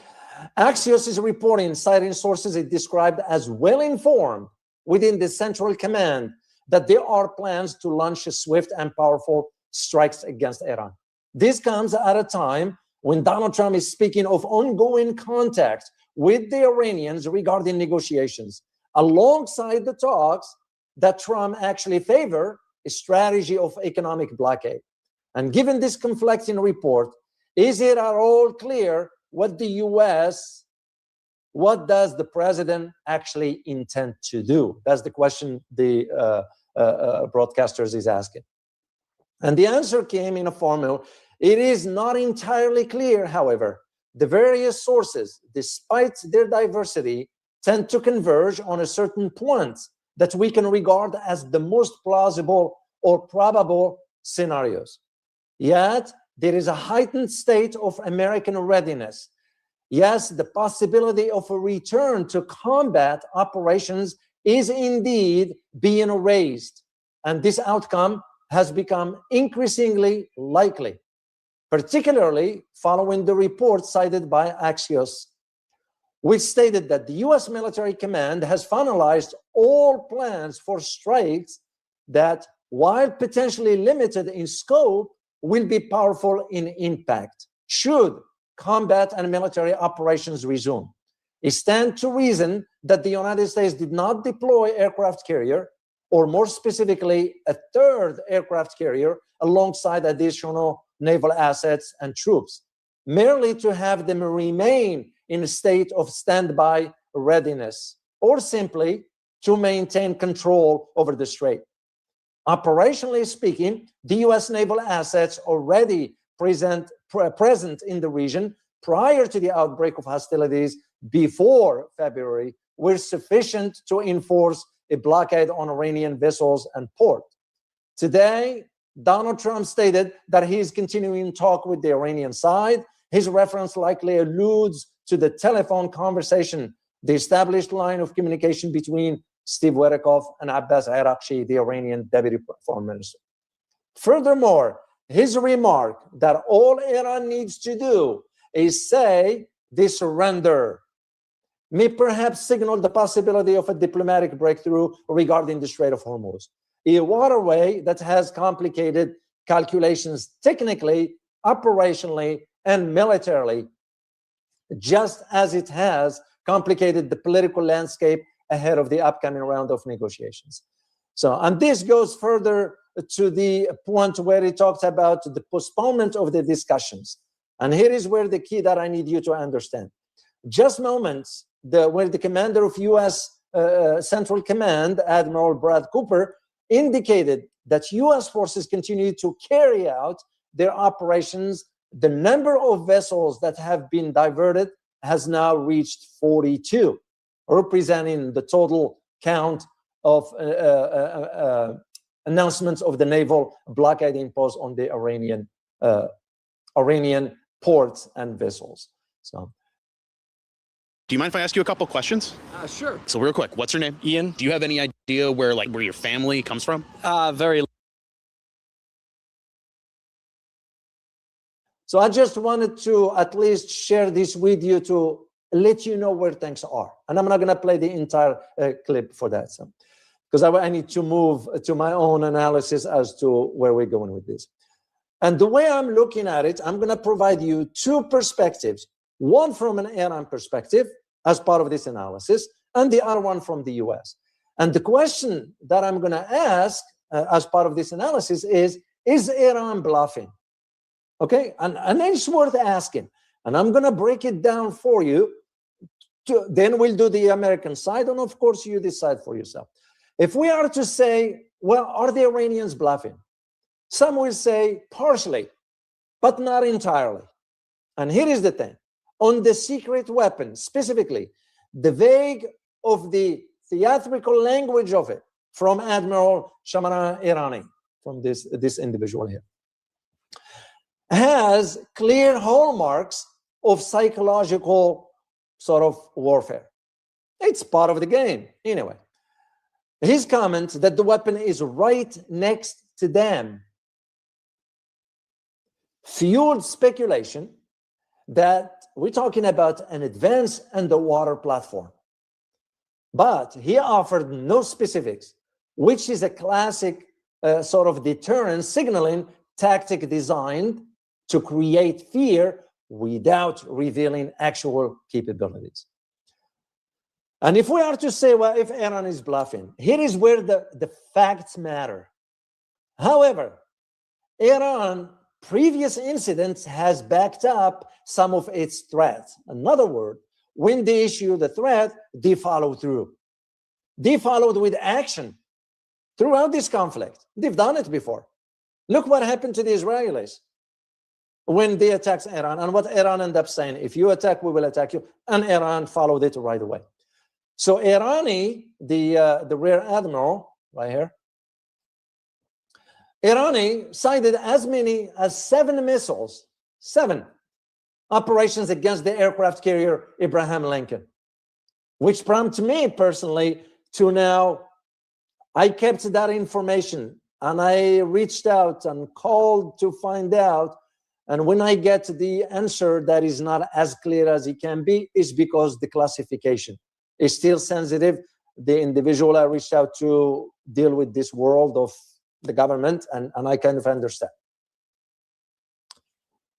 Axios is reporting, citing sources it described as well-informed within the Central Command, that there are plans to launch a swift and powerful strikes against Iran. This comes at a time when Donald Trump is speaking of ongoing contact with the Iranians regarding negotiations, alongside the talks that Trump actually favor a strategy of economic blockade. And given this conflicting report, is it at all clear what does the president actually intend to do? That's the question the broadcasters is asking. And the answer came in a formula. It is not entirely clear, however. The various sources, despite their diversity, tend to converge on a certain point that we can regard as the most plausible or probable scenarios. Yet, there is a heightened state of American readiness. Yes, the possibility of a return to combat operations is indeed being raised, and this outcome has become increasingly likely, particularly following the report cited by Axios, which stated that the US military command has finalized all plans for strikes that, while potentially limited in scope, will be powerful in impact should combat and military operations resume. It stands to reason that the United States did not deploy aircraft carrier, or more specifically, a third aircraft carrier alongside additional naval assets and troops, merely to have them remain in a state of standby readiness, or simply to maintain control over the strait. Operationally speaking, the US naval assets already present in the region prior to the outbreak of hostilities before February were sufficient to enforce a blockade on Iranian vessels and port. Today, Donald Trump stated that he is continuing talk with the Iranian side. His reference likely alludes to the telephone conversation, the established line of communication between Steve Witkoff and Abbas Araghchi, the Iranian deputy foreign minister. Furthermore, his remark that all Iran needs to do is say they surrender may perhaps signal the possibility of a diplomatic breakthrough regarding the Strait of Hormuz, a waterway that has complicated calculations technically, operationally, and militarily, just as it has complicated the political landscape ahead of the upcoming round of negotiations. So, and this goes further to the point where he talked about the postponement of the discussions. And here is where the key that I need you to understand. Just moments where the commander of U.S. Central Command, Admiral Brad Cooper, indicated that U.S. forces continue to carry out their operations. The number of vessels that have been diverted has now reached 42, representing the total count of announcements of the naval blockade imposed on the Iranian ports and vessels. So, do you mind if I ask you a couple questions? Sure. So real quick, what's your name? Ian. Do you have any idea where your family comes from? Very. So I just wanted to at least share this with you to let you know where things are. And I'm not going to play the entire clip for that, because I need to move to my own analysis as to where we're going with this. And the way I'm looking at it, I'm going to provide you two perspectives, one from an Iran perspective as part of this analysis, and the other one from the US. And the question that I'm going to ask as part of this analysis is Iran bluffing? Okay, and it's worth asking. And I'm going to break it down for you. Then we'll do the American side, and of course, you decide for yourself. If we are to say, well, are the Iranians bluffing? Some will say partially, but not entirely. And here is the thing. On the secret weapon, specifically, the vague of the theatrical language of it from Admiral Shamara Irani, from this individual here, has clear hallmarks of psychological sort of warfare. It's part of the game. Anyway, his comment that the weapon is right next to them fueled speculation that we're talking about an advanced underwater platform. But he offered no specifics, which is a classic sort of deterrence signaling tactic designed to create fear without revealing actual capabilities. And if we are to say, well, if Iran is bluffing, here is where the facts matter. However, Iran, previous incidents has backed up some of its threats. In other words, when they issue the threat, they follow through. They followed with action throughout this conflict. They've done it before. Look what happened to the Israelis when they attacked Iran, and what Iran ended up saying: if you attack, we will attack you. And Iran followed it right away. So Irani, the rear admiral right here, Irani cited as many as 7 missiles, 7 operations against the aircraft carrier Abraham Lincoln, which prompted me personally to now, I kept that information and I reached out and called to find out. And when I get the answer that is not as clear as it can be, is because the classification is still sensitive. The individual I reached out to deal with this world of the government, and I kind of understand.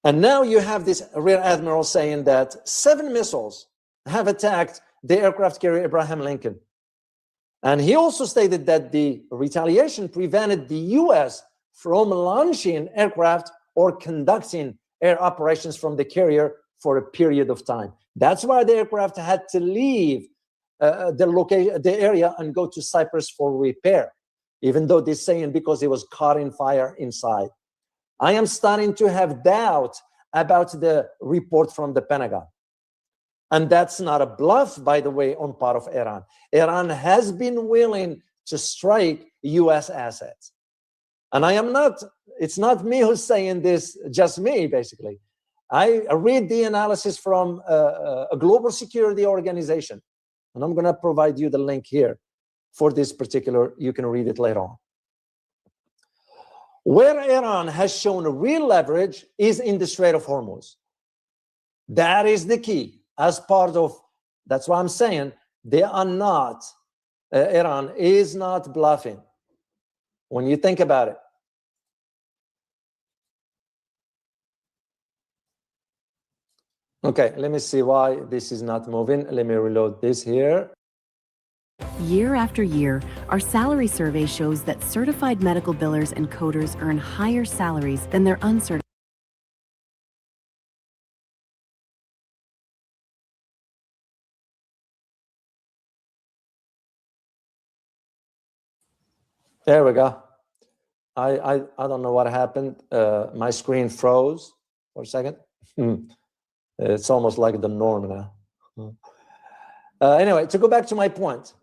And now you have this rear admiral saying that 7 missiles have attacked the aircraft carrier Abraham Lincoln. And he also stated that the retaliation prevented the US from launching aircraft or conducting air operations from the carrier for a period of time. That's why the aircraft had to leave the area and go to Cyprus for repair, even though they're saying because it was caught in fire inside. I am starting to have doubt about the report from the Pentagon. And that's not a bluff, by the way, on part of Iran. Iran has been willing to strike US assets. And I am not, it's not me who's saying this, just me, basically. I read the analysis from a global security organization. And I'm going to provide you the link here for this particular, you can read it later on. Where Iran has shown real leverage is in the Strait of Hormuz. That is the key as part of, that's why I'm saying they are not, Iran is not bluffing when you think about it. Okay, let me see why this is not moving. Let me reload this here. Year after year, our salary survey shows that certified medical billers and coders earn higher salaries than their uncertified. There we go. I don't know what happened. My screen froze for a second. It's almost like the norm now. Anyway, to go back to my point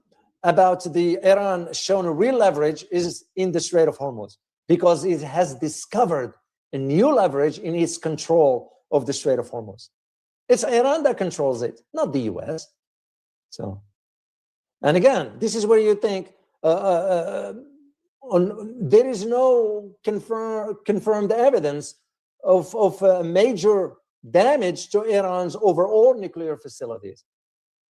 about the Iran shown real leverage is in the Strait of Hormuz because it has discovered a new leverage in its control of the Strait of Hormuz. It's Iran that controls it, not the US. So, and again, this is where you think there is no confirmed evidence of major damage to Iran's overall nuclear facilities.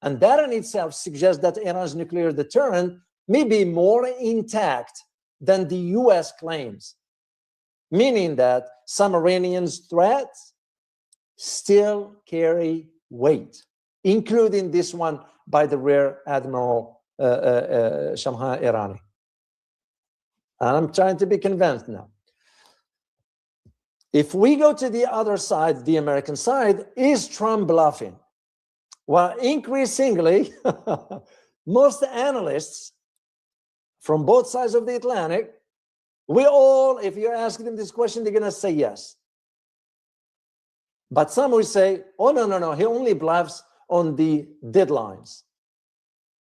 And that in itself suggests that Iran's nuclear deterrent may be more intact than the US claims, meaning that some Iranians' threats still carry weight, including this one by the Rear Admiral Shamha Irani. And I'm trying to be convinced now. If we go to the other side, the American side, is Trump bluffing? Well, increasingly, most analysts from both sides of the Atlantic, we all, if you ask them this question, they're going to say yes. But some will say, oh, no, he only bluffs on the deadlines.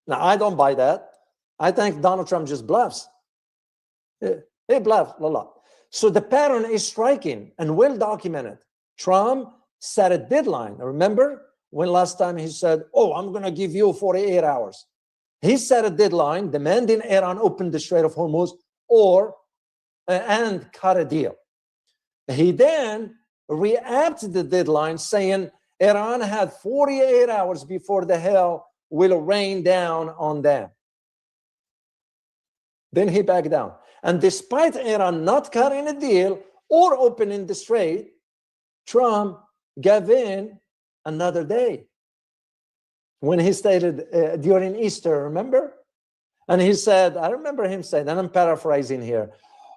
Now, I don't buy that. I think Donald Trump just bluffs. He bluffs a lot. So the pattern is striking and well documented. Trump set a deadline. Remember when last time he said, oh, I'm going to give you 48 hours. He set a deadline demanding Iran open the Strait of Hormuz and cut a deal. He then re-upped the deadline saying Iran had 48 hours before the hell will rain down on them. Then he backed down. And despite Iran not cutting a deal, or opening the strait, Trump gave in another day when he stated during Easter, remember? And he said, I remember him saying, and I'm paraphrasing here,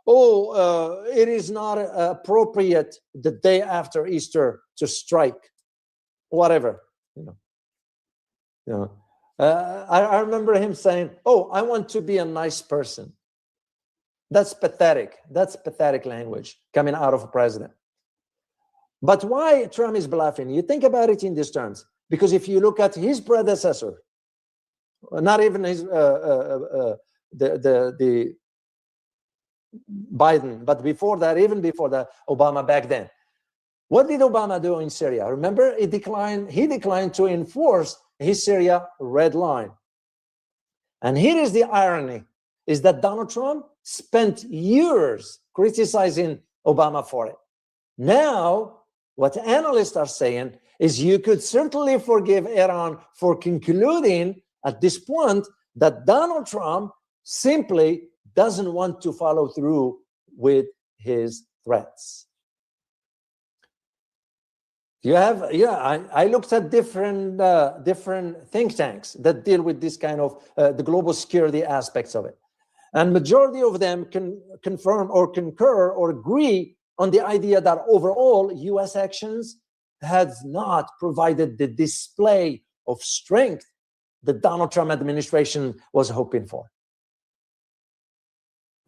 it is not appropriate the day after Easter to strike, whatever. I remember him saying, I want to be a nice person. That's pathetic. That's pathetic language coming out of a president. But why Trump is bluffing? You think about it in these terms. Because if you look at his predecessor, not even his the Biden, but before that, even before that, Obama back then. What did Obama do in Syria? Remember, he declined to enforce his Syria red line. And here is the irony, is that Donald Trump spent years criticizing Obama for it. Now, what analysts are saying is you could certainly forgive Iran for concluding at this point that Donald Trump simply doesn't want to follow through with his threats. I looked at different think tanks that deal with this kind of the global security aspects of it. And majority of them can confirm or concur or agree on the idea that overall US actions has not provided the display of strength the Donald Trump administration was hoping for.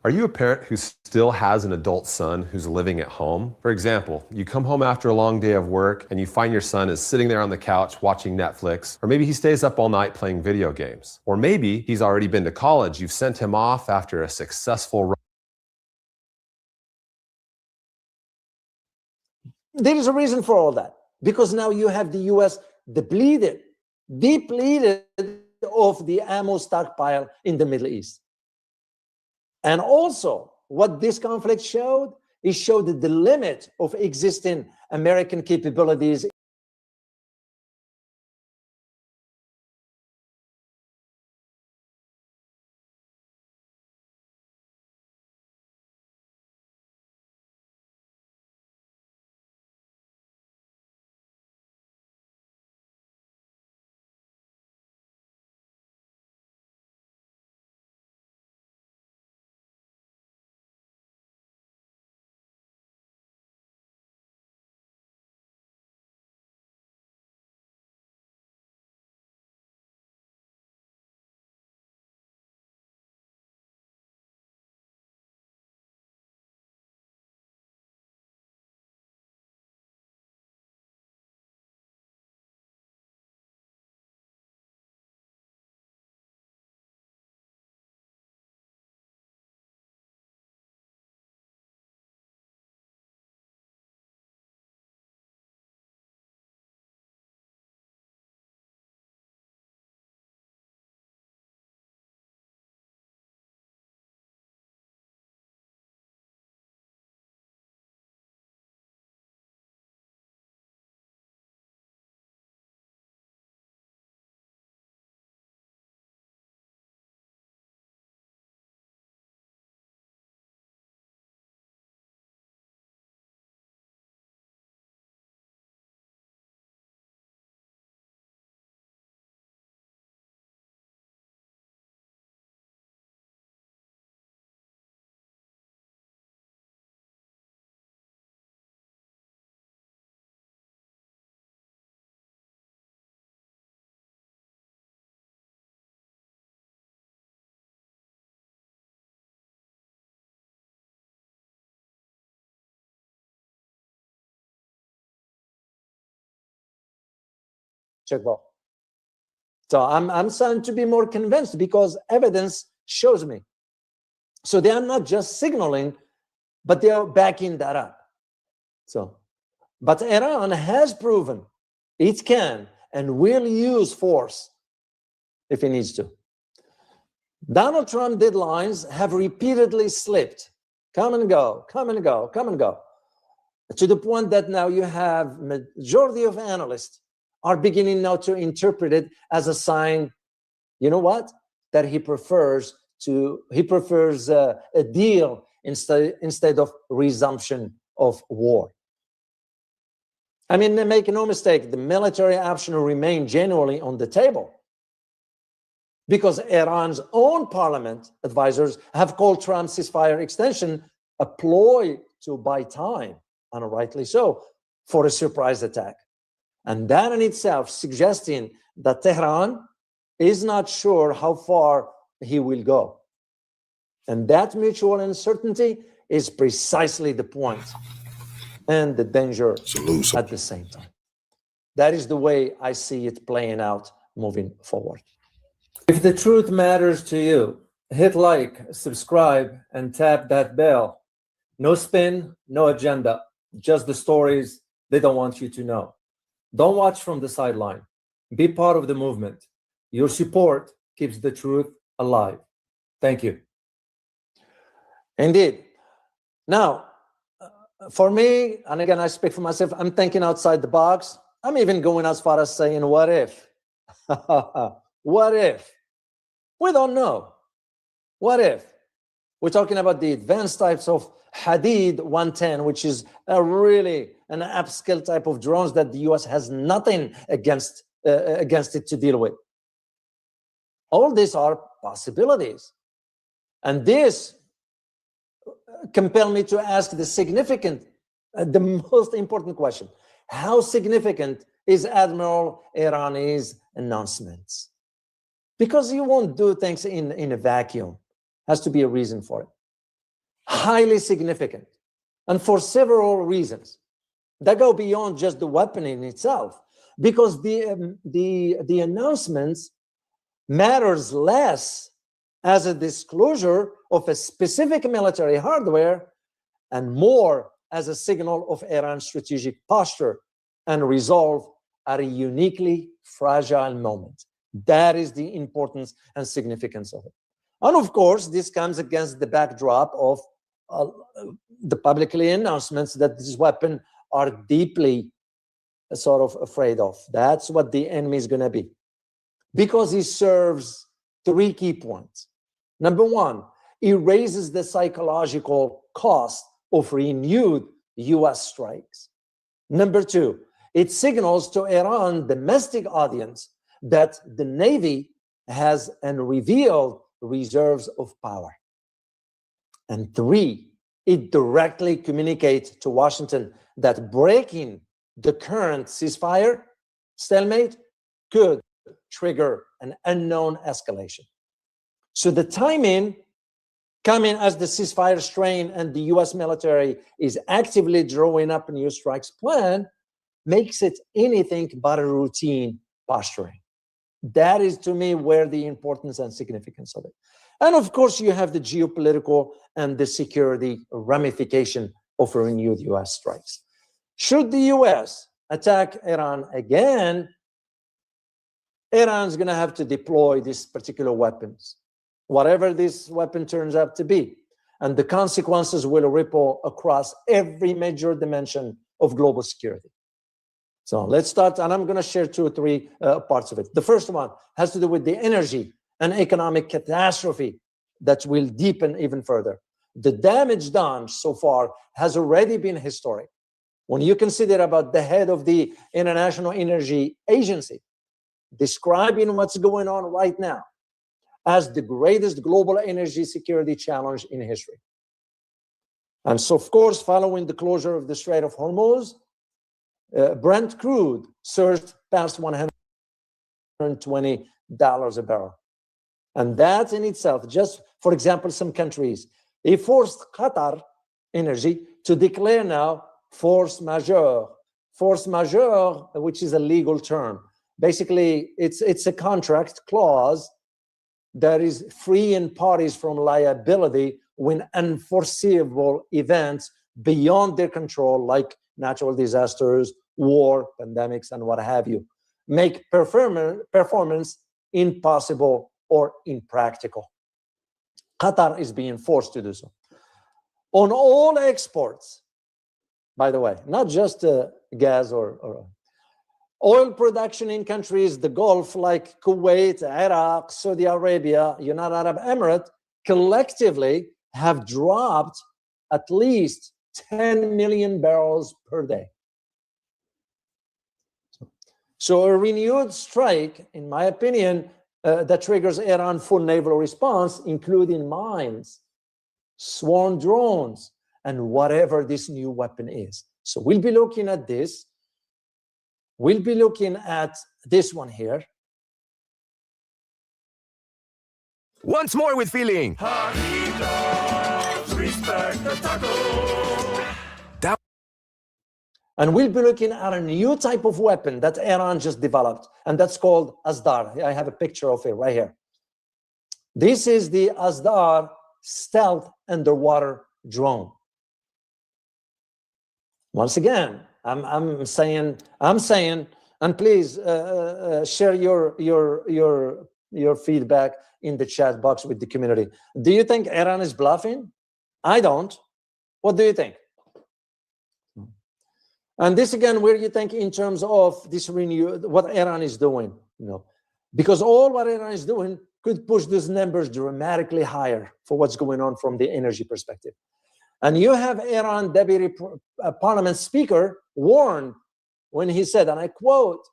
Are you a parent who still has an adult son who's living at home? For example, you come home after a long day of work and you find your son is sitting there on the couch watching Netflix, or maybe he stays up all night playing video games. Or maybe he's already been to college. You've sent him off after a successful run. There is a reason for all that. Because now you have the US depleted of the ammo stockpile in the Middle East. And also, what this conflict showed, it showed the limit of existing American capabilities. Checkball. So I'm starting to be more convinced because evidence shows me. So they are not just signaling, but they are backing that up. So, but Iran has proven it can and will use force if it needs to. Donald Trump deadlines have repeatedly slipped, come and go, come and go, come and go, to the point that now you have majority of analysts are beginning now to interpret it as a sign, you know what, that he prefers a deal instead of resumption of war. I mean, make no mistake, the military option will remain genuinely on the table, because Iran's own parliament advisors have called Trump's ceasefire extension a ploy to buy time, and rightly so, for a surprise attack. And that in itself suggesting that Tehran is not sure how far he will go. And that mutual uncertainty is precisely the point and the danger at the same time. That is the way I see it playing out moving forward. If the truth matters to you, hit like, subscribe, and tap that bell. No spin, no agenda, just the stories they don't want you to know. Don't watch from the sideline. Be part of the movement. Your support keeps the truth alive. Thank you. Indeed. Now, for me, and again, I speak for myself, I'm thinking outside the box. I'm even going as far as saying, what if? What if? We don't know. What if? We're talking about the advanced types of Hadid 110, which is a really an upscale type of drones that the US has nothing against it to deal with. All these are possibilities. And this compel me to ask the significant, the most important question. How significant is Admiral Irani's announcements? Because you won't do things in a vacuum. Has to be a reason for it. Highly significant. And for several reasons that go beyond just the weapon in itself. Because the announcements matters less as a disclosure of a specific military hardware and more as a signal of Iran's strategic posture and resolve at a uniquely fragile moment. That is the importance and significance of it. And of course, this comes against the backdrop of the publicly announcements that this weapon are deeply sort of afraid of. That's what the enemy is going to be. Because it serves three key points. Number one, it raises the psychological cost of renewed US strikes. Number two, it signals to Iran's domestic audience that the Navy has unrevealed reserves of power. And three, it directly communicates to Washington that breaking the current ceasefire stalemate could trigger an unknown escalation. So the timing coming as the ceasefire strain and the US military is actively drawing up a new strikes plan makes it anything but a routine posturing. That is, to me, where the importance and significance of it. And of course, you have the geopolitical and the security ramification of renewed US strikes. Should the US attack Iran again, Iran's going to have to deploy these particular weapons, whatever this weapon turns out to be. And the consequences will ripple across every major dimension of global security. So let's start, and I'm going to share two or three parts of it. The first one has to do with the energy and economic catastrophe that will deepen even further. The damage done so far has already been historic. When you consider about the head of the International Energy Agency describing what's going on right now as the greatest global energy security challenge in history. And so, of course, following the closure of the Strait of Hormuz, Brent crude surged past $120 a barrel. And that in itself, just for example, some countries, they forced Qatar Energy to declare now force majeure. Force majeure, which is a legal term. Basically, it's a contract clause that is freeing parties from liability when unforeseeable events beyond their control, like natural disasters, war, pandemics, and what have you, make performance impossible or impractical. Qatar is being forced to do so. On all exports, by the way, not just gas or oil production in countries, the Gulf, like Kuwait, Iraq, Saudi Arabia, United Arab Emirates, collectively have dropped at least 10 million barrels per day. So a renewed strike, in my opinion, that triggers Iran full naval response, including mines, swarm drones, and whatever this new weapon is. So we'll be looking at this. We'll be looking at this one here. Once more with feeling. And we'll be looking at a new type of weapon that Iran just developed, and that's called Asdar. I have a picture of it right here. This is the Asdar stealth underwater drone. Once again, I'm saying, and please share your feedback in the chat box with the community. Do you think Iran is bluffing? I don't. What do you think? And this again, where you think in terms of this what Iran is doing, because all what Iran is doing could push these numbers dramatically higher for what's going on from the energy perspective. And you have Iran Deputy Parliament Speaker warned when he said, and I quote,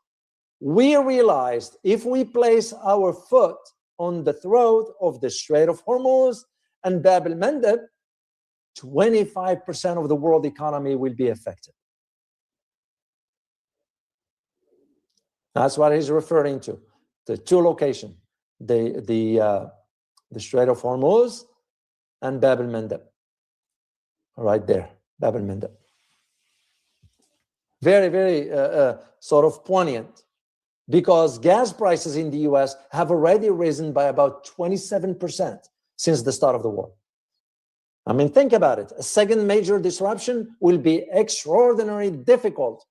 "We realized if we place our foot on the throat of the Strait of Hormuz and Bab el-Mandeb, 25% of the world economy will be affected." That's what he's referring to. The two locations, the Strait of Hormuz and Bab el-Mandeb. Right there, Bab el-Mandeb. Very, very sort of poignant, because gas prices in the US have already risen by about 27% since the start of the war. I mean, think about it. A second major disruption will be extraordinarily difficult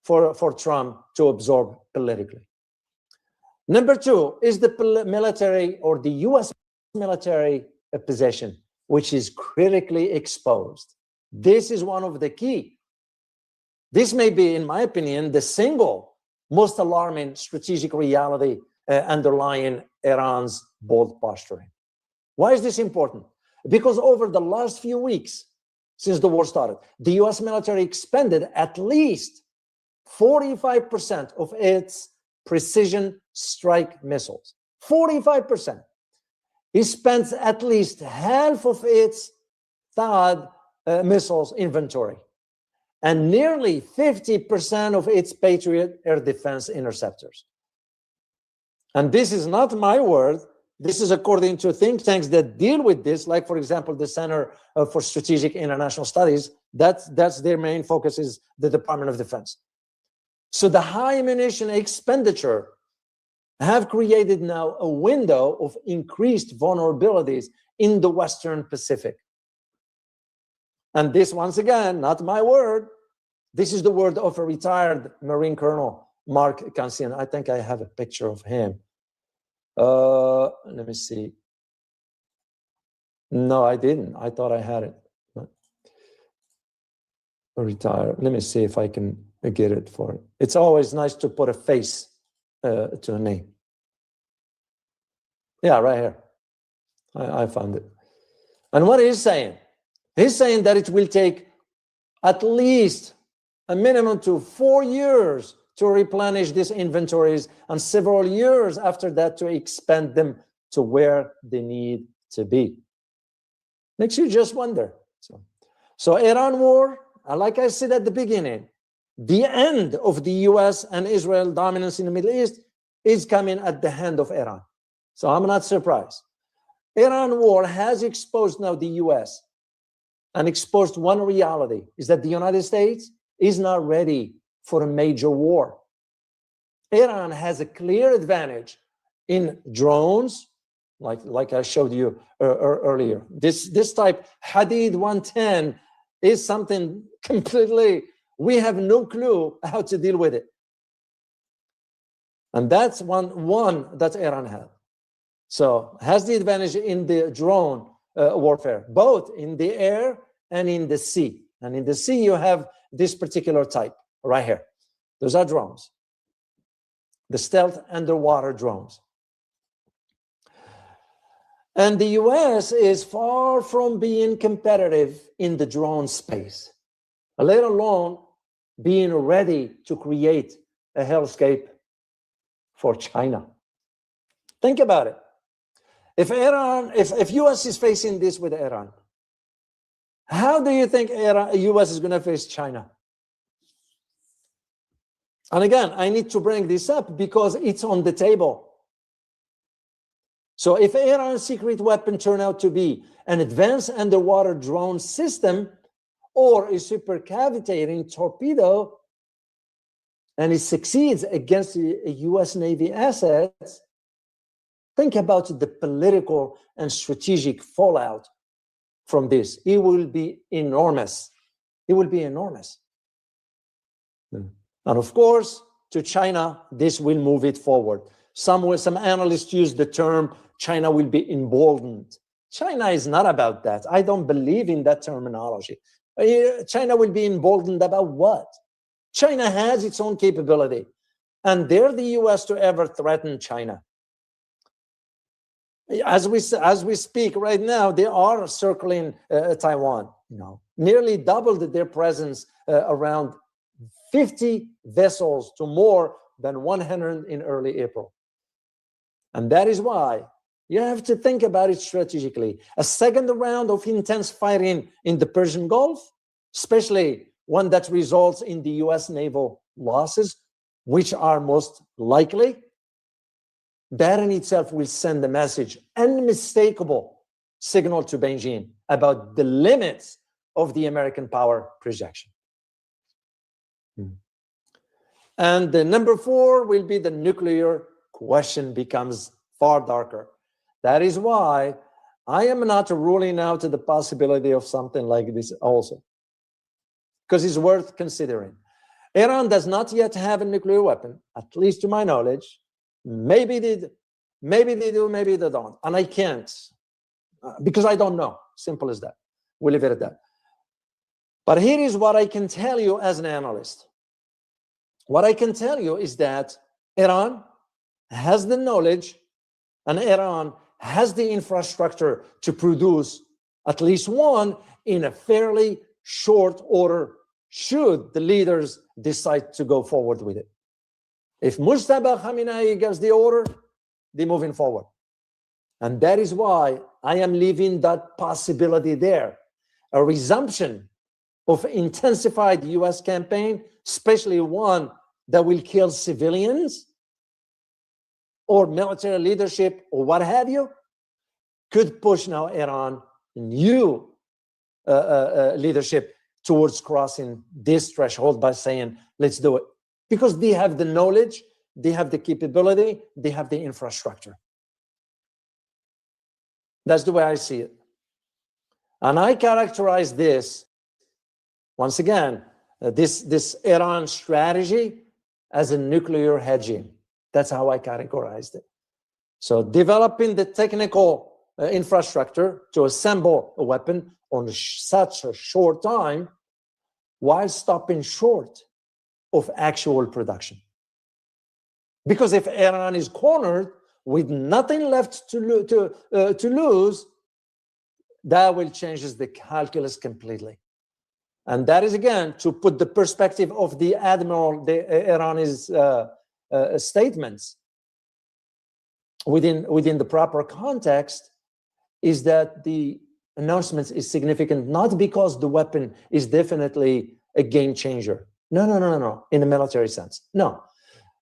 for Trump to absorb politically. Number two is the military, or the US military position, which is critically exposed. This is one of the key. This may be, in my opinion, the single most alarming strategic reality underlying Iran's bold posturing. Why is this important? Because over the last few weeks, since the war started, the US military expended at least 45% of its precision strike missiles. 45%. It spends at least half of its THAAD missiles inventory, and nearly 50% of its Patriot air defense interceptors. And this is not my word. This is according to think tanks that deal with this, like, for example, the Center for Strategic International Studies. That's their main focus, is the Department of Defense. So the high ammunition expenditure have created now a window of increased vulnerabilities in the Western Pacific. And this, once again, not my word. This is the word of a retired Marine Colonel, Mark Kansian. I think I have a picture of him. Let me see. No, I didn't. I thought I had it. Retired. Let me see if I can get it for it. It's always nice to put a face to a name. Yeah, right here. I found it. And what he's saying? He's saying that it will take at least a minimum to 4 years to replenish these inventories, and several years after that to expand them to where they need to be. Makes you just wonder. So Iran war, like I said at the beginning, the end of the US and Israel dominance in the Middle East is coming at the hand of Iran. So I'm not surprised. Iran war has exposed now the US, and exposed one reality, is that the United States is not ready for a major war. Iran has a clear advantage in drones, like I showed you earlier. This type Hadid 110 is something completely, we have no clue how to deal with it. And that's one that Iran has. So has the advantage in the drone warfare, both in the air and in the sea. And in the sea, you have this particular type right here. Those are drones, the stealth underwater drones. And the US is far from being competitive in the drone space, let alone being ready to create a hellscape for China. Think about it. If US is facing this with Iran, how do you think US is going to face China? And again, I need to bring this up because it's on the table. So if Iran's secret weapon turn out to be an advanced underwater drone system or a supercavitating torpedo, and it succeeds against a US Navy assets, think about the political and strategic fallout from this. It will be enormous. It will be enormous. And of course, to China, this will move it forward. Some analysts use the term China will be emboldened. China is not about that. I don't believe in that terminology. China will be emboldened about what? China has its own capability, and dare the US to ever threaten China. As we speak right now, they are circling Taiwan. Nearly doubled their presence, around 50 vessels to more than 100 in early April. And that is why you have to think about it strategically. A second round of intense fighting in the Persian Gulf, especially one that results in the US naval losses, which are most likely, that in itself will send a message, unmistakable signal to Beijing about the limits of the American power projection. And the number 4 will be the nuclear question becomes far darker. That is why I am not ruling out the possibility of something like this also, because it's worth considering. Iran does not yet have a nuclear weapon, at least to my knowledge. Maybe they do, maybe they don't. And I can't, because I don't know. Simple as that. We'll leave it at that. But here is what I can tell you as an analyst. What I can tell you is that Iran has the knowledge and Iran has the infrastructure to produce at least one in a fairly short order, should the leaders decide to go forward with it. If Mujtaba Khamenei gives the order, they're moving forward. And that is why I am leaving that possibility there. A resumption of intensified US campaign, especially one that will kill civilians or military leadership or what have you, could push now Iran new leadership towards crossing this threshold by saying, let's do it. Because they have the knowledge, they have the capability, they have the infrastructure. That's the way I see it. And I characterize this, once again, this Iran strategy as a nuclear hedging. That's how I categorized it. So developing the technical infrastructure to assemble a weapon on such a short time while stopping short of actual production. Because if Iran is cornered with nothing left to lose, that will change the calculus completely. And that is, again, to put the perspective of the admiral, the Irani's statements within the proper context, is that the announcement is significant, not because the weapon is definitely a game changer. No, in a military sense. No,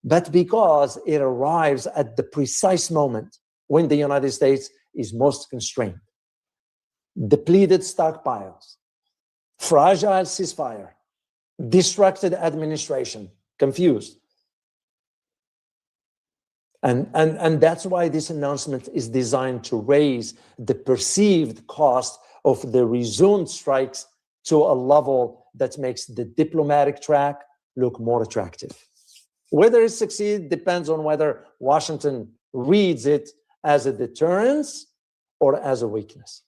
but because it arrives at the precise moment when the United States is most constrained. Depleted stockpiles, fragile ceasefire, distracted administration, confused. And that's why this announcement is designed to raise the perceived cost of the resumed strikes to a level that makes the diplomatic track look more attractive. Whether it succeeds depends on whether Washington reads it as a deterrence or as a weakness.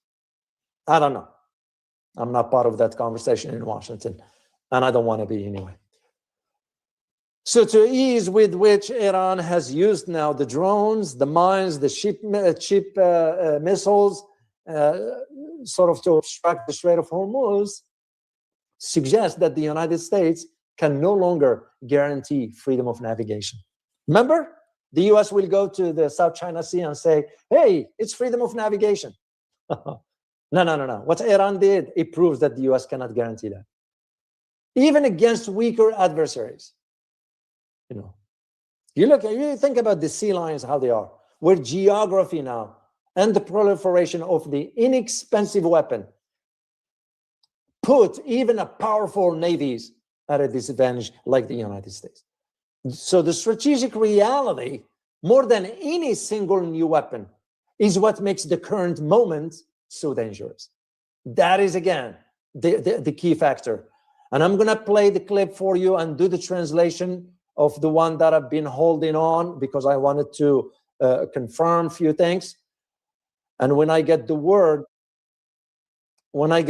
I don't know. I'm not part of that conversation in Washington, and I don't want to be anyway. So to ease with which Iran has used now the drones, the mines, the cheap missiles, sort of to obstruct the Strait of Hormuz, suggests that the United States can no longer guarantee freedom of navigation. Remember, the US will go to the South China Sea and say, hey, it's freedom of navigation. No. What Iran did, it proves that the US cannot guarantee that. Even against weaker adversaries. You think about the sea lions, how they are. Where geography now and the proliferation of the inexpensive weapon put even a powerful navies at a disadvantage like the United States. So the strategic reality, more than any single new weapon, is what makes the current moment so dangerous. That is, again, the key factor. And I'm going to play the clip for you and do the translation of the one that I've been holding on because I wanted to confirm a few things. And when I get the word, that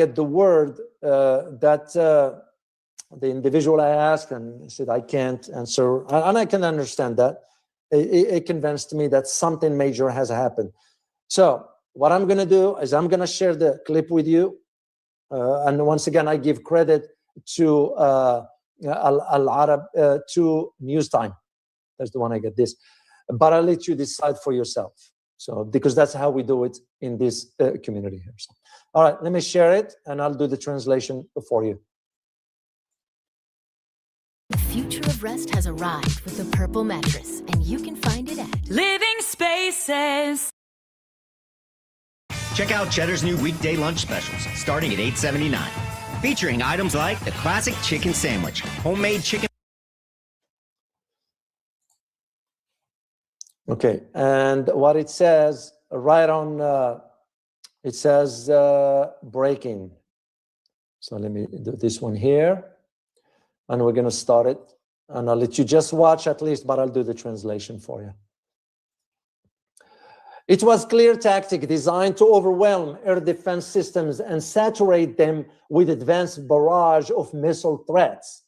the individual I asked and said I can't answer, and I can understand that, it convinced me that something major has happened. So what I'm going to do is I'm going to share the clip with you. And once again, I give credit to Al-Arab, to News Time. That's the one I get this. But I'll let you decide for yourself. So, because that's how we do it in this community here. So, all right, let me share it and I'll do the translation for you. The future of rest has arrived with the Purple mattress, and you can find it at Living Spaces. Check out Cheddar's new weekday lunch specials, starting at $8.79. Featuring items like the classic chicken sandwich, homemade chicken. Okay, and what it says right on, it says breaking. So let me do this one here. And we're going to start it. And I'll let you just watch at least, but I'll do the translation for you. It was clear tactic designed to overwhelm air defense systems and saturate them with advanced barrage of missile threats.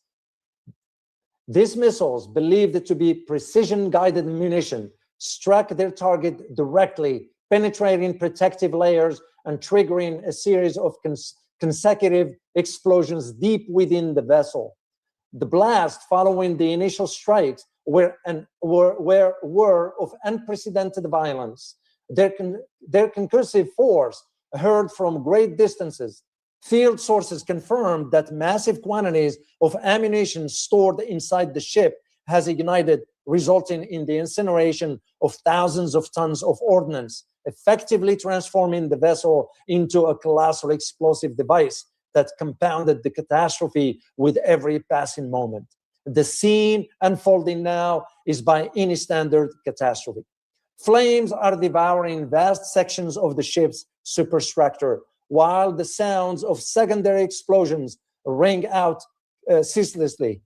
These missiles, believed to be precision-guided munition, struck their target directly, penetrating protective layers and triggering a series of consecutive explosions deep within the vessel. The blast following the initial strikes were of unprecedented violence. Their concursive force heard from great distances. Field sources confirmed that massive quantities of ammunition stored inside the ship has ignited, resulting in the incineration of thousands of tons of ordnance, effectively transforming the vessel into a colossal explosive device that compounded the catastrophe with every passing moment. The scene unfolding now is by any standard catastrophe. Flames are devouring vast sections of the ship's superstructure, while the sounds of secondary explosions ring out ceaselessly.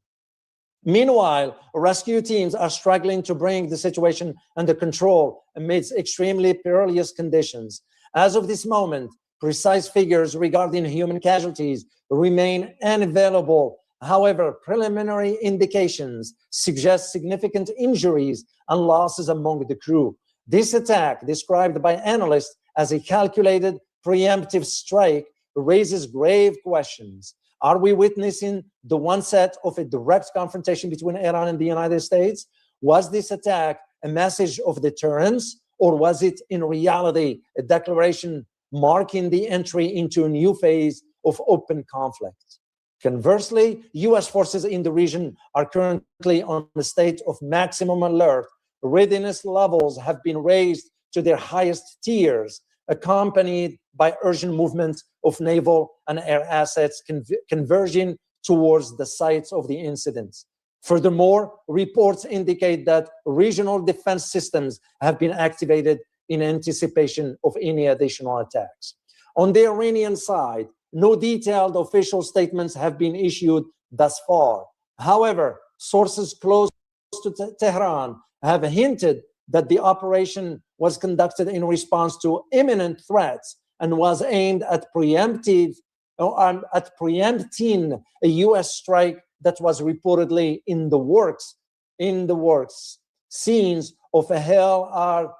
Meanwhile, rescue teams are struggling to bring the situation under control amidst extremely perilous conditions. As of this moment, precise figures regarding human casualties remain unavailable. However, preliminary indications suggest significant injuries and losses among the crew. This attack, described by analysts as a calculated preemptive strike, raises grave questions. Are we witnessing the onset of a direct confrontation between Iran and the United States? Was this attack a message of deterrence, or was it in reality a declaration marking the entry into a new phase of open conflict? Conversely, US forces in the region are currently on a state of maximum alert. Readiness levels have been raised to their highest tiers, accompanied by urgent movement of naval and air assets converging towards the sites of the incidents. Furthermore, reports indicate that regional defense systems have been activated in anticipation of any additional attacks. On the Iranian side, no detailed official statements have been issued thus far. However, sources close to Tehran have hinted that the operation was conducted in response to imminent threats and was aimed at preempting a US strike that was reportedly in the works in the works. Scenes of hell are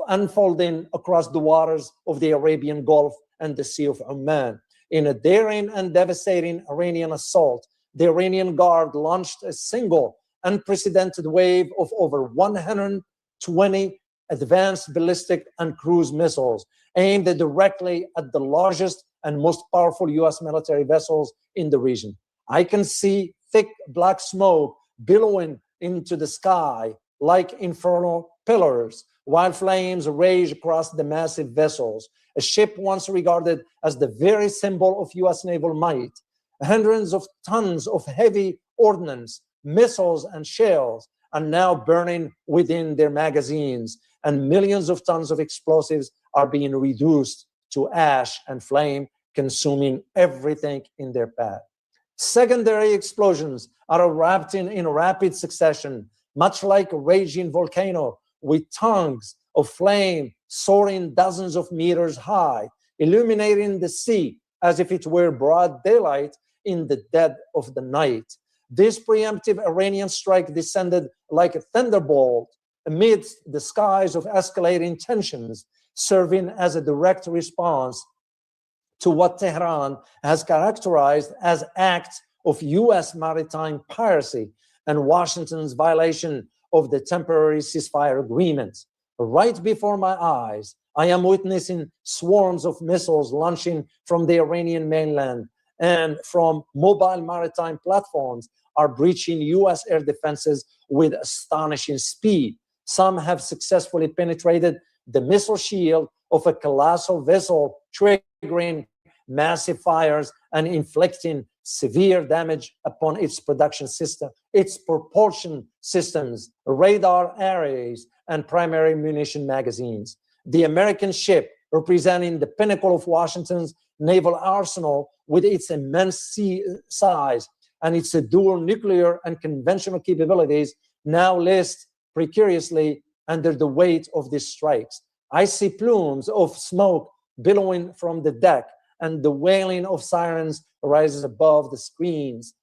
unfolding across the waters of the Arabian Gulf and the Sea of Oman. In a daring and devastating Iranian assault, the Iranian Guard launched a single unprecedented wave of over 120 advanced ballistic and cruise missiles aimed directly at the largest and most powerful US military vessels in the region. I can see thick black smoke billowing into the sky like infernal pillars, while flames rage across the massive vessels. A ship once regarded as the very symbol of US naval might. Hundreds of tons of heavy ordnance, missiles, and shells are now burning within their magazines, and millions of tons of explosives are being reduced to ash and flame, consuming everything in their path. Secondary explosions are erupting in rapid succession, much like a raging volcano, with tongues of flame soaring dozens of meters high, illuminating the sea as if it were broad daylight in the dead of the night. This preemptive Iranian strike descended like a thunderbolt amidst the skies of escalating tensions, serving as a direct response to what Tehran has characterized as acts of US maritime piracy and Washington's violation of the temporary ceasefire agreement. Right before my eyes, I am witnessing swarms of missiles launching from the Iranian mainland and from mobile maritime platforms are breaching US air defenses with astonishing speed. Some have successfully penetrated the missile shield of a colossal vessel, triggering massive fires and inflicting severe damage upon its production system, its propulsion systems, radar arrays, and primary munition magazines. The American ship, representing the pinnacle of Washington's naval arsenal with its immense sea size and its dual nuclear and conventional capabilities, now lists precariously under the weight of these strikes. I see plumes of smoke billowing from the deck, and the wailing of sirens rises above the screams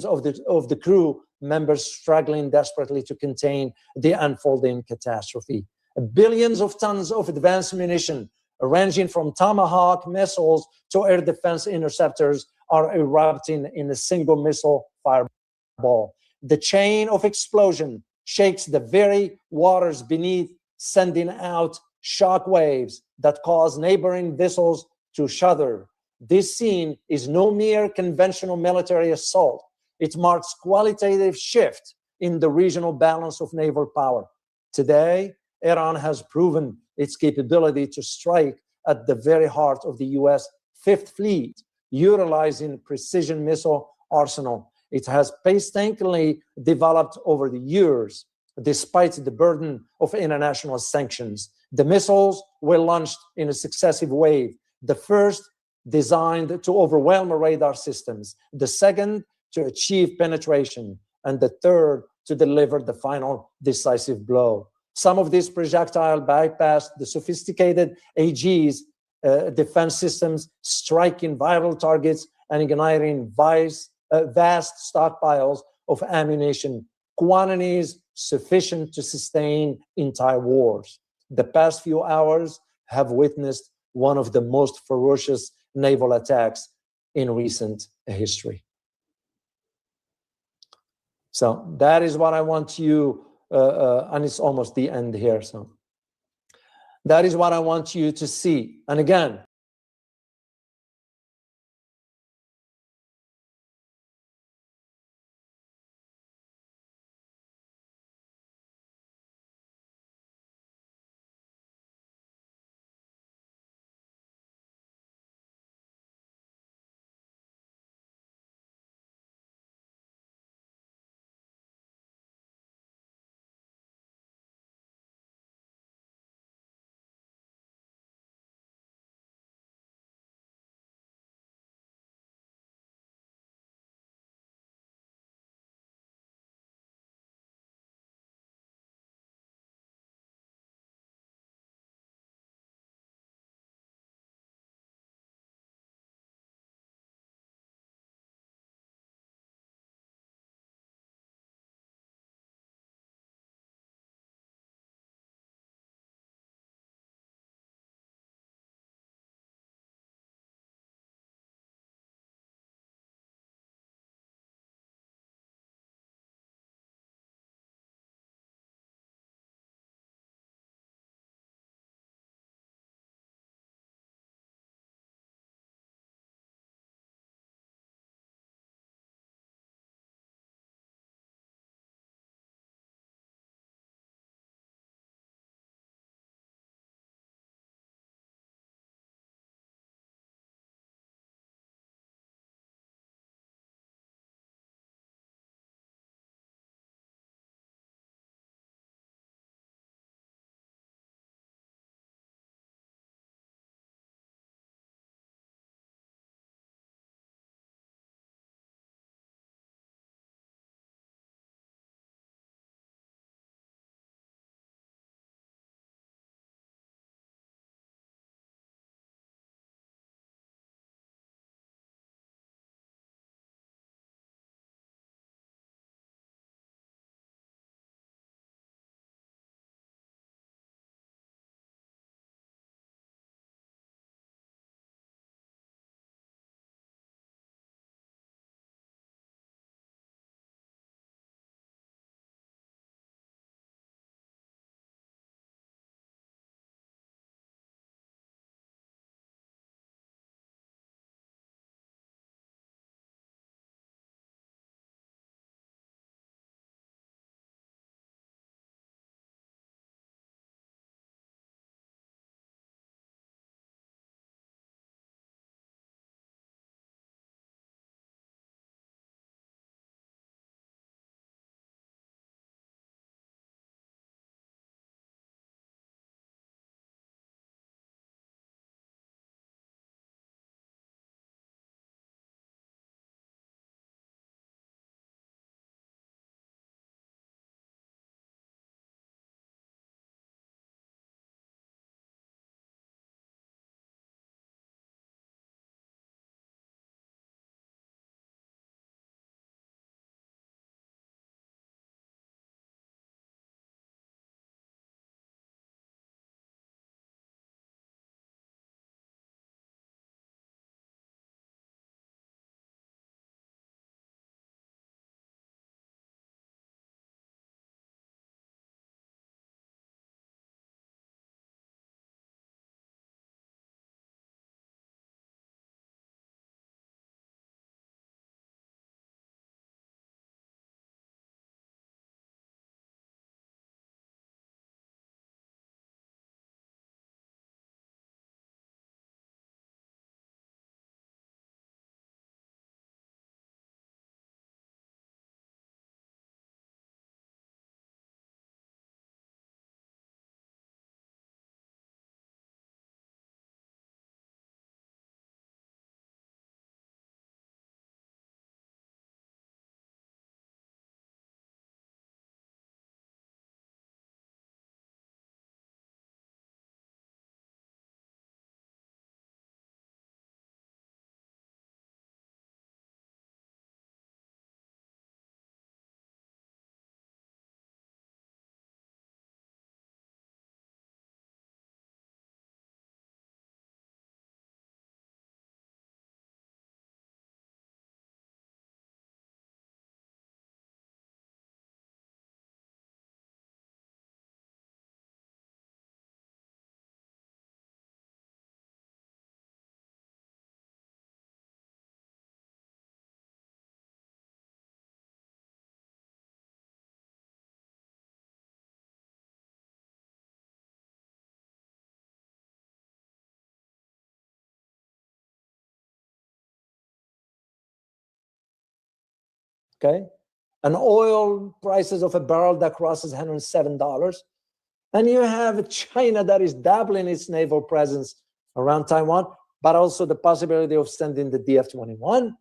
of the crew members struggling desperately to contain the unfolding catastrophe. Billions of tons of advanced munition, ranging from Tomahawk missiles to air defense interceptors, are erupting in a single missile fireball. The chain of explosion shakes the very waters beneath, sending out shock waves that cause neighboring vessels to shudder. This scene is no mere conventional military assault. It marks qualitative shift in the regional balance of naval power. Today, Iran has proven its capability to strike at the very heart of the US Fifth Fleet, utilizing precision missile arsenal. It has painstakingly developed over the years, despite the burden of international sanctions. The missiles were launched in a successive wave. The first designed to overwhelm radar systems, the second to achieve penetration, and the third to deliver the final decisive blow. Some of these projectiles bypassed the sophisticated AG's defense systems, striking vital targets and igniting vast stockpiles of ammunition, quantities sufficient to sustain entire wars. The past few hours have witnessed one of the most ferocious naval attacks in recent history. So that is what I want you, and it's almost the end here. So that is what I want you to see. And again, okay? And oil prices of a barrel that crosses $107. And you have China that is doubling its naval presence around Taiwan, but also the possibility of sending the DF-21,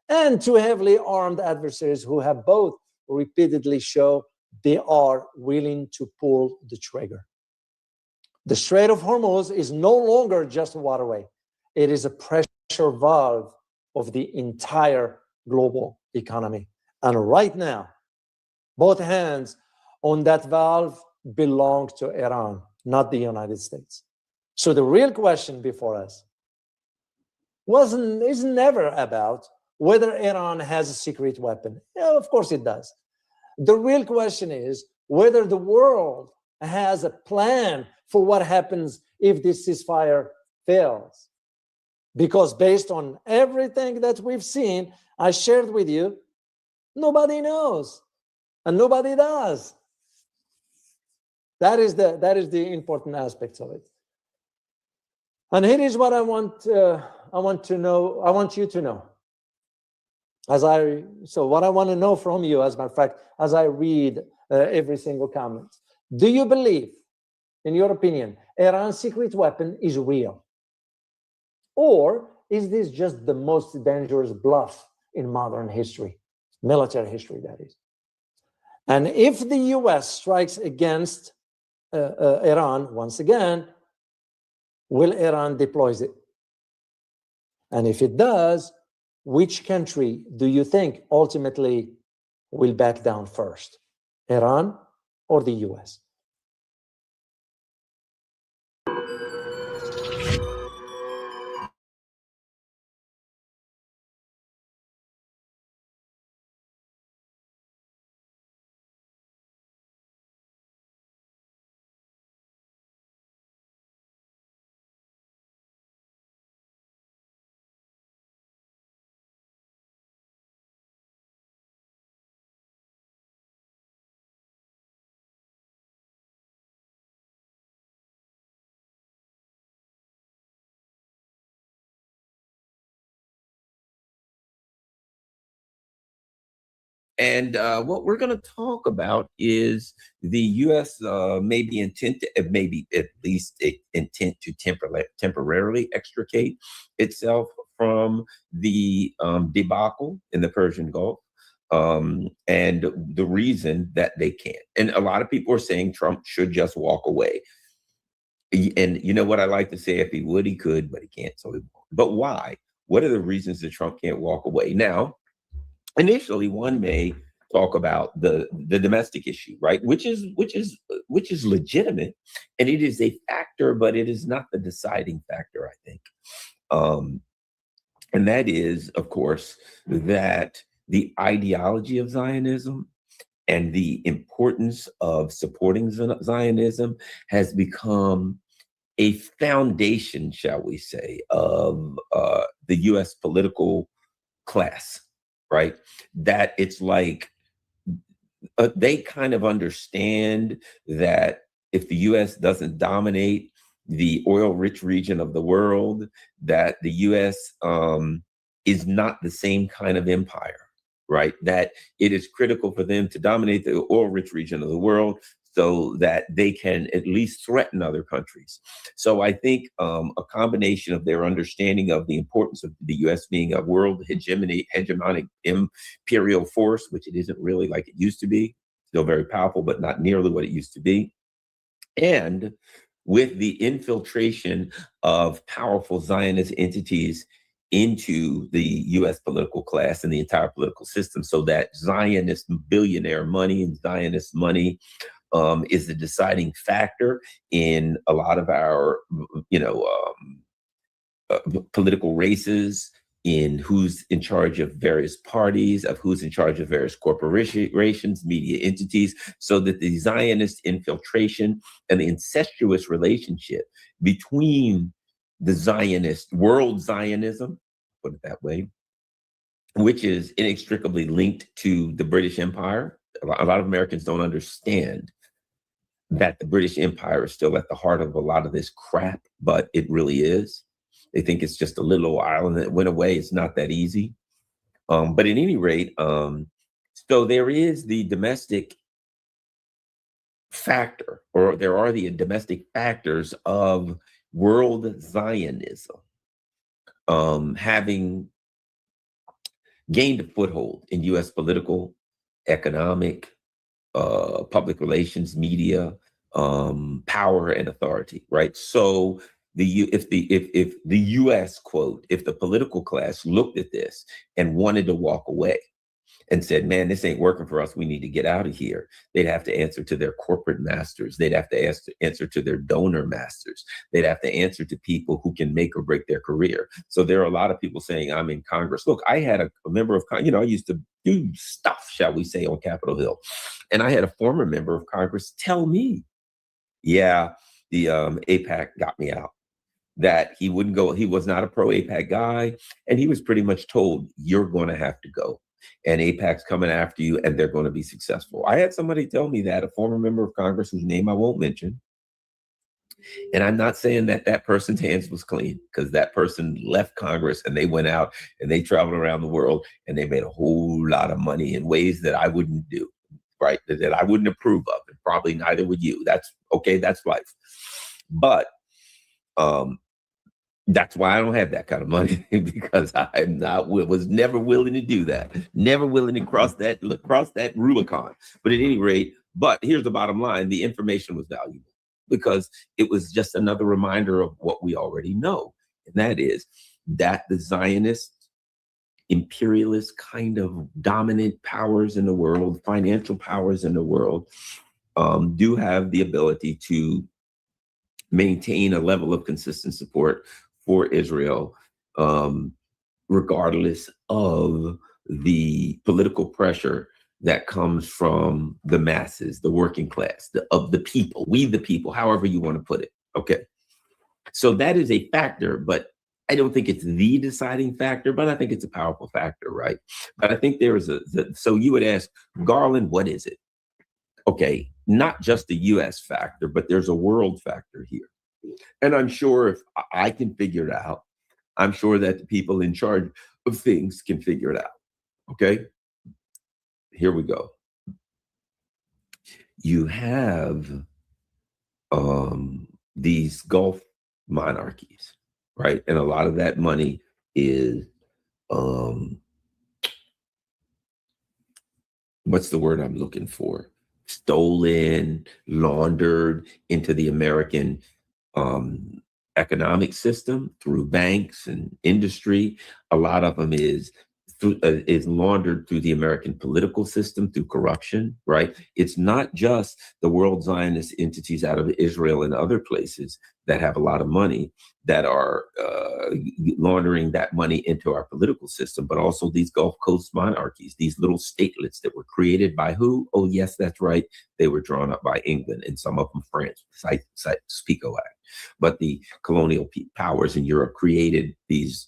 and two heavily armed adversaries who have both repeatedly shown they are willing to pull the trigger. The Strait of Hormuz is no longer just a waterway. It is a pressure valve of the entire global economy. And right now, both hands on that valve belong to Iran, not the United States. So the real question before us is never about whether Iran has a secret weapon. Yeah, of course it does. The real question is whether the world has a plan for what happens if this ceasefire fails. Because based on everything that we've seen, I shared with you, nobody knows and nobody does. That is the important aspects of it. And here is what I want you to know. What I want to know from you, as a matter of fact, as I read every single comment, do you believe, in your opinion, Iran's secret weapon is real? Or is this just the most dangerous bluff in modern history, military history, that is? And if the US strikes against Iran once again, will Iran deploy it? And if it does, which country do you think ultimately will back down first? Iran or the US? And what we're going to talk about is the U.S. Maybe at least intent to temporarily extricate itself from the debacle in the Persian Gulf, and the reason that they can't. And a lot of people are saying Trump should just walk away. And you know what I like to say, if he would, he could, but he can't. So he won't. But why? What are the reasons that Trump can't walk away? Now, initially, one may talk about the domestic issue, right? Which is legitimate, and it is a factor, but it is not the deciding factor, I think. And that is, of course, that the ideology of Zionism and the importance of supporting Zionism has become a foundation, shall we say, of the U.S. political class, right? That it's like they kind of understand that if the U.S. doesn't dominate the oil-rich region of the world, that the U.S. Is not the same kind of empire, right? That it is critical for them to dominate the oil-rich region of the world so that they can at least threaten other countries. So I think a combination of their understanding of the importance of the U.S. being a world hegemonic imperial force, which it isn't really like it used to be, still very powerful, but not nearly what it used to be. And with the infiltration of powerful Zionist entities into the U.S. political class and the entire political system, so that Zionist billionaire money and Zionist money is the deciding factor in a lot of our, political races, in who's in charge of various parties, of who's in charge of various corporations, media entities, so that the Zionist infiltration and the incestuous relationship between the Zionist, world Zionism, put it that way, which is inextricably linked to the British Empire. A lot of Americans don't understand that the British Empire is still at the heart of a lot of this crap, but it really is. They think it's just a little island that went away. It's not that easy. But at any rate, So there is the domestic factor, or there are the domestic factors of world Zionism having gained a foothold in U.S. political, economic, public relations, media, power, and authority. Right. So if the U.S. quote, if the political class looked at this and wanted to walk away and said, man, this ain't working for us, we need to get out of here, they'd have to answer to their corporate masters. They'd have to answer to their donor masters. They'd have to answer to people who can make or break their career. So there are a lot of people saying, I'm in Congress. Look, I had a member of, I used to do stuff, shall we say, on Capitol Hill. And I had a former member of Congress tell me, yeah, the AIPAC got me out. That he wouldn't go, he was not a pro AIPAC guy. And he was pretty much told, you're going to have to go. And AIPAC's coming after you and they're going to be successful. I had somebody tell me that, a former member of Congress whose name I won't mention. And I'm not saying that that person's hands was clean, because that person left Congress and they went out and they traveled around the world and they made a whole lot of money in ways that I wouldn't do, right? That I wouldn't approve of, and probably neither would you. That's okay, that's life. But that's why I don't have that kind of money, because was never willing to do that, never willing to cross that Rubicon. But at any rate, but here's the bottom line: the information was valuable because it was just another reminder of what we already know, and that is that the Zionist, imperialist kind of dominant powers in the world, financial powers in the world, do have the ability to maintain a level of consistent support for Israel, regardless of the political pressure that comes from the masses, the working class, of the people, we the people, however you want to put it. Okay. So that is a factor, but I don't think it's the deciding factor, but I think it's a powerful factor, right? But I think there is so you would ask, Garland, what is it? Okay, not just a US factor, but there's a world factor here. And I'm sure if I can figure it out, I'm sure that the people in charge of things can figure it out. Okay, here we go. You have these Gulf monarchies, right? And a lot of that money is, what's the word I'm looking for? Stolen, laundered into the American economic system through banks and industry. A lot of them is laundered through the American political system through corruption, right? It's not just the world Zionist entities out of Israel and other places that have a lot of money that are laundering that money into our political system, but also these Gulf Coast monarchies, these little statelets that were created by who? Oh, yes, that's right. They were drawn up by England and some of them France, Sykes-Picot Act. But the colonial powers in Europe created these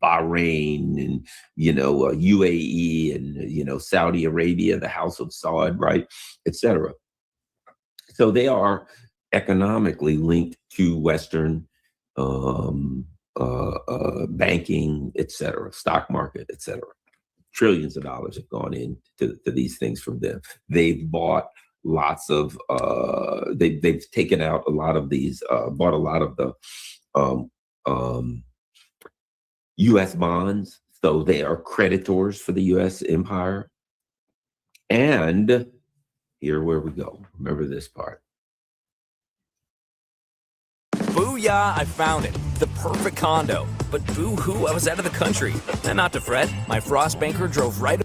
Bahrain and, UAE and, Saudi Arabia, the House of Saud, right, et cetera. So they are economically linked to Western banking, et cetera, stock market, et cetera. Trillions of dollars have gone into these things from them. They've bought lots of, they've taken out a lot of these, bought a lot of the U.S. bonds. So they are creditors for the U.S. empire. And here where we go. Remember this part. Booyah, I found it. The perfect condo. But boo-hoo, I was out of the country. And not to fret, my Frost banker drove right.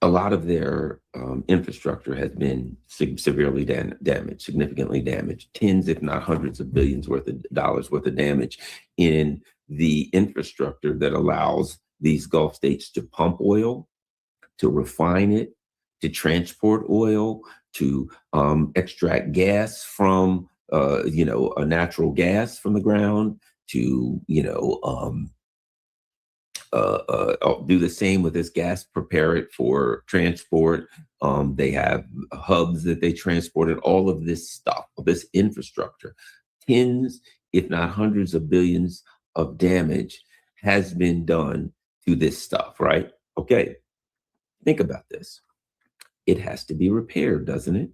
A lot of their infrastructure has been severely damaged, significantly damaged, tens, if not hundreds of billions worth of dollars worth of damage in the infrastructure that allows these Gulf states to pump oil, to refine it, to transport oil, to extract gas from, a natural gas from the ground, to, do the same with this gas, prepare it for transport. They have hubs that they transported, all of this stuff, this infrastructure. Tens, if not hundreds of billions of damage has been done to this stuff, right? Okay, Think about this. It has to be repaired, doesn't it?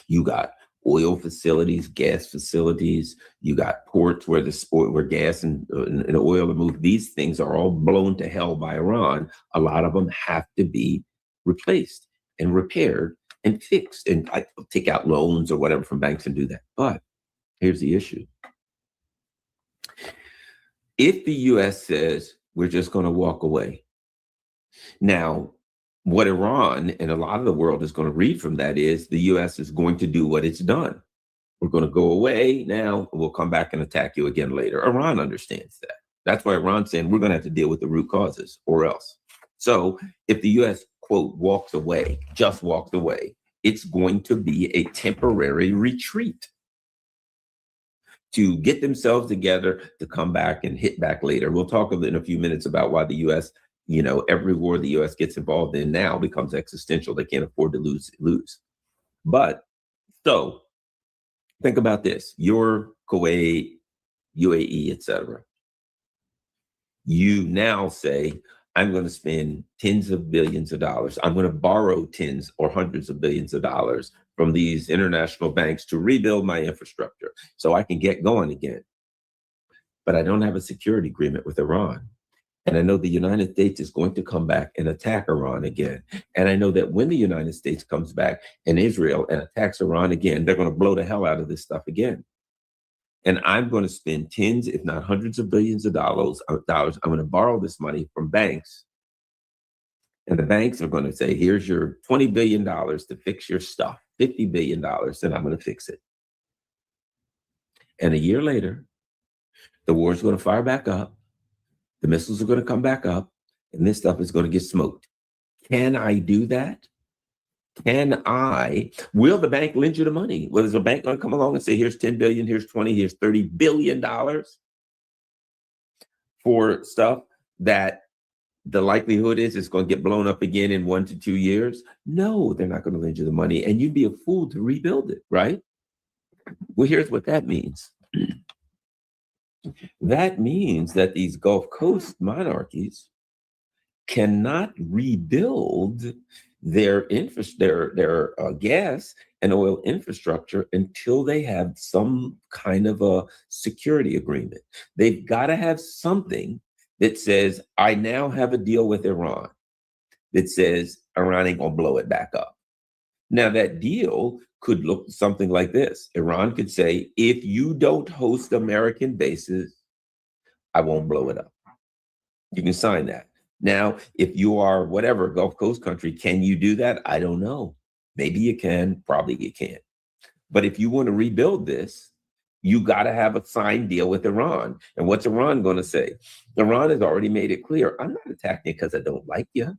You got oil facilities, gas facilities, you got ports where where gas and oil are moved. These things are all blown to hell by Iran. A lot of them have to be replaced and repaired and fixed. And I take out loans or whatever from banks and do that. But here's the issue. If the US says we're just going to walk away, now, what Iran and a lot of the world is going to read from that is the US is going to do what it's done. We're going to go away now. We'll come back and attack you again later. Iran understands that. That's why Iran's saying we're going to have to deal with the root causes or else. So if the US, quote, walks away, just walks away, it's going to be a temporary retreat to get themselves together to come back and hit back later. We'll talk in a few minutes about why the US, every war the US gets involved in now becomes existential. They can't afford to lose. But so think about this. You're Kuwait, UAE, etc. You now say, I'm going to spend tens of billions of dollars. I'm going to borrow tens or hundreds of billions of dollars from these international banks to rebuild my infrastructure so I can get going again. But I don't have a security agreement with Iran. And I know the United States is going to come back and attack Iran again. And I know that when the United States comes back and Israel and attacks Iran again, they're going to blow the hell out of this stuff again. And I'm going to spend tens, if not hundreds of billions of dollars. I'm going to borrow this money from banks. And the banks are going to say, here's your $20 billion to fix your stuff, $50 billion, and I'm going to fix it. And a year later, the war is going to fire back up. The missiles are going to come back up, and this stuff is going to get smoked. Can I do that? Will the bank lend you the money? Well, is the bank going to come along and say, here's 10 billion, here's 20, here's $30 billion for stuff that the likelihood is it's going to get blown up again in 1 to 2 years? No, they're not going to lend you the money, and you'd be a fool to rebuild it, right? Well, here's what that means. That means that these Gulf Coast monarchies cannot rebuild their gas and oil infrastructure until they have some kind of a security agreement. They've got to have something that says, I now have a deal with Iran that says Iran ain't gonna blow it back up. Now that deal could look something like this. Iran could say, if you don't host American bases, I won't blow it up. You can sign that. Now, if you are whatever Gulf Coast country, can you do that? I don't know. Maybe you can, probably you can't. But if you want to rebuild this, you got to have a signed deal with Iran. And what's Iran going to say? Iran has already made it clear, I'm not attacking you because I don't like you,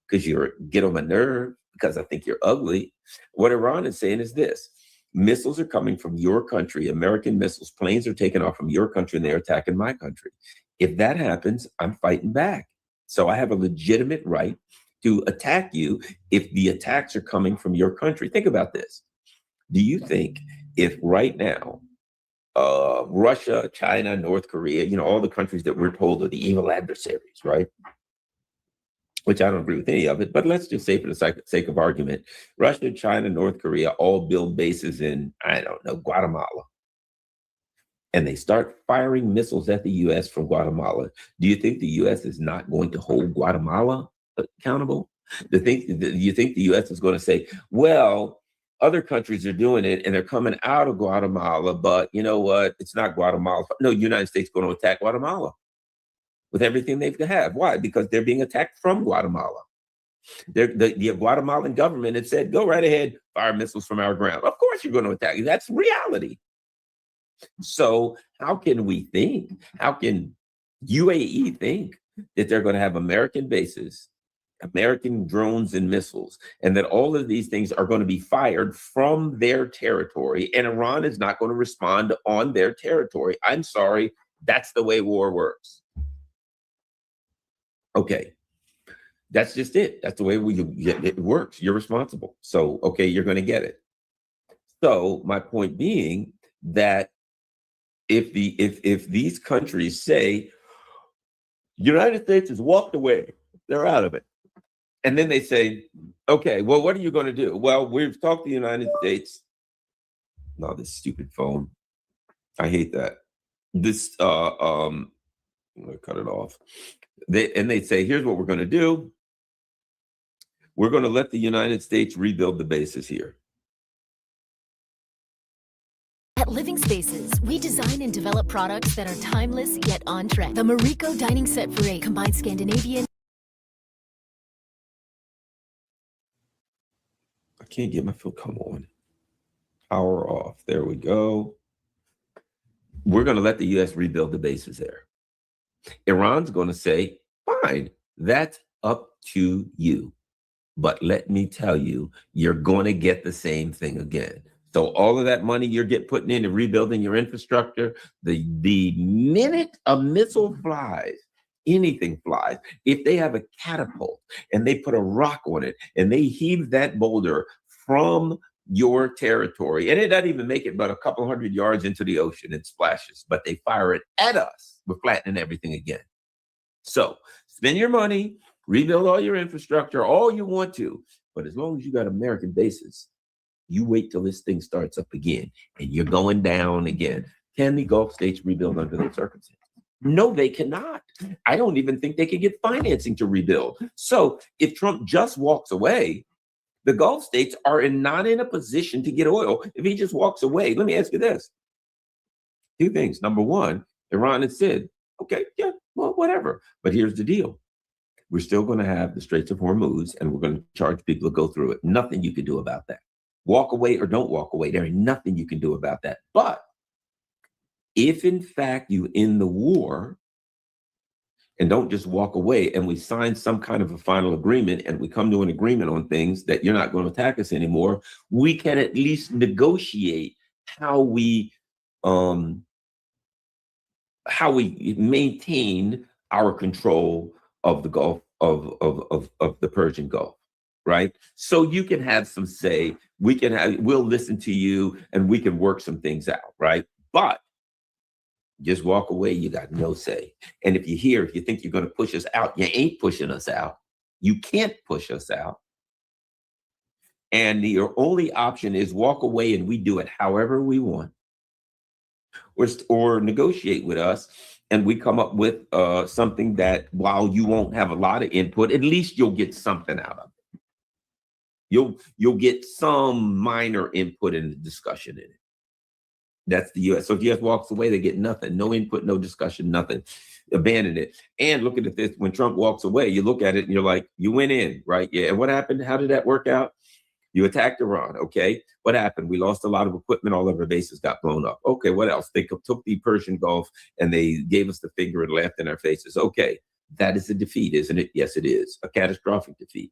because you get on my nerve, because I think you're ugly. What Iran is saying is this: missiles are coming from your country, American missiles, planes are taking off from your country and they're attacking my country. If that happens, I'm fighting back. So I have a legitimate right to attack you if the attacks are coming from your country. Think about this. Do you think if right now, Russia, China, North Korea, all the countries that we're told are the evil adversaries, right? Which I don't agree with any of it, but let's just say for the sake of argument, Russia, China, North Korea all build bases in, Guatemala. And they start firing missiles at the U.S. from Guatemala. Do you think the U.S. is not going to hold Guatemala accountable? Do you think the U.S. is going to say, well, other countries are doing it and they're coming out of Guatemala, but you know what? It's not Guatemala. No, the United States is going to attack Guatemala with everything they've have. Why? Because they're being attacked from Guatemala. The Guatemalan government had said, go right ahead, fire missiles from our ground. Of course you're going to attack. That's reality. So how can UAE think that they're going to have American bases, American drones and missiles, and that all of these things are going to be fired from their territory, and Iran is not going to respond on their territory? I'm sorry, that's the way war works. Okay, that's just it. That's the way it works. You're responsible. So, okay, you're going to get it. So my point being that if these countries say, United States has walked away, They're out of it. And then they say, okay, well, what are you going to do? Well, we've talked to the United States. No, this stupid phone. I hate that. This, I'm going to cut it off. They say, here's what we're going to do. We're going to let the United States rebuild the bases here. At Living Spaces, we design and develop products that are timeless yet on trend. The Mariko Dining Set for 8 combines Scandinavian. I can't get my phone. Come on. Power off. There we go. We're going to let the U.S. rebuild the bases there. Iran's going to say, fine, that's up to you. But let me tell you, you're going to get the same thing again. So all of that money you're putting into rebuilding your infrastructure, the minute a missile flies, anything flies, if they have a catapult and they put a rock on it and they heave that boulder from your territory, and it doesn't even make it but a couple hundred yards into the ocean, it splashes, but they fire it at us, we're flattening everything again. So spend your money, rebuild all your infrastructure, all you want to, but as long as you got American bases, you wait till this thing starts up again and you're going down again. Can the Gulf states rebuild under those circumstances? No, they cannot. I don't even think they can get financing to rebuild. So if Trump just walks away, the Gulf states are not in a position to get oil. If he just walks away, let me ask you this. Two things. Number one, Iran has said, okay, yeah, well, whatever. But here's the deal. We're still going to have the Straits of Hormuz and we're going to charge people to go through it. Nothing you can do about that. Walk away or don't walk away. There ain't nothing you can do about that. But if in fact you end the war and don't just walk away and we sign some kind of a final agreement and we come to an agreement on things that you're not going to attack us anymore, we can at least negotiate how we maintain our control of the Gulf, of the Persian Gulf. Right? So you can have some say, we'll listen to you and we can work some things out, right? But just walk away, you got no say. And if you think you're going to push us out, you ain't pushing us out. You can't push us out. And your only option is walk away and we do it however we want. Or negotiate with us and we come up with something that while you won't have a lot of input, at least you'll get something out of it. You'll get some minor input in the discussion in it. That's the U.S. So if the U.S. walks away, they get nothing. No input, no discussion, nothing. Abandon it. And look at this. When Trump walks away, you look at it and you're like, you went in, right? Yeah. And what happened? How did that work out? You attacked Iran. Okay. What happened? We lost a lot of equipment. All of our bases got blown up. Okay. What else? They took the Persian Gulf and they gave us the finger and laughed in our faces. Okay. That is a defeat, isn't it? Yes, it is. A catastrophic defeat.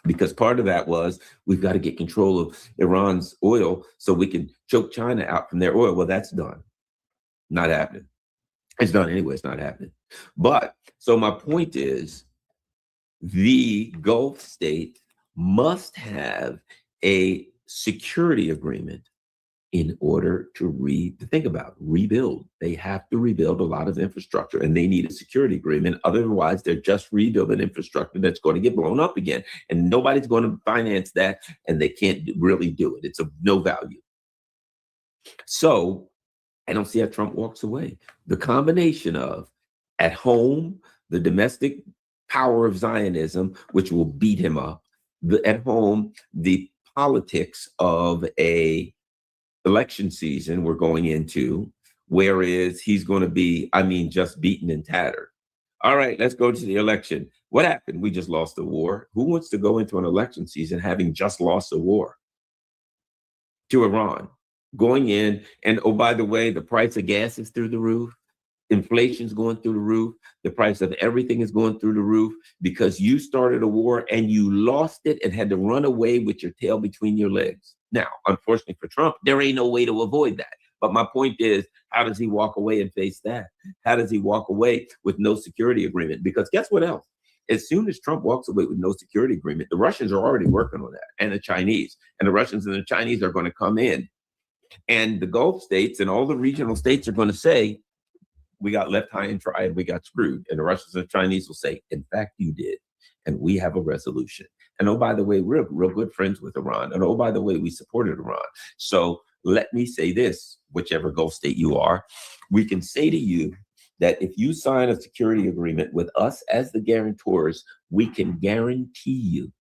Because part of that was we've got to get control of Iran's oil so we can choke China out from their oil. Well, that's done. Not happening. It's done anyway. It's not happening. But so my point is the Gulf state must have a security agreement in order to rebuild. They have to rebuild a lot of infrastructure and they need a security agreement. Otherwise, they're just rebuilding infrastructure that's going to get blown up again. And nobody's going to finance that and they can't really do it. It's of no value. So I don't see how Trump walks away. The combination of at home, the domestic power of Zionism, which will beat him up, at home, the politics of a election season we're going into, whereas he's going to be, just beaten and tattered. All right, let's go to the election. What happened? We just lost the war. Who wants to go into an election season having just lost a war to Iran? Going in, and oh, by the way, the price of gas is through the roof. Inflation's going through the roof. The price of everything is going through the roof because you started a war and you lost it and had to run away with your tail between your legs. Now, unfortunately for Trump, there ain't no way to avoid that. But my point is, how does he walk away and face that? How does he walk away with no security agreement? Because guess what else? As soon as Trump walks away with no security agreement, the Russians are already working on that, and the Chinese. And the Russians and the Chinese are going to come in. And the Gulf states and all the regional states are going to say, we got left high and dry and we got screwed. And the Russians and Chinese will say, in fact, you did. And we have a resolution. And oh, by the way, we're real good friends with Iran. And oh, by the way, we supported Iran. So let me say this, whichever Gulf state you are, we can say to you that if you sign a security agreement with us as the guarantors, we can guarantee you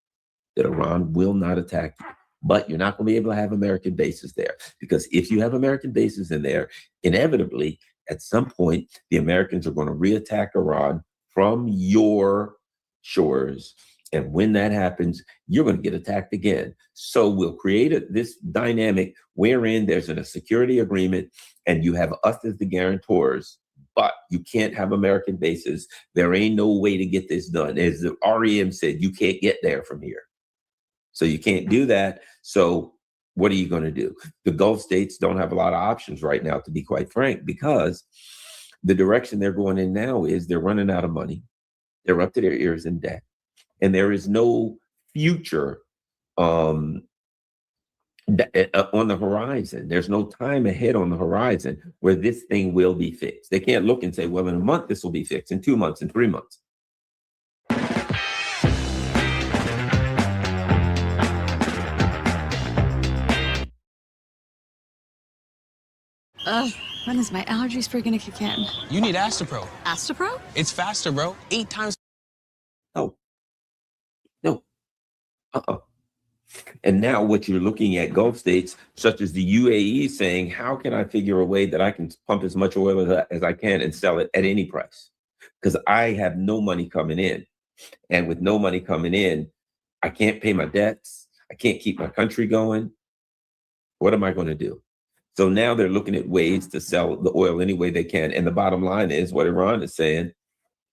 that Iran will not attack you. But you're not going to be able to have American bases there, because if you have American bases in there, inevitably, at some point, the Americans are going to reattack Iran from your shores. And when that happens, you're going to get attacked again. So we'll create this dynamic wherein there's a security agreement and you have us as the guarantors, but you can't have American bases. There ain't no way to get this done. As the REM said, you can't get there from here. So you can't do that. So what are you going to do? The Gulf states don't have a lot of options right now, to be quite frank, because the direction they're going in now is they're running out of money. They're up to their ears in debt. And there is no future on the horizon. There's no time ahead on the horizon where this thing will be fixed. They can't look and say, well, in a month, this will be fixed, in 2 months, in 3 months. When is my allergies for gonna kick in? You need Astapro. Astapro? It's faster, bro. 8 times. No. And now what you're looking at, Gulf states such as the UAE saying, how can I figure a way that I can pump as much oil as I can and sell it at any price? Because I have no money coming in. And with no money coming in, I can't pay my debts. I can't keep my country going. What am I going to do? So now they're looking at ways to sell the oil any way they can. And the bottom line is what Iran is saying,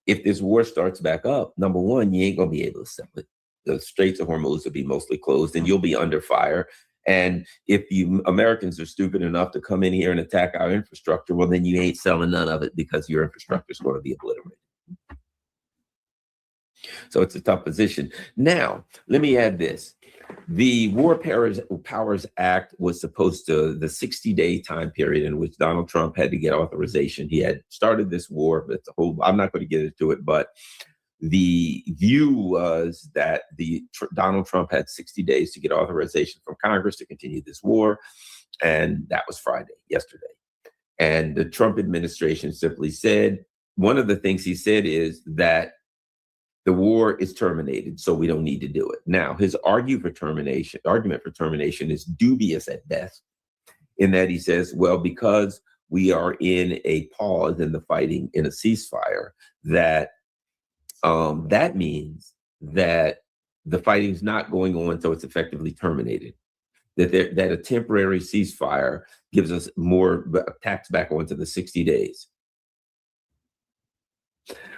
if this war starts back up, number one, you ain't going to be able to sell it. The Straits of Hormuz will be mostly closed and you'll be under fire. And if you Americans are stupid enough to come in here and attack our infrastructure, well, then you ain't selling none of it because your infrastructure is going to be obliterated. So it's a tough position. Now, let me add this. The War Powers Act was supposed to, the 60-day time period in which Donald Trump had to get authorization. He had started this war, but it's a whole, I'm not going to get into it, but the view was that Donald Trump had 60 days to get authorization from Congress to continue this war. And that was Friday, yesterday. And the Trump administration simply said, one of the things he said is that the war is terminated, so we don't need to do it. Now, his argument for termination is dubious at best, in that he says, well, because we are in a pause in the fighting, in a ceasefire, that that means that the fighting is not going on, so it's effectively terminated. That a temporary ceasefire gives us more tax back onto the 60 days.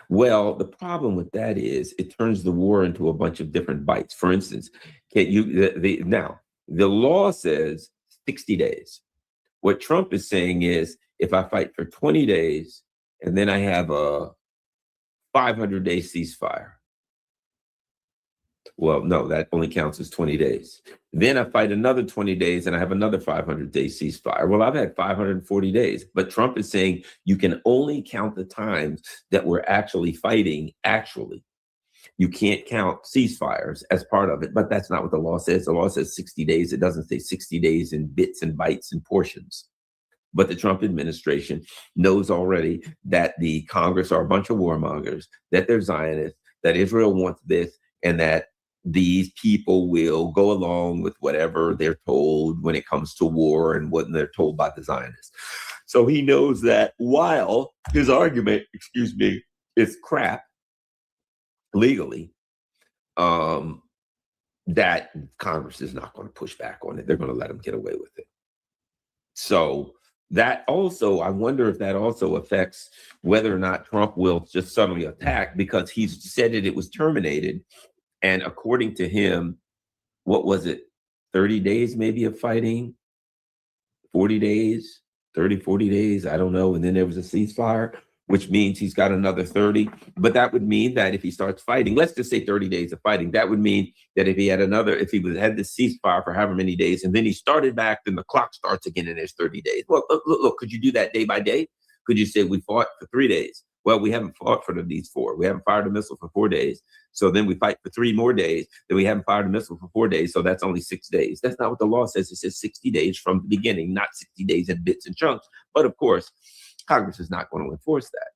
Well, the problem with that is it turns the war into a bunch of different bites. For instance, now the law says 60 days. What Trump is saying is, if I fight for 20 days and then I have a 500-day ceasefire. Well, no, that only counts as 20 days. Then I fight another 20 days and I have another 500-day ceasefire. Well, I've had 540 days, but Trump is saying you can only count the times that we're actually fighting. Actually, you can't count ceasefires as part of it, but that's not what the law says. The law says 60 days. It doesn't say 60 days in bits and bytes and portions. But the Trump administration knows already that the Congress are a bunch of warmongers, that they're Zionists, that Israel wants this, and that these people will go along with whatever they're told when it comes to war and what they're told by the Zionists. So he knows that while his argument, is crap legally, that Congress is not going to push back on it. They're going to let him get away with it. So that also, I wonder if that also affects whether or not Trump will just suddenly attack, because he's said it was terminated. And according to him, what was it, 30 days maybe of fighting, 40 days, 30, 40 days, I don't know. And then there was a ceasefire, which means he's got another 30. But that would mean that if he starts fighting, let's just say 30 days of fighting, that would mean that if he had had this ceasefire for however many days, and then he started back, then the clock starts again and there's 30 days. Well, look, could you do that day by day? Could you say we fought for 3 days? Well, we haven't fought for these 4. We haven't fired a missile for 4 days. So then we fight for 3 more days. Then we haven't fired a missile for 4 days. So that's only 6 days. That's not what the law says. It says 60 days from the beginning, not 60 days in bits and chunks. But of course, Congress is not going to enforce that.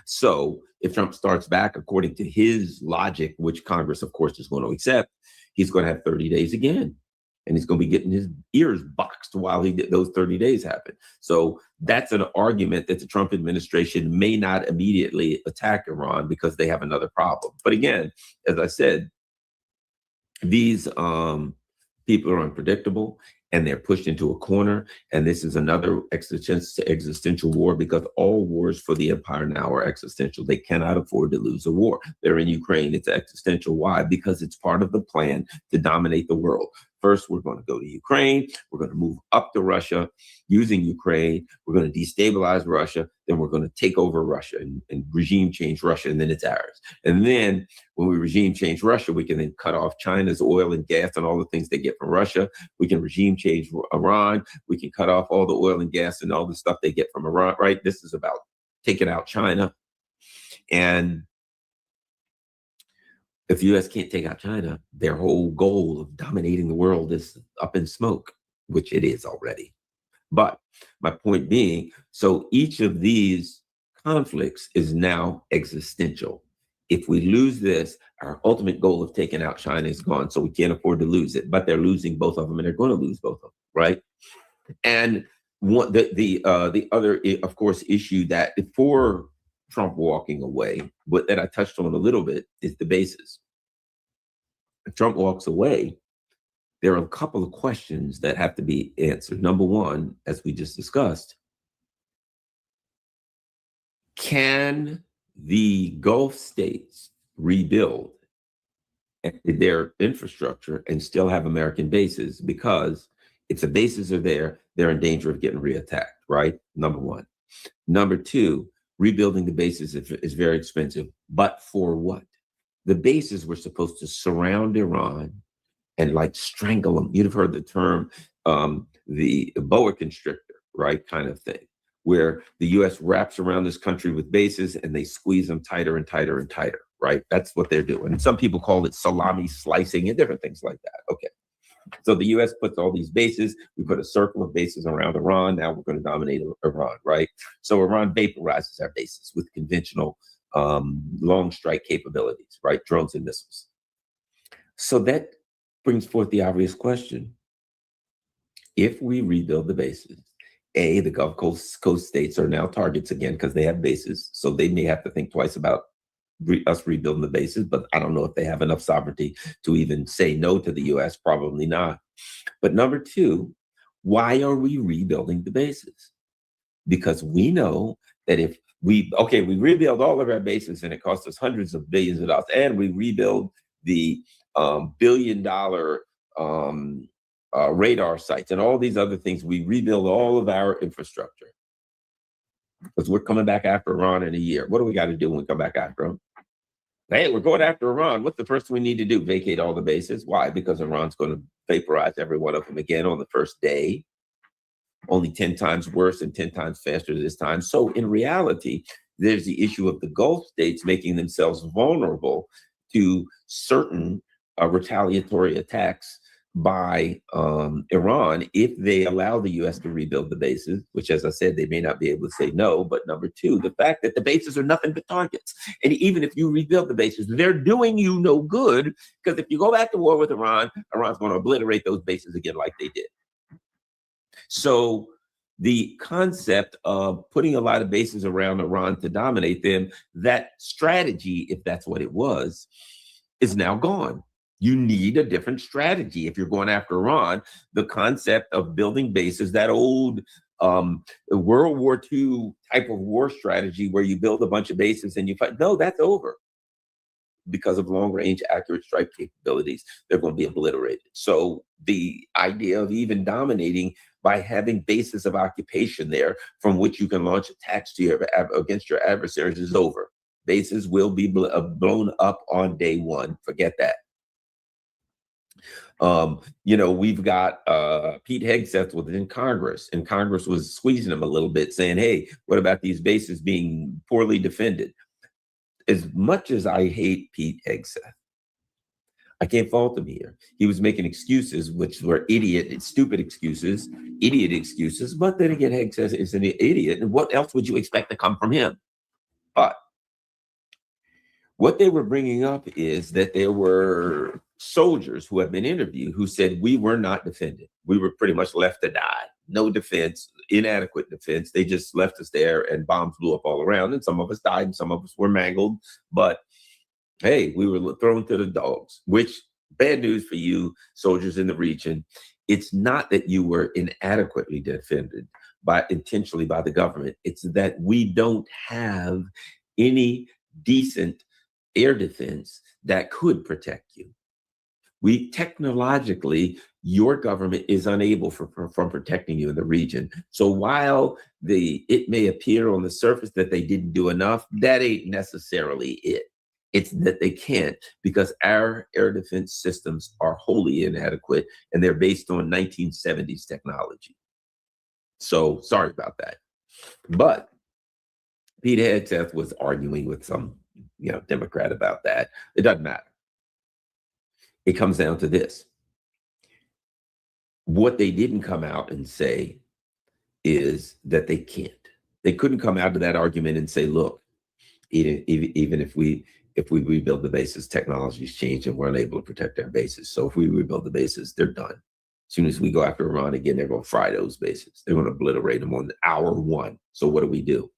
So if Trump starts back according to his logic, which Congress, of course, is going to accept, he's going to have 30 days again. And he's going to be getting his ears boxed while those 30 days happen. So that's an argument that the Trump administration may not immediately attack Iran because they have another problem. But again, as I said, these people are unpredictable and they're pushed into a corner. And this is another existential war, because all wars for the empire now are existential. They cannot afford to lose a war. They're in Ukraine. It's existential. Why? Because it's part of the plan to dominate the world. First, we're going to go to Ukraine. We're going to move up to Russia using Ukraine. We're going to destabilize Russia. Then we're going to take over Russia and regime change Russia, and then it's ours. And then when we regime change Russia, we can then cut off China's oil and gas and all the things they get from Russia. We can regime change Iran. We can cut off all the oil and gas and all the stuff they get from Iran, right? This is about taking out China. And if the U.S. can't take out China, their whole goal of dominating the world is up in smoke, which it is already. But my point being, so each of these conflicts is now existential. If we lose this, our ultimate goal of taking out China is gone, so we can't afford to lose it. But they're losing both of them, and they're going to lose both of them, right? And the other, of course, issue that before Trump walking away, but that I touched on a little bit, is the bases. If Trump walks away, there are a couple of questions that have to be answered. Number one, as we just discussed, can the Gulf states rebuild their infrastructure and still have American bases? Because if the bases are there, they're in danger of getting reattacked, right? Number one. Number two, rebuilding the bases is very expensive, but for what? The bases were supposed to surround Iran and like strangle them. You'd have heard the term, the boa constrictor, right? Kind of thing, where the U.S. wraps around this country with bases and they squeeze them tighter and tighter and tighter, right? That's what they're doing. And some people call it salami slicing and different things like that. Okay. So the U.S. puts all these bases. We put a circle of bases around Iran. Now we're going to dominate Iran, right? So Iran vaporizes our bases with conventional long strike capabilities, right? Drones and missiles. So that brings forth the obvious question. If we rebuild the bases, the Gulf Coast states are now targets again because they have bases. So they may have to think twice about us rebuilding the bases, but I don't know if they have enough sovereignty to even say no to the U.S. Probably not. But number two, why are we rebuilding the bases? Because we know that if we rebuild all of our bases and it costs us hundreds of billions of dollars, and we rebuild the billion-dollar radar sites and all these other things, we rebuild all of our infrastructure. Because we're coming back after Iran in a year. What do we got to do when we come back after them? Hey, we're going after Iran. What's the first thing we need to do? Vacate all the bases. Why? Because Iran's going to vaporize every one of them again on the first day. Only 10 times worse and 10 times faster this time. So in reality, there's the issue of the Gulf states making themselves vulnerable to certain retaliatory attacks by Iran if they allow the U.S. to rebuild the bases, which, as I said, they may not be able to say no. But number two, the fact that the bases are nothing but targets. And even if you rebuild the bases, they're doing you no good, because if you go back to war with Iran, Iran's going to obliterate those bases again like they did. So the concept of putting a lot of bases around Iran to dominate them, that strategy, if that's what it was, is now gone. You need a different strategy if you're going after Iran. The concept of building bases, that old World War II type of war strategy where you build a bunch of bases and you fight, no, that's over. Because of long-range accurate strike capabilities, they're going to be obliterated. So the idea of even dominating by having bases of occupation there from which you can launch attacks to against your adversaries is over. Bases will be blown up on day one. Forget that. We've got Pete Hegseth within Congress, and Congress was squeezing him a little bit, saying, hey, what about these bases being poorly defended? As much as I hate Pete Hegseth, I can't fault him here. He was making excuses, which were stupid excuses, idiot excuses. But then again, Hegseth is an idiot. And what else would you expect to come from him? But what they were bringing up is that there were soldiers who have been interviewed who said we were not defended. We were pretty much left to die. No defense, inadequate defense. They just left us there and bombs blew up all around. And some of us died and some of us were mangled. But hey, we were thrown to the dogs, which bad news for you soldiers in the region. It's not that you were inadequately defended intentionally by the government. It's that we don't have any decent air defense that could protect you. Technologically, your government is unable from protecting you in the region. So while it may appear on the surface that they didn't do enough, that ain't necessarily it. It's that they can't, because our air defense systems are wholly inadequate and they're based on 1970s technology. So sorry about that. But Pete Hegseth was arguing with some Democrat about that. It doesn't matter. It comes down to this. What they didn't come out and say is that they can't. They couldn't come out to that argument and say, look, even if we rebuild the bases, technology's changed and we're unable to protect our bases. So if we rebuild the bases, they're done. As soon as we go after Iran again, they're going to fry those bases. They're going to obliterate them on hour one. So what do?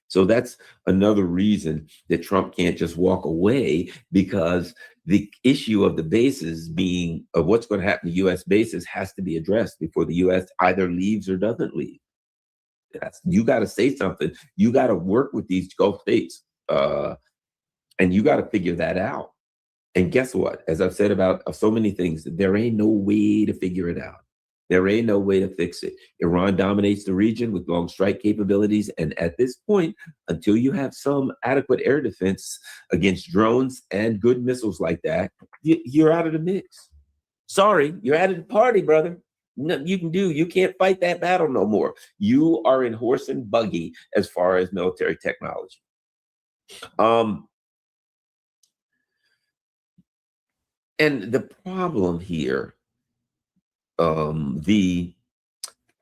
So that's another reason that Trump can't just walk away, because the issue of the bases of what's going to happen to U.S. bases has to be addressed before the U.S. either leaves or doesn't leave. You got to say something. You got to work with these Gulf states, and you got to figure that out. And guess what? As I've said about so many things, there ain't no way to figure it out. There ain't no way to fix it. Iran dominates the region with long strike capabilities. And at this point, until you have some adequate air defense against drones and good missiles like that, you're out of the mix. Sorry, you're out of the party, brother. Nothing you can do. You can't fight that battle no more. You are in horse and buggy as far as military technology. And the problem here, the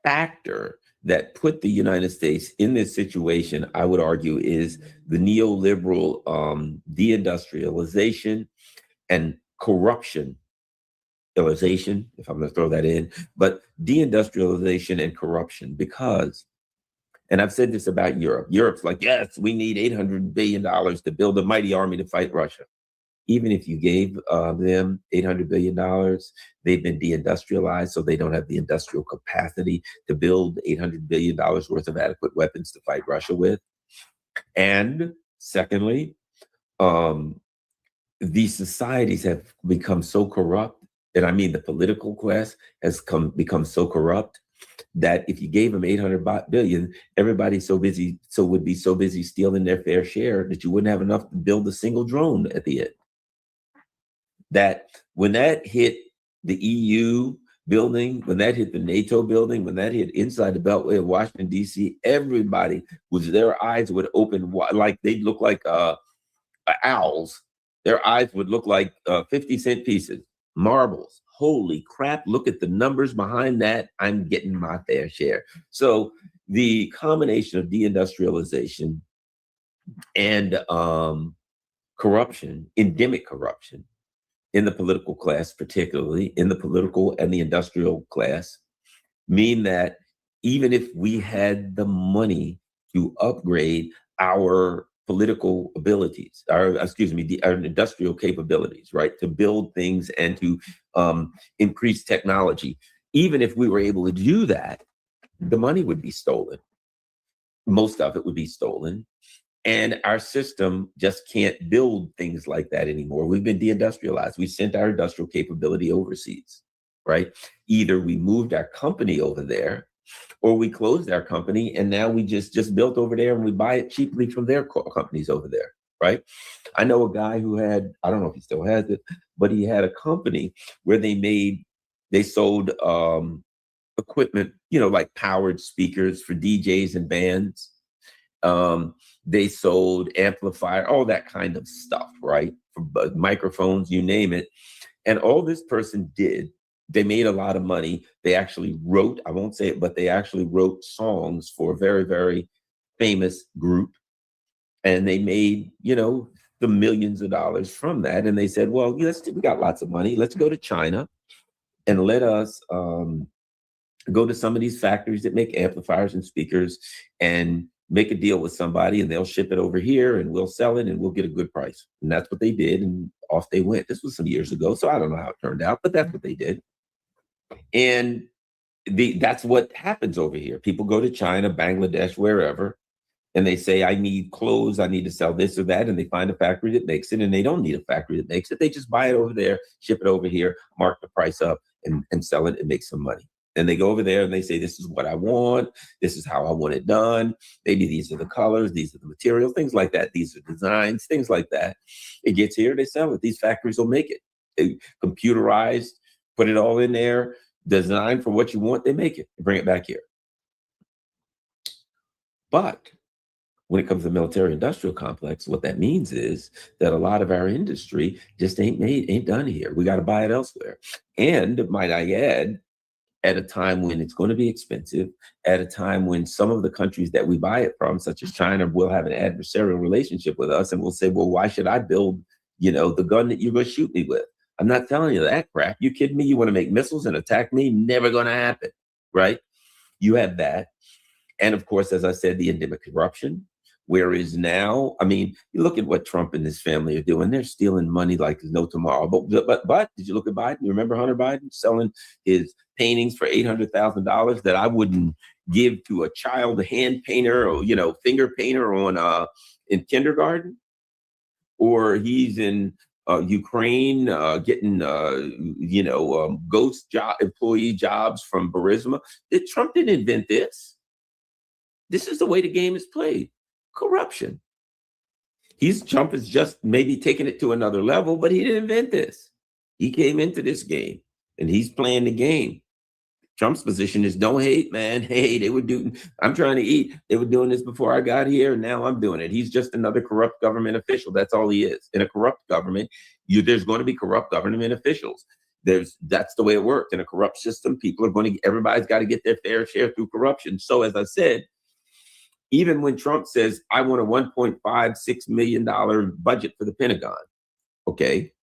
factor that put the United States in this situation, I would argue, is the neoliberal deindustrialization and corruption. If I'm going to throw that in, but deindustrialization and corruption, because, and I've said this about Europe. Europe's like, yes, we need $800 billion to build a mighty army to fight Russia. Even if you gave them $800 billion, they've been deindustrialized, so they don't have the industrial capacity to build $800 billion worth of adequate weapons to fight Russia with. And secondly, these societies have become so corrupt, and I mean the political class has become so corrupt, that if you gave them $800 billion, everybody's would be so busy stealing their fair share that you wouldn't have enough to build a single drone at the end. That when that hit the EU building, when that hit the NATO building, when that hit inside the Beltway of Washington, D.C., everybody their eyes would open wide, like they'd look like owls. Their eyes would look like 50-cent pieces, marbles. Holy crap, look at the numbers behind that. I'm getting my fair share. So the combination of deindustrialization and corruption, endemic corruption, in the political class, particularly in the political and the industrial class, mean that even if we had the money to upgrade our political abilities, our industrial capabilities, right, to build things and to increase technology, even if we were able to do that, the money would be stolen. Most of it would be stolen. And our system just can't build things like that anymore. We've been deindustrialized. We sent our industrial capability overseas, right? Either we moved our company over there, or we closed our company and now we just built over there and we buy it cheaply from their companies over there. right? I know a guy who had, I don't know if he still has it, but he had a company where they sold equipment, like powered speakers for DJs and bands. They sold amplifier, all that kind of stuff, right? For microphones, you name it. And all this person did, they made a lot of money. They actually wrote, I won't say it, but they actually wrote songs for a very, very famous group. And they made, the millions of dollars from that. And they said, well, we got lots of money. Let's go to China and let us go to some of these factories that make amplifiers and speakers and make a deal with somebody, and they'll ship it over here and we'll sell it and we'll get a good price. And that's what they did. And off they went. This was some years ago, so I don't know how it turned out, but that's what they did. And that's what happens over here. People go to China, Bangladesh, wherever, and they say, I need clothes, I need to sell this or that. And they find a factory that makes it, and they don't need a factory that makes it. They just buy it over there, ship it over here, mark the price up and sell it and make some money. And they go over there and they say, this is what I want. This is how I want it done. Maybe these are the colors. These are the materials, things like that. These are designs, things like that. It gets here, they sell it. These factories will make it. They computerized, put it all in there, design for what you want. They make it, bring it back here. But when it comes to the military industrial complex, what that means is that a lot of our industry just ain't done here. We got to buy it elsewhere. And might I add, at a time when it's going to be expensive, at a time when some of the countries that we buy it from, such as China, will have an adversarial relationship with us and will say, well, why should I build, the gun that you're going to shoot me with? I'm not telling you that crap. You kidding me? You want to make missiles and attack me? Never going to happen, right? You have that. And of course, as I said, the endemic corruption. Whereas now, I mean, you look at what Trump and his family are doing. They're stealing money like there's no tomorrow. But did you look at Biden? You remember Hunter Biden selling his paintings for $800,000 that I wouldn't give to a child hand painter or, finger painter in kindergarten? Or he's in Ukraine getting, ghost employee jobs from Burisma. Trump didn't invent this. This is the way the game is played. Corruption. Trump is just maybe taking it to another level, but he didn't invent this. He came into this game and he's playing the game. Trump's position is don't hate, man. Hey, I'm trying to eat. They were doing this before I got here, and now I'm doing it. He's just another corrupt government official. That's all he is. In a corrupt government, there's going to be corrupt government officials. That's the way it works. In a corrupt system, everybody's got to get their fair share through corruption. So as I said, even when Trump says, I want a $1.56 million budget for the Pentagon, okay,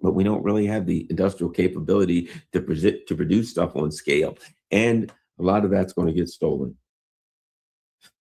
but we don't really have the industrial capability to produce stuff on scale. And a lot of that's going to get stolen.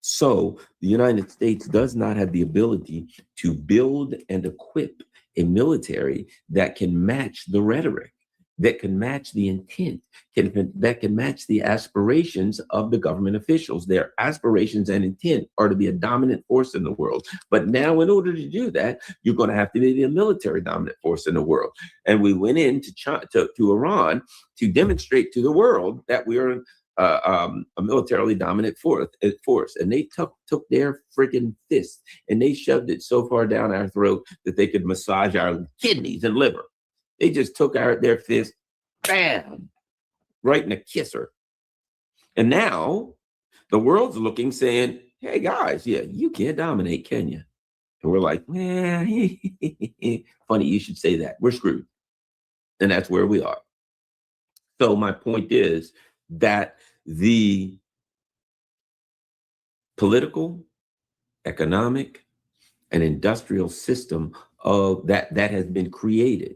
So the United States does not have the ability to build and equip a military that can match the rhetoric, that can match the intent, that can match the aspirations of the government officials. Their aspirations and intent are to be a dominant force in the world. But now, in order to do that, you're going to have to be a military dominant force in the world. And we went into to Iran to demonstrate to the world that we are a militarily dominant force. And they took their freaking fist and they shoved it so far down our throat that they could massage our kidneys and liver. They just took their fist, bam, right in the kisser. And now the world's looking, saying, hey, guys, yeah, you can't dominate, can you? And we're like, funny you should say that. We're screwed. And that's where we are. So my point is that the political, economic, and industrial system of that has been created,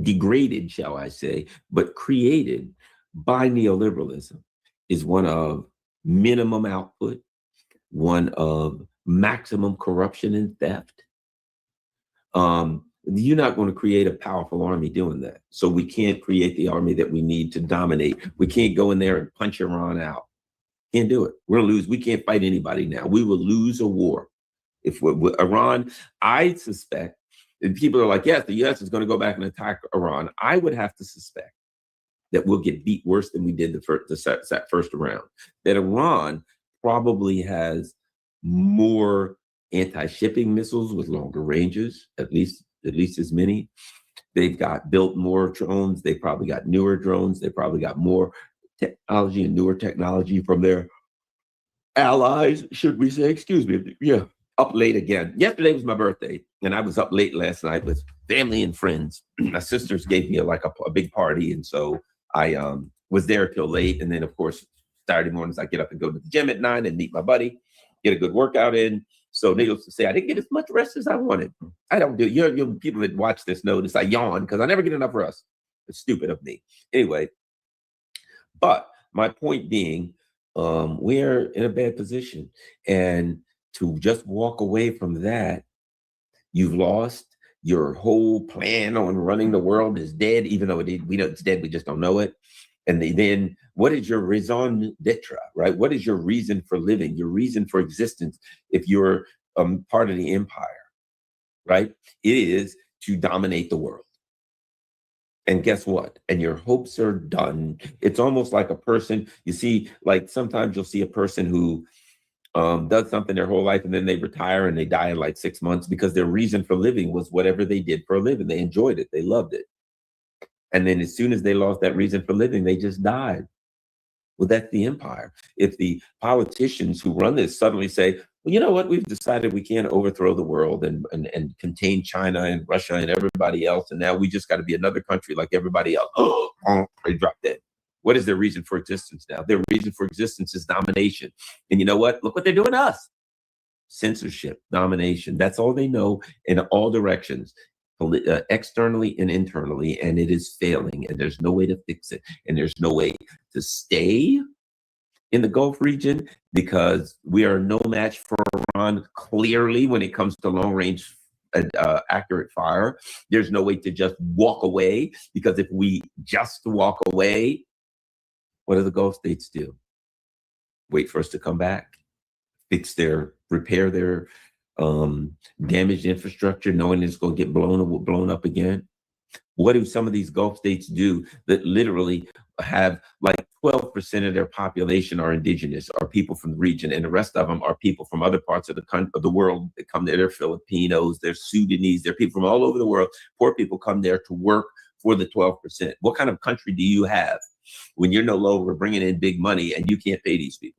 degraded, shall I say, but created by neoliberalism is one of minimum output, one of maximum corruption and theft. You're not going to create a powerful army doing that. So we can't create the army that we need to dominate. We can't go in there and punch Iran out. Can't do it. We're going to lose. We can't fight anybody now. We will lose a war. If Iran, I suspect, and people are like, yes, the U.S. is going to go back and attack Iran. I would have to suspect that we'll get beat worse than we did the first round. That Iran probably has more anti-shipping missiles with longer ranges, at least as many. They've got built more drones. They probably got newer drones. They probably got more technology and newer technology from their allies, should we say? Excuse me. Yeah, up late again. Yesterday was my birthday, and I was up late last night with family and friends. My sisters gave me a big party, and so I was there till late. And then, of course, Saturday mornings I get up and go to the gym at 9 and meet my buddy, get a good workout in. So needless to say, I didn't get as much rest as I wanted. I don't do. You people that watch this know this. I yawn because I never get enough rest. It's stupid of me. Anyway, but my point being, we're in a bad position, and to just walk away from that, you've lost. Your whole plan on running the world is dead, even though we know it's dead. We just don't know it. And then what is your raison d'etre, right? What is your reason for living, your reason for existence if you're part of the empire, right? It is to dominate the world. And guess what? And your hopes are done. It's almost like a person, you see, like sometimes you'll see a person who does something their whole life and then they retire and they die in like 6 months because their reason for living was whatever they did for a living. They enjoyed it. They loved it. And then as soon as they lost that reason for living, they just died. Well, that's the empire. If the politicians who run this suddenly say, well, you know what, we've decided we can't overthrow the world and contain China and Russia and everybody else, and now we just got to be another country like everybody else. Oh, they drop dead. What is their reason for existence now? Their reason for existence is domination. And you know what? Look what they're doing to us. Censorship, domination. That's all they know in all directions. Externally and internally, and it is failing, and there's no way to fix it, and there's no way to stay in the Gulf region because we are no match for Iran clearly when it comes to long range accurate fire. There's no way to just walk away, because if we just walk away, what do the Gulf states do? Wait for us to come back, repair their damaged infrastructure, knowing it's going to get blown up again. What do some of these Gulf states do that literally have like 12% of their population are indigenous, are people from the region, and the rest of them are people from other parts of the world that come there? They're Filipinos, they're Sudanese, they're people from all over the world. Poor people come there to work for the 12%. What kind of country do you have when you're no longer bringing in big money and you can't pay these people?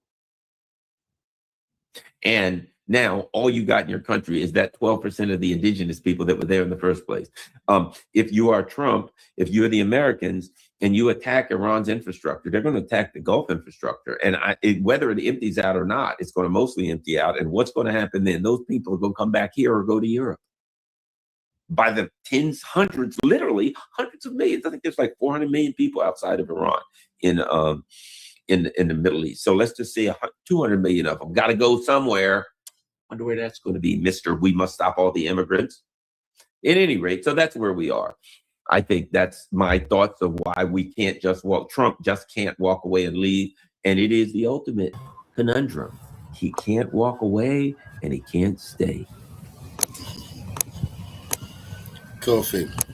And now all you got in your country is that 12% of the indigenous people that were there in the first place. If you are Trump, if you're the Americans and you attack Iran's infrastructure, they're going to attack the Gulf infrastructure. And whether it empties out or not, it's going to mostly empty out. And what's going to happen then? Those people are going to come back here or go to Europe. By the tens, hundreds, literally hundreds of millions. I think there's like 400 million people outside of Iran in the Middle East. So let's just say 200 million of them got to go somewhere. Wonder where that's going to be, Mr. We must stop all the immigrants. At any rate, so that's where we are. I think that's my thoughts of why we can't just Trump just can't walk away and leave. And it is the ultimate conundrum. He can't walk away and he can't stay. Cultfigga.